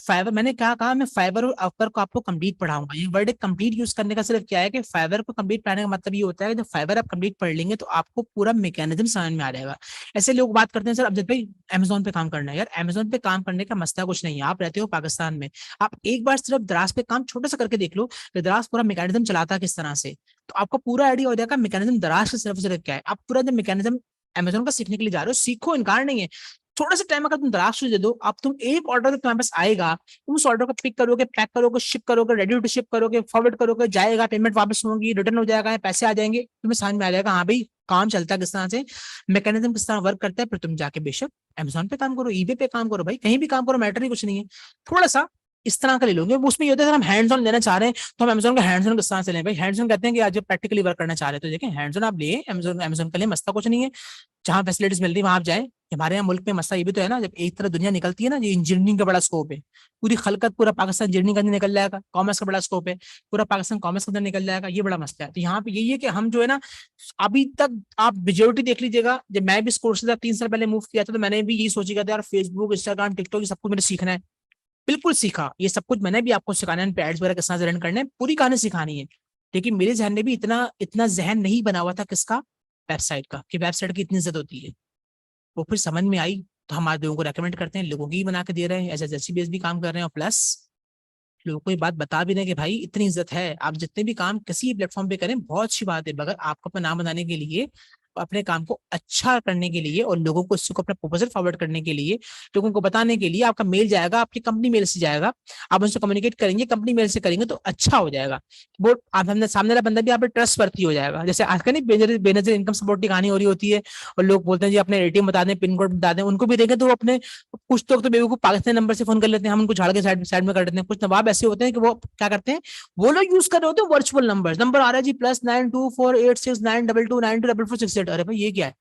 फाइवर, मैंने क्या कहा, मैं फाइवर और अपवर्क को आपको कंप्लीट पढ़ाऊंगा। ये वर्ड कंप्लीट यूज करने का सिर्फ क्या है कि फाइवर को कंप्लीट पढ़ाने का मतलब ये होता है कि जब फाइवर आप कंप्लीट पढ़ लेंगे तो आपको पूरा मैकेनिज्म समझ में आ जाएगा। ऐसे लोग बात करते हैं, सर अमजद भाई अमेजोन पे काम करना है। यार अमेजोन पे काम करने का मसला कुछ नहीं है, आप रहते हो पाकिस्तान में, आप एक बार सिर्फ दराज पे काम छोटा सा करके देख लो कि दराज पूरा मैकेनिज्म चलाता है किस तरह से, तो आपको पूरा आइडिया हो जाएगा मैकेनिज्म दराज की सिर्फ क्या है। आप पूरा जब मैकेनिज्म अमेजोन का सीखने के लिए जा रहे हो, सीखो, इनकार नहीं है। थोड़ा सा टाइम अगर तुम दराज से दे दो, आप तुम एक ऑर्डर तुम्हारे पास आएगा, तुम उस ऑर्डर को पिक करोगे, पैक करोगे, शिप करोगे, रेडी टू शिप करोगे, फॉरवर्ड करोगे, जाएगा, पेमेंट वापस होगी, रिटर्न हो जाएगा, पैसे आ जाएंगे, तुम्हें समझ में आ जाएगा हाँ भाई काम चलता है किस तरह से, मैकेनिज्म किस तरह वर्क करता है। फिर तुम जाके बेशक अमेजोन पे काम करो, ईबे पे काम करो, भाई कहीं भी काम करो, मैटर ही कुछ नहीं है। थोड़ा सा इस तरह का ले लोगे। उसमें ये होता है अगर हम हैंड्स ऑन लेना चाह रहे हैं तो हम अमेजोन का हैंड्स ऑन किस तरह से लें भाई। हैंड्स ऑन कहते हैं कि आज प्रैक्टिकली वर्क करना चाह रहे हैं तो देखें हैंड्स ऑन आप लिए अमेजोन, अमेजोन के लिए मसला कुछ नहीं है, जहां फैसिलिटीज मिल रही है वहां आप जाए। हमारे यहाँ मुल्क में मसला ये भी तो है ना, जब एक तरह दुनिया निकलती है ना, ये इंजीनियरिंग का बड़ा स्कोप है, पूरी खलकत पूरा पाकिस्तान इंजीनियरिंग के अंदर निकल जाएगा, कॉमर्स का बड़ा स्कोप है, पूरा पाकिस्तान कॉमर्स के अंदर निकल जाएगा, ये बड़ा मसला है। तो यहाँ पे यही है कि हम जो है ना, अभी तक आप मेजोरिटी देख लीजिएगा, जब मैं भी इस कोर्स से 3 साल पहले मूव किया था तो मैंने भी यही सोची था यार फेसबुक, इंस्टाग्राम, टिकटॉक ये सब कुछ मैंने सीखना है। बिल्कुल सीखा, ये सब कुछ मैंने भी आपको सिखाना है, एड्स वगैरह किस तरह से रन करने हैं, पूरी कहानी सिखानी है। लेकिन मेरे जहन में भी इतना इतना जहन नहीं बना हुआ था किसका, वेबसाइट का, कि वेबसाइट की इतनी इज्जत होती है। वो फिर समझ में आई, तो हमारे लोगों को रेकमेंड करते हैं, लोगों की बना के दे रहे हैं, एज एस बेस भी काम कर रहे हैं, और प्लस लोगों को ये बात बता भी रहे हैं कि भाई इतनी इज्जत है, आप जितने भी काम किसी प्लेटफॉर्म पे करें बहुत अच्छी बात है, मगर आपको अपना नाम बनाने के लिए, अपने काम को अच्छा करने के लिए, और लोगों को इसको अपना प्रपोजल फॉरवर्ड करने के लिए, लोगों को बताने के लिए आपका मेल जाएगा, आपकी कंपनी मेल से जाएगा, आप उनसे कम्युनिकेट करेंगे, कंपनी मेल से करेंगे तो अच्छा हो जाएगा। वो आप सामने वाला बंदा भी आप पे ट्रस्ट वर्ती हो जाएगा। जैसे आजकल नहीं बेनजीर इनकम सपोर्ट की कहानी हो रही होती है, और लोग बोलते हैं जी अपने एटीएम बता दें, पिन कोड बता दें, उनको भी देंगे तो वो अपने, कुछ लोग तो बेवकूफ पाकिस्तानी नंबर से फोन कर लेते हैं, हम उनको झाड़ के साइड साइड में कर देते हैं। कुछ नवाब ऐसे होते हैं कि वो क्या करते हैं, वो लोग यूज कर रहे होते हैं वर्चुअल नंबर आ रहा है जी +92486922924468। अरे भाई ये क्या है,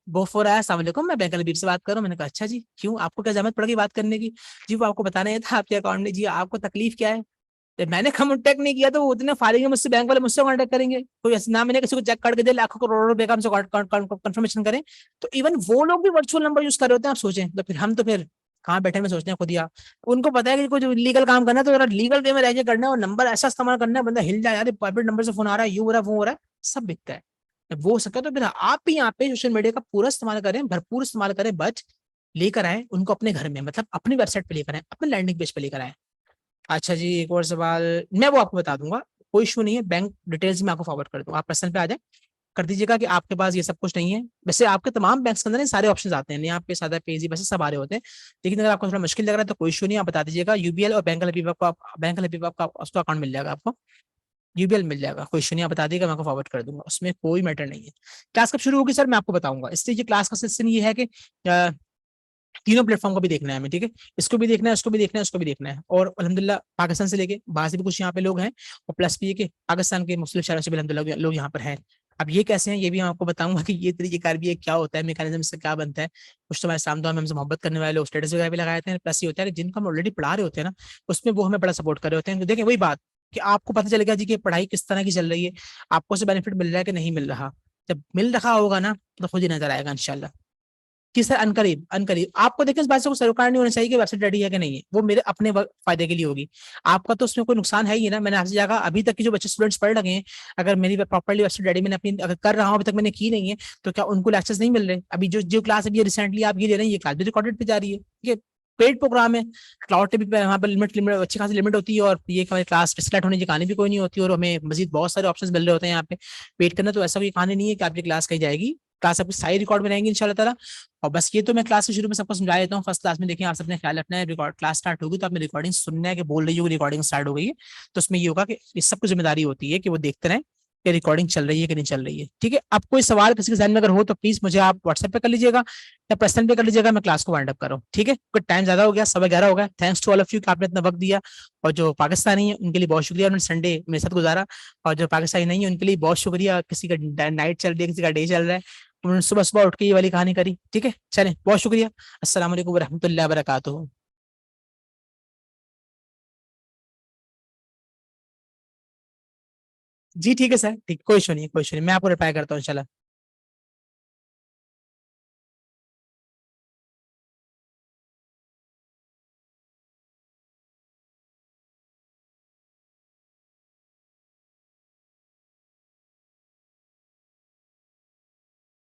वो फोर आया, अस्सलाम वालेकुम, मैं बैंक अलबीर से बात कर रहा हूँ। मैंने कहा अच्छा जी, क्यों आपको क्या जहमत पड़ गई बात करने की? जी वो आपको बताना ही था आपके अकाउंट में, जी आपको तकलीफ क्या है? जब मैंने कॉन्टेक्ट नहीं किया तो वो उतने फारिग है मुझसे, बैंक वाले मुझसे कॉन्टेक्ट करेंगे? कोई ऐसे ना, मैंने किसी को चेक करके दे लाखों करोड़ों रुपए का हमसे कंफर्मेशन करें? तो इवन वो लोग भी वर्चुअल नंबर यूज कर रहे होते हैं, आप सोचें। तो फिर हम तो फिर कहाँ बैठे में सोचते हैं खुद ही आप। उनको पता है कि कुछ लीगल काम करना है तो जरा लीगल वे में रह के करना है, और नंबर ऐसा इस्तेमाल करना है बंदा हिल जाए, यार प्राइवेट नंबर से फोन आ रहा है, यू हो रहा है, वो हो रहा है, सब बिकता है। जब वो हो सकता है तो फिर आप भी यहाँ पे सोशल मीडिया का पूरा इस्तेमाल करें, भरपूर इस्तेमाल करें, बट लेकर आए उनको अपने घर में, मतलब अपनी वेबसाइट पे लेकर आए, अपने लैंडिंग पेज पे लेकर आए। अच्छा जी, एक और सवाल, मैं वो आपको बता दूंगा, कोई इशू नहीं है, बैंक डिटेल्स मैं आपको फॉरवर्ड कर दूंगा, आप पर्सनल पे आ जाए, कर दीजिएगा कि आपके पास ये सब कुछ नहीं है। वैसे आपके तमाम बैंक्स के अंदर सारे ऑप्शन आते हैं, यहाँ पे सादा पेजी वैसे सब आ रहे होते हैं, लेकिन अगर आपको थोड़ा मुश्किल लग रहा है तो कोई इशू नहीं, आप बता दीजिएगा यूबीएल और बैंक हबीबा को, आप बैंक हबीबा का उसका अकाउंट मिल जाएगा आपको, यूबीएल मिल जाएगा, कोई इशू नहीं, आप बता दीजिएगा मैं आपको फॉरवर्ड कर दूंगा, उसमें कोई मैटर नहीं है। क्लास कब शुरू होगी सर, मैं आपको बताऊंगा। इसलिए ये क्लास का सिस्टम ये है कि तीनों प्लेटफॉर्म को भी देखना है हमें, ठीक है, इसको भी देखना है, उसको भी देखना है, उसको भी देखना है, और अल्हम्दुलिल्लाह पाकिस्तान से लेके बाहर से भी कुछ यहाँ पे लोग हैं, और प्लस भी ये कि पाकिस्तान के मुख्तलिफ शहरों से भी अल्हम्दुलिल्लाह लोग यहाँ पर हैं। अब ये कैसे हैं ये भी मैं आपको बताऊंगा कि ये तरीकेकार भी है, क्या होता है मैकेनिज्म, इससे क्या बनता है। कुछ तो हमारे सामने में हमसे मोहब्बत करने वाले लोग स्टेटस वगैरह भी लगाते हैं, प्लस ये होता है कि जिनको हम ऑलरेडी पढ़ा रहे होते हैं ना, उसमें वो हमें बड़ा सपोर्ट कर रहे होते हैं। तो देखें वही बात कि आपको पता चलेगा जी कि पढ़ाई किस तरह की चल रही है, आपको से बेनिफिट मिल रहा है कि नहीं मिल रहा। जब मिल रहा होगा ना तो खुद ही नजर आएगा इंशाल्लाह कि सर अनकरीब अनकरीब आपको देखें, इस बात से कोई सरोकार नहीं होना चाहिए कि वेबसाइट रेडी है कि नहीं है, वो मेरे अपने फायदे के लिए होगी। आपका तो उसमें कोई नुकसान है ही ना। मैंने आपसे जगह अभी तक की जो बच्चे स्टूडेंट्स पढ़ लगे हैं, अगर मेरी प्रॉपरली वेबसाइट रेडी मैंने अपनी अगर कर रहा हूँ, अभी तक मैंने की नहीं है, तो क्या उनको लेक्चर्स नहीं मिल रहे? अभी जो जो क्लास अभी रिसेंटली आप ये ले रहे हैं, ये क्लास भी रिकॉर्डेड पे जा रही है, ठीक है, पेड प्रोग्राम है। क्लाउड पे भी वहाँ पर लिमिट लिमिट अच्छी खासी लिमिट होती है, और ये हमारी क्लास डिस्कनेक्ट होने की कहानी भी कोई नहीं होती, और हमें मजीद बहुत सारे ऑप्शंस मिल रहे होते हैं यहाँ पे पेड करना। तो ऐसा कोई कहानी नहीं है कि आपकी क्लास कहीं जाएगी, क्लास आपकी सारी रिकॉर्ड में रहेंगी इंशाल्लाह ताला। और बस ये तो मैं क्लास के शुरू में सबको समझा देता हूँ, फर्स्ट क्लास में देखिए आप सबने ख्याल रखना है, रिकॉर्ड क्लास स्टार्ट होगी तो आपने रिकॉर्डिंग सुनना है कि बोल रही होगी रिकॉर्डिंग स्टार्ट हो गई है, तो उसमें ये होगा कि इस सबकी जिम्मेदारी होती है कि वो देखते रहें कि रिकॉर्डिंग चल रही है कि नहीं चल रही है, ठीक है। अब कोई सवाल किसी के ज़हन में अगर हो तो प्लीज मुझे आप व्हाट्सएप पे कर लीजिएगा या पर्सनल पे कर लीजिएगा, मैं क्लास को वाइंड अप करूँ, ठीक है, क्योंकि टाइम ज्यादा हो गया, 11:15 हो गया। Thanks to all of you कि आपने इतना वक्त दिया, और जो पाकिस्तानी है उनके लिए बहुत शुक्रिया, उन्होंने संडे मेरे साथ गुजारा, और जो पाकिस्तानी नहीं है उनके लिए बहुत शुक्रिया, किसी का नाइट चल रही है, किसी का डे चल रहा है, उन्होंने सुबह सुबह उठ के ये वाली कहानी करी, ठीक है, चलें बहुत शुक्रिया। अस्सलाम वालेकुम रहमतुल्लाहि व बरकातुहू। जी ठीक है सर, ठीक, कोई इशू नहीं, कोई इशू नहीं, मैं आपको रिप्लाई करता हूँ इंशाल्लाह।